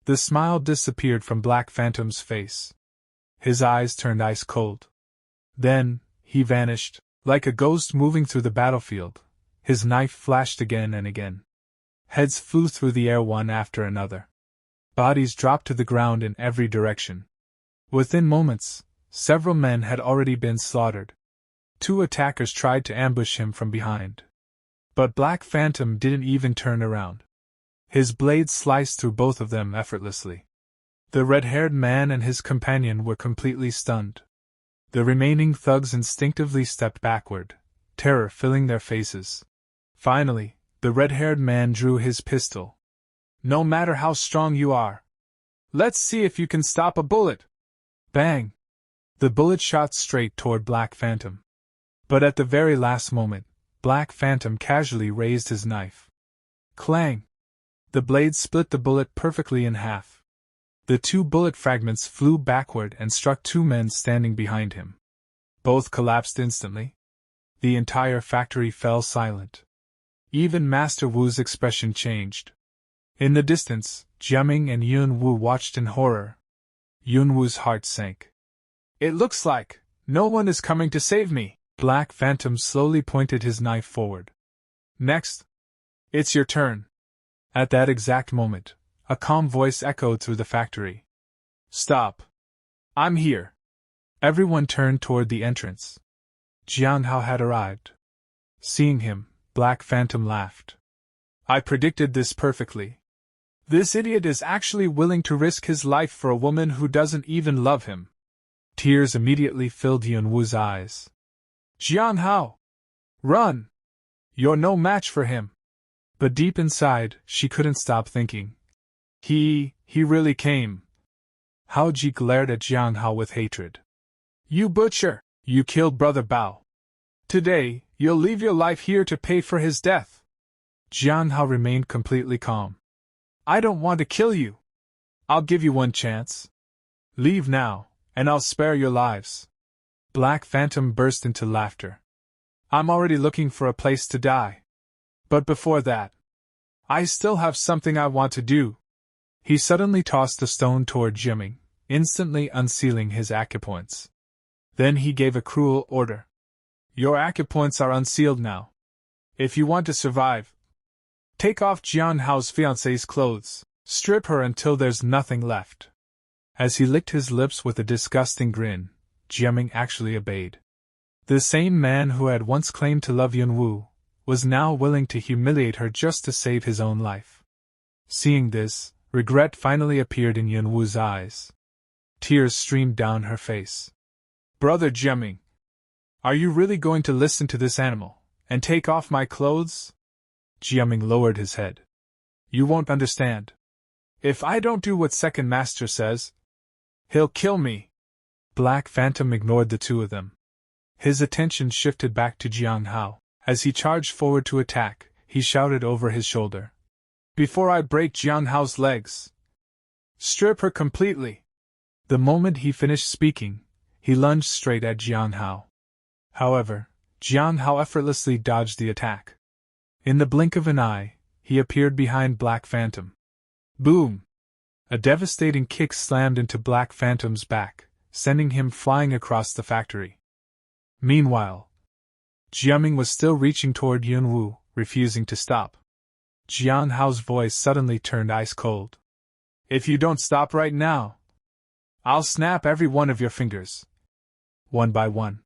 The smile disappeared from Black Phantom's face. His eyes turned ice cold. Then, he vanished, like a ghost moving through the battlefield. His knife flashed again and again. Heads flew through the air one after another. Bodies dropped to the ground in every direction. Within moments, several men had already been slaughtered. 2 attackers tried to ambush him from behind. But Black Phantom didn't even turn around. His blade sliced through both of them effortlessly. The red-haired man and his companion were completely stunned. The remaining thugs instinctively stepped backward, terror filling their faces. Finally, the red-haired man drew his pistol. No matter how strong you are, let's see if you can stop a bullet. Bang! The bullet shot straight toward Black Phantom. But at the very last moment, Black Phantom casually raised his knife. Clang! The blade split the bullet perfectly in half. The 2 bullet fragments flew backward and struck 2 men standing behind him. Both collapsed instantly. The entire factory fell silent. Even Master Wu's expression changed. In the distance, Jiaming and Yun Wu watched in horror. Yun Wu's heart sank. It looks like no one is coming to save me. Black Phantom slowly pointed his knife forward. Next. It's your turn. At that exact moment, a calm voice echoed through the factory. Stop. I'm here. Everyone turned toward the entrance. Jiang Hao had arrived. Seeing him, Black Phantom laughed. I predicted this perfectly. This idiot is actually willing to risk his life for a woman who doesn't even love him. Tears immediately filled Yun Wu's eyes. Jiang Hao! Run! You're no match for him. But deep inside, she couldn't stop thinking. He really came. Hao Ji glared at Jiang Hao with hatred. You butcher! You killed Brother Bao. Today, you'll leave your life here to pay for his death. Jiang Hao remained completely calm. I don't want to kill you. I'll give you one chance. Leave now, and I'll spare your lives. Black Phantom burst into laughter. I'm already looking for a place to die. But before that, I still have something I want to do. He suddenly tossed a stone toward Jiaming, instantly unsealing his acupoints. Then he gave a cruel order. Your acupoints are unsealed now. If you want to survive, take off Jiang Hao's fiancée's clothes, strip her until there's nothing left. As he licked his lips with a disgusting grin, Jiaming actually obeyed. The same man who had once claimed to love Yun Wu was now willing to humiliate her just to save his own life. Seeing this, regret finally appeared in Yun Wu's eyes. Tears streamed down her face. Brother Jiaming, are you really going to listen to this animal, and take off my clothes? Jiaming lowered his head. You won't understand. If I don't do what Second Master says, he'll kill me. Black Phantom ignored the 2 of them. His attention shifted back to Jiang Hao. As he charged forward to attack, he shouted over his shoulder. Before I break Jiang Hao's legs, strip her completely. The moment he finished speaking, he lunged straight at Jiang Hao. However, Jiang Hao effortlessly dodged the attack. In the blink of an eye, he appeared behind Black Phantom. Boom! A devastating kick slammed into Black Phantom's back, sending him flying across the factory. Meanwhile, Jiaming was still reaching toward Yun Wu, refusing to stop. Jiang Hao's voice suddenly turned ice cold. If you don't stop right now, I'll snap every one of your fingers. One by one.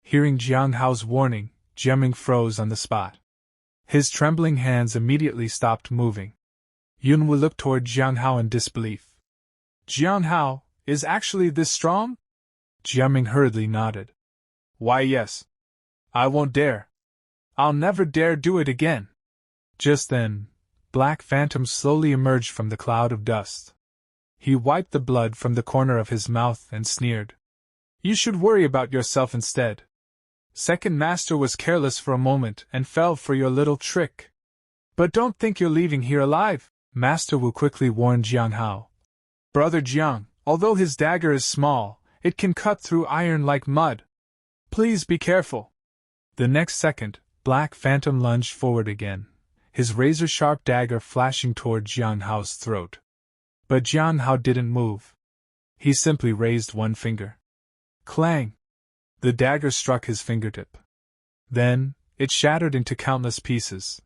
Hearing Jiang Hao's warning, Jiang froze on the spot. His trembling hands immediately stopped moving. Yunwu looked toward Jiang Hao in disbelief. Jiang Hao is actually this strong? Jiang hurriedly nodded. Why yes. I won't dare. I'll never dare do it again. Just then, Black Phantom slowly emerged from the cloud of dust. He wiped the blood from the corner of his mouth and sneered. You should worry about yourself instead. Second Master was careless for a moment and fell for your little trick. But don't think you're leaving here alive, Master Wu quickly warned Jiang Hao. Brother Jiang, although his dagger is small, it can cut through iron like mud. Please be careful. The next second, Black Phantom lunged forward again, his razor-sharp dagger flashing toward Jiang Hao's throat. But Jiang Hao didn't move. He simply raised one finger. Clang! The dagger struck his fingertip. Then, it shattered into countless pieces.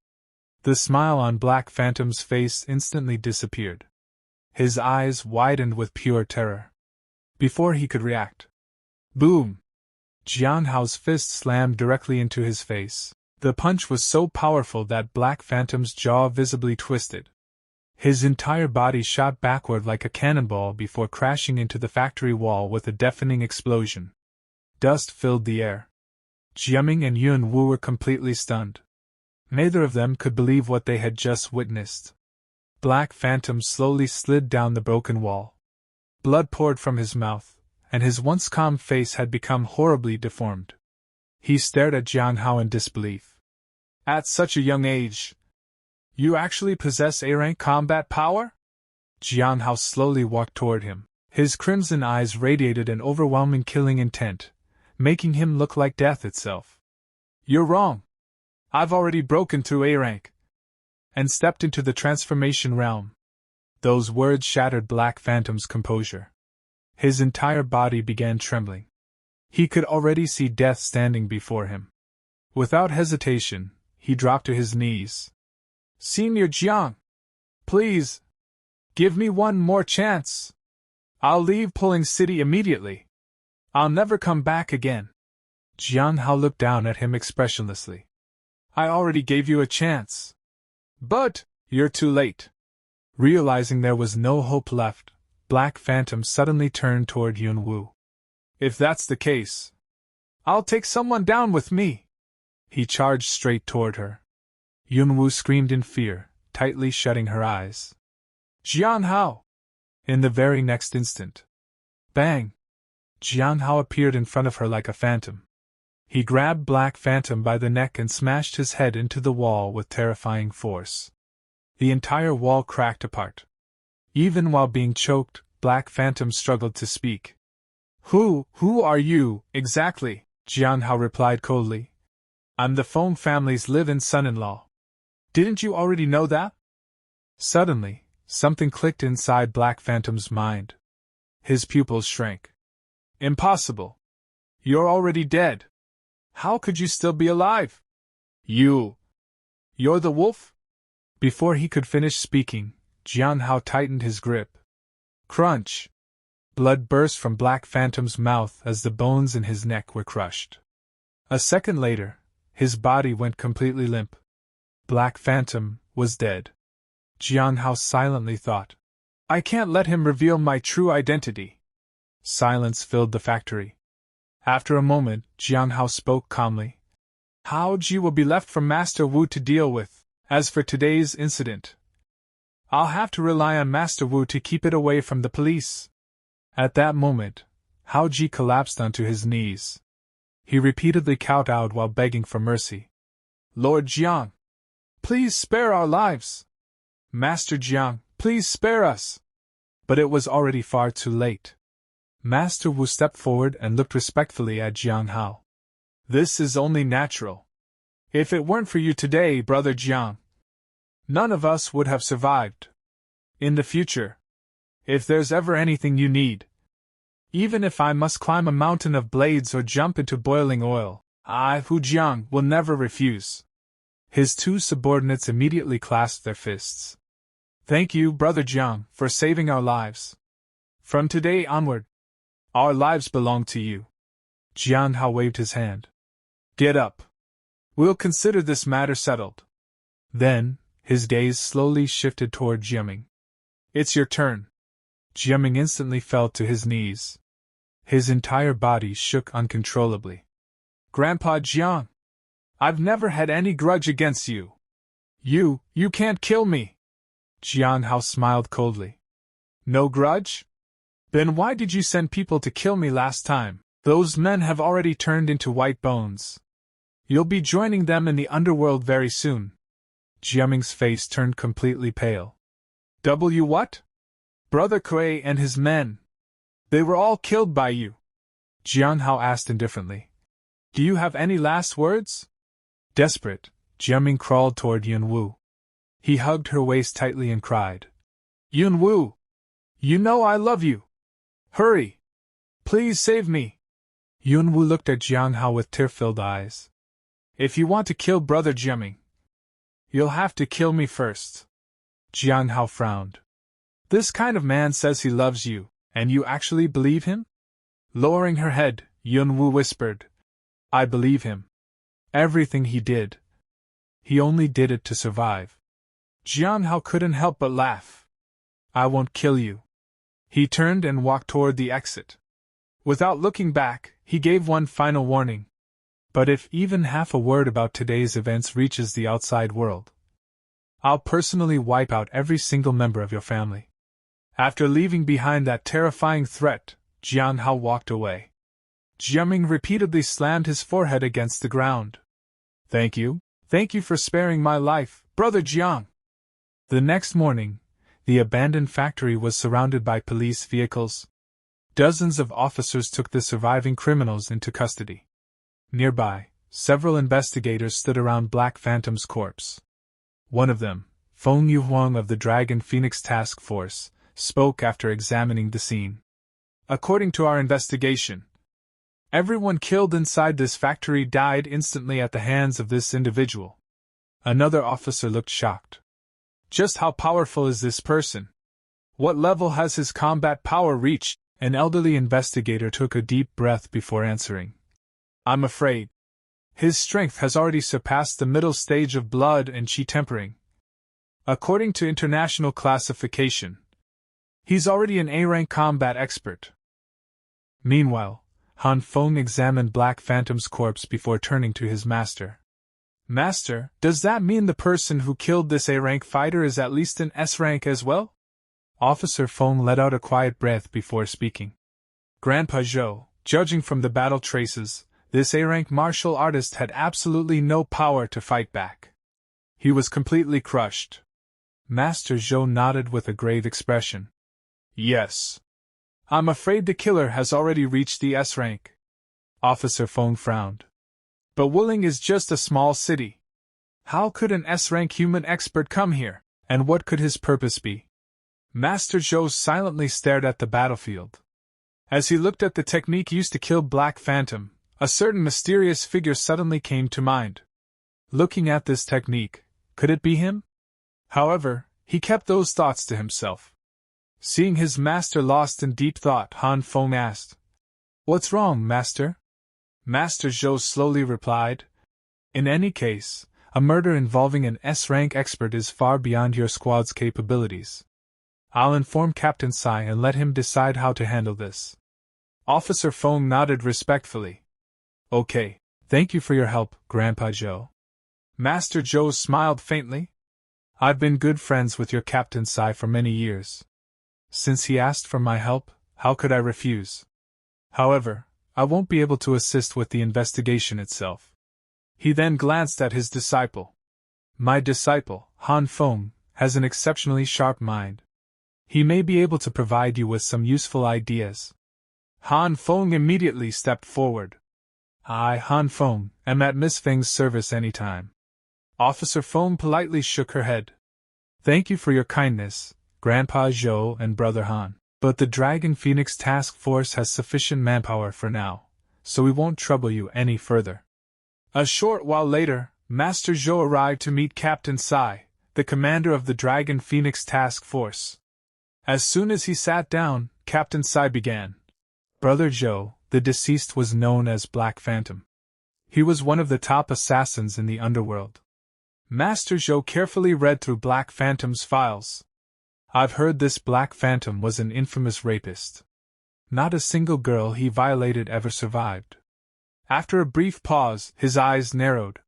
The smile on Black Phantom's face instantly disappeared. His eyes widened with pure terror. Before he could react. Boom! Jiang Hao's fist slammed directly into his face. The punch was so powerful that Black Phantom's jaw visibly twisted. His entire body shot backward like a cannonball before crashing into the factory wall with a deafening explosion. Dust filled the air. Jiang and Yunwu were completely stunned. Neither of them could believe what they had just witnessed. Black Phantom slowly slid down the broken wall. Blood poured from his mouth, and his once calm face had become horribly deformed. He stared at Jiang Hao in disbelief. At such a young age, you actually possess A-rank combat power? Jiang Hao slowly walked toward him. His crimson eyes radiated an overwhelming killing intent, making him look like death itself. You're wrong. I've already broken through A-rank and stepped into the transformation realm. Those words shattered Black Phantom's composure. His entire body began trembling. He could already see death standing before him. Without hesitation, he dropped to his knees. Senior Jiang, please, give me one more chance. I'll leave Pulling City immediately. I'll never come back again. Jiang Hao looked down at him expressionlessly. I already gave you a chance. But, you're too late. Realizing there was no hope left, Black Phantom suddenly turned toward Yunwu. If that's the case, I'll take someone down with me. He charged straight toward her. Yunwu screamed in fear, tightly shutting her eyes. Jiang Hao! In the very next instant. Bang! Jiang Hao appeared in front of her like a phantom. He grabbed Black Phantom by the neck and smashed his head into the wall with terrifying force. The entire wall cracked apart. Even while being choked, Black Phantom struggled to speak. Who are you, exactly? Jiang Hao replied coldly. I'm the Feng family's live-in son-in-law. Didn't you already know that? Suddenly, something clicked inside Black Phantom's mind. His pupils shrank. Impossible. You're already dead. How could you still be alive? You're the wolf? Before he could finish speaking, Jiang Hao tightened his grip. Crunch! Blood burst from Black Phantom's mouth as the bones in his neck were crushed. A second later, his body went completely limp. Black Phantom was dead. Jiang Hao silently thought, I can't let him reveal my true identity. Silence filled the factory. After a moment, Jiang Hao spoke calmly. Hao Ji will be left for Master Wu to deal with. As for today's incident, I'll have to rely on Master Wu to keep it away from the police. At that moment, Hao Ji collapsed onto his knees. He repeatedly kowtowed while begging for mercy. Lord Jiang, please spare our lives. Master Jiang, please spare us. But it was already far too late. Master Wu stepped forward and looked respectfully at Jiang Hao. This is only natural. If it weren't for you today, Brother Jiang, none of us would have survived. In the future, if there's ever anything you need, even if I must climb a mountain of blades or jump into boiling oil, I, Hu Jiang, will never refuse. His two subordinates immediately clasped their fists. Thank you, Brother Jiang, for saving our lives. From today onward, our lives belong to you. Jiang Hao waved his hand. Get up. We'll consider this matter settled. Then, his gaze slowly shifted toward Jiaming. It's your turn. Jiaming instantly fell to his knees. His entire body shook uncontrollably. Grandpa Jiang, I've never had any grudge against you. You can't kill me. Jiang Hao smiled coldly. No grudge? Then why did you send people to kill me last time? Those men have already turned into white bones. You'll be joining them in the underworld very soon. Jiaming's face turned completely pale. What? Brother Kuei and his men. They were all killed by you. Jiang Hao asked indifferently. Do you have any last words? Desperate, Jiaming crawled toward Yunwu. He hugged her waist tightly and cried. Yunwu! You know I love you! Hurry! Please save me! Yunwu looked at Jiang Hao with tear-filled eyes. If you want to kill Brother Jiaming, you'll have to kill me first. Jiang Hao frowned. This kind of man says he loves you, and you actually believe him? Lowering her head, Yunwu whispered. I believe him. Everything he did. He only did it to survive. Jiang Hao couldn't help but laugh. I won't kill you. He turned and walked toward the exit. Without looking back, he gave one final warning. But if even half a word about today's events reaches the outside world, I'll personally wipe out every single member of your family. After leaving behind that terrifying threat, Jiang Hao walked away. Jiaming repeatedly slammed his forehead against the ground. Thank you for sparing my life, Brother Jiang. The next morning, the abandoned factory was surrounded by police vehicles. Dozens of officers took the surviving criminals into custody. Nearby, several investigators stood around Black Phantom's corpse. One of them, Feng Yuhuang of the Dragon Phoenix Task Force, spoke after examining the scene. According to our investigation, everyone killed inside this factory died instantly at the hands of this individual. Another officer looked shocked. Just how powerful is this person? What level has his combat power reached? An elderly investigator took a deep breath before answering. I'm afraid his strength has already surpassed the middle stage of blood and chi tempering. According to international classification, he's already an A-rank combat expert. Meanwhile, Han Feng examined Black Phantom's corpse before turning to his master. Master, does that mean the person who killed this A-rank fighter is at least an S-rank as well? Officer Feng let out a quiet breath before speaking. Grandpa Zhou, judging from the battle traces, this A-rank martial artist had absolutely no power to fight back. He was completely crushed. Master Zhou nodded with a grave expression. Yes. I'm afraid the killer has already reached the S-rank. Officer Feng frowned. But Wuling is just a small city. How could an S-rank human expert come here, and what could his purpose be? Master Zhou silently stared at the battlefield. As he looked at the technique used to kill Black Phantom, a certain mysterious figure suddenly came to mind. Looking at this technique, could it be him? However, he kept those thoughts to himself. Seeing his master lost in deep thought, Han Feng asked, What's wrong, master? Master Zhou slowly replied, In any case, a murder involving an S-rank expert is far beyond your squad's capabilities. I'll inform Captain Sai and let him decide how to handle this. Officer Feng nodded respectfully. Okay, thank you for your help, Grandpa Zhou. Master Zhou smiled faintly. I've been good friends with your Captain Sai for many years. Since he asked for my help, how could I refuse? However, I won't be able to assist with the investigation itself. He then glanced at his disciple. My disciple, Han Feng, has an exceptionally sharp mind. He may be able to provide you with some useful ideas. Han Feng immediately stepped forward. I, Han Feng, am at Miss Feng's service any time. Officer Feng politely shook her head. Thank you for your kindness, Grandpa Zhou and Brother Han, but the Dragon Phoenix Task Force has sufficient manpower for now, so we won't trouble you any further. A short while later, Master Zhou arrived to meet Captain Sai, the commander of the Dragon Phoenix Task Force. As soon as he sat down, Captain Sai began. Brother Zhou, the deceased, was known as Black Phantom. He was one of the top assassins in the underworld. Master Zhou carefully read through Black Phantom's files. I've heard this Black Phantom was an infamous rapist. Not a single girl he violated ever survived. After a brief pause, his eyes narrowed.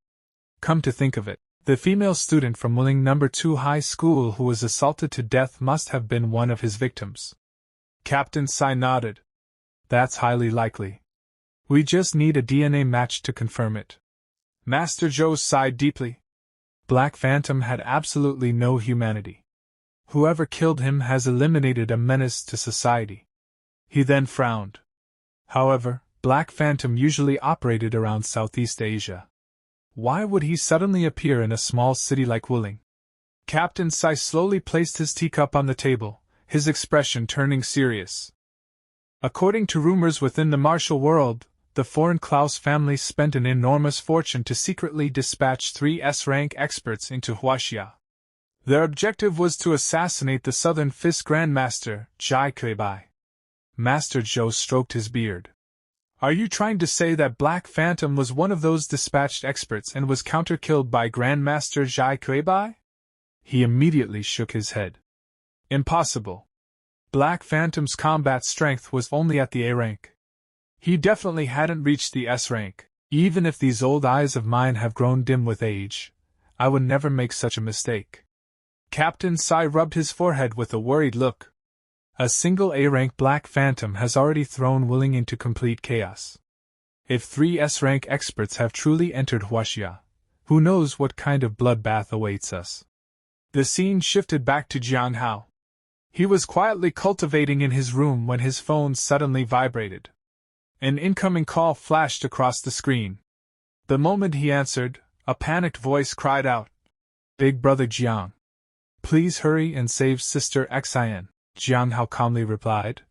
Come to think of it, the female student from Wuling No. 2 High School who was assaulted to death must have been one of his victims. Captain Sai nodded. That's highly likely. We just need a DNA match to confirm it. Master Zhou sighed deeply. Black Phantom had absolutely no humanity. Whoever killed him has eliminated a menace to society. He then frowned. However, Black Phantom usually operated around Southeast Asia. Why would he suddenly appear in a small city like Wuling? Captain Sai slowly placed his teacup on the table, his expression turning serious. According to rumors within the martial world, the foreign Klaus family spent an enormous fortune to secretly dispatch 3 S-rank experts into Huaxia. Their objective was to assassinate the Southern Fist Grandmaster, Jai Kuibai. Master Zhou stroked his beard. Are you trying to say that Black Phantom was one of those dispatched experts and was counter-killed by Grandmaster Jai Kuibai? He immediately shook his head. Impossible. Black Phantom's combat strength was only at the A rank. He definitely hadn't reached the S rank. Even if these old eyes of mine have grown dim with age, I would never make such a mistake. Captain Sai rubbed his forehead with a worried look. A single A-rank Black Phantom has already thrown Wuling into complete chaos. If 3 S-rank experts have truly entered Huaxia, who knows what kind of bloodbath awaits us. The scene shifted back to Jiang Hao. He was quietly cultivating in his room when his phone suddenly vibrated. An incoming call flashed across the screen. The moment he answered, a panicked voice cried out, "Big Brother Jiang. Please hurry and save Sister Xian." Jiang Hao calmly replied,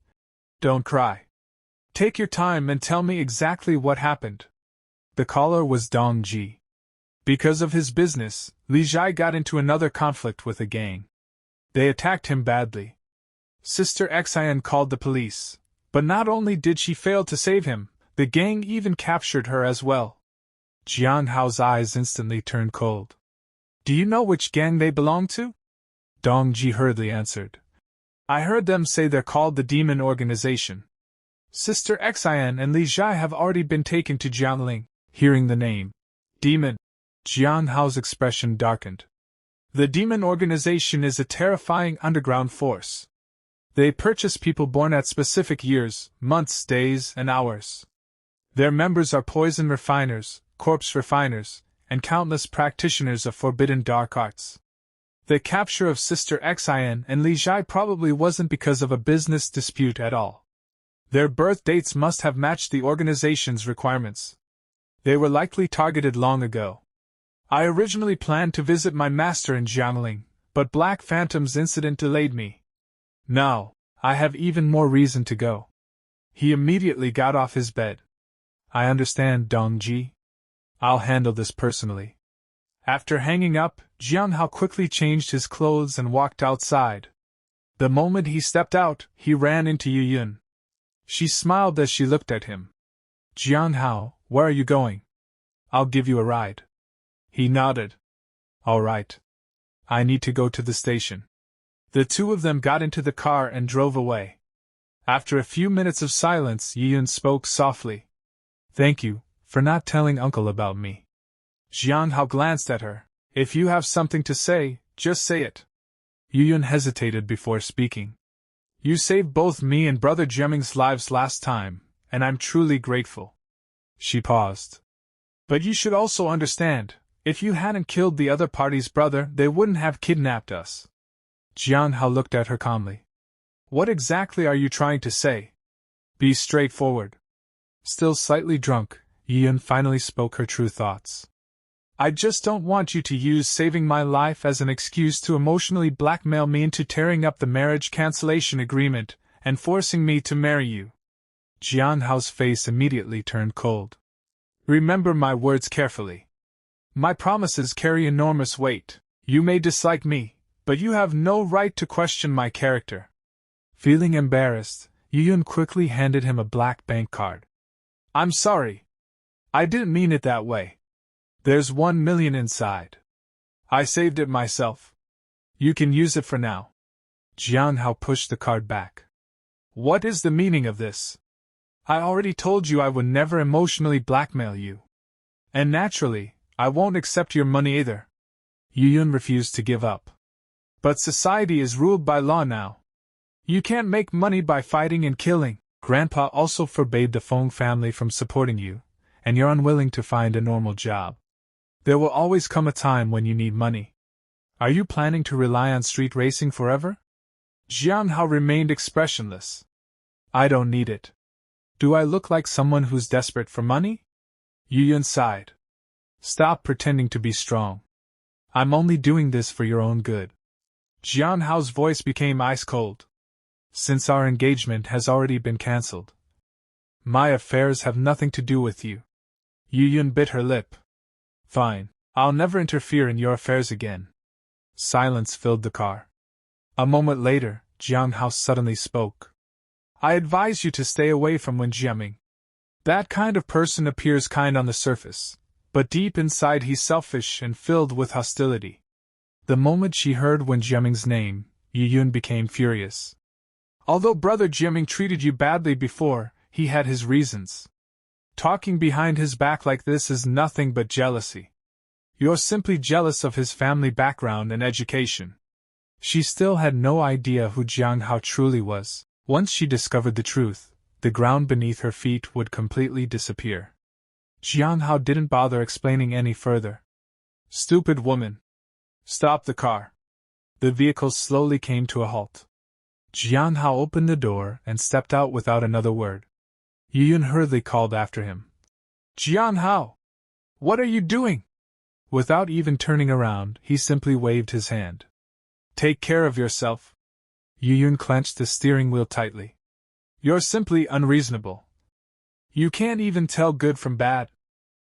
"Don't cry. Take your time and tell me exactly what happened." The caller was Dong Ji. Because of his business, Li Zhai got into another conflict with a gang. They attacked him badly. Sister Xian called the police, but not only did she fail to save him, the gang even captured her as well. Jiang Hao's eyes instantly turned cold. "Do you know which gang they belong to?" Dong Ji hurriedly answered. "I heard them say they're called the Demon Organization. Sister Xian and Li Zhai have already been taken to Jiangling." Hearing the name, Demon, Jiang Hao's expression darkened. The Demon Organization is a terrifying underground force. They purchase people born at specific years, months, days, and hours. Their members are poison refiners, corpse refiners, and countless practitioners of forbidden dark arts. The capture of Sister Xian and Li Zhai probably wasn't because of a business dispute at all. Their birth dates must have matched the organization's requirements. They were likely targeted long ago. I originally planned to visit my master in Jiangling, but Black Phantom's incident delayed me. Now, I have even more reason to go. He immediately got off his bed. I understand, Dong Ji. I'll handle this personally. After hanging up, Jiang Hao quickly changed his clothes and walked outside. The moment he stepped out, he ran into Yu Yun. She smiled as she looked at him. "Jiang Hao, where are you going?" "I'll give you a ride." He nodded. "All right. I need to go to the station." The two of them got into the car and drove away. After a few minutes of silence, Yu Yun spoke softly. "Thank you for not telling Uncle about me." Jiang Hao glanced at her. "If you have something to say, just say it." Yu Yun hesitated before speaking. "You saved both me and Brother Jemming's lives last time, and I'm truly grateful." She paused. "But you should also understand, if you hadn't killed the other party's brother, they wouldn't have kidnapped us." Jiang Hao looked at her calmly. "What exactly are you trying to say? Be straightforward." Still slightly drunk, Yu Yun finally spoke her true thoughts. "I just don't want you to use saving my life as an excuse to emotionally blackmail me into tearing up the marriage cancellation agreement and forcing me to marry you." Jiang Hao's face immediately turned cold. "Remember my words carefully. My promises carry enormous weight. You may dislike me, but you have no right to question my character." Feeling embarrassed, Yu Yun quickly handed him a black bank card. I'm sorry. I didn't mean it that way. There's 1 million inside. I saved it myself. You can use it for now. Jiang Hao pushed the card back. What is the meaning of this? I already told you I would never emotionally blackmail you. And naturally, I won't accept your money either. Yu Yun refused to give up. But society is ruled by law now. You can't make money by fighting and killing. Grandpa also forbade the Feng family from supporting you, and you're unwilling to find a normal job. There will always come a time when you need money. Are you planning to rely on street racing forever? Jiang Hao remained expressionless. I don't need it. Do I look like someone who's desperate for money? Yu Yun sighed. Stop pretending to be strong. I'm only doing this for your own good. Jiang Hao's voice became ice cold. Since our engagement has already been cancelled. My affairs have nothing to do with you. Yu Yun bit her lip. Fine, I'll never interfere in your affairs again. Silence filled the car. A moment later, Jiang Hao suddenly spoke. I advise you to stay away from Wen Jiaming. That kind of person appears kind on the surface, but deep inside he's selfish and filled with hostility. The moment she heard Wen Jiaming's name, Yu Yun became furious. Although Brother Jiaming treated you badly before, he had his reasons. Talking behind his back like this is nothing but jealousy. You're simply jealous of his family background and education. She still had no idea who Jiang Hao truly was. Once she discovered the truth, the ground beneath her feet would completely disappear. Jiang Hao didn't bother explaining any further. Stupid woman. Stop the car. The vehicle slowly came to a halt. Jiang Hao opened the door and stepped out without another word. Yu Yun hurriedly called after him. Jiang Hao! What are you doing? Without even turning around, he simply waved his hand. Take care of yourself. Yu Yun clenched the steering wheel tightly. You're simply unreasonable. You can't even tell good from bad.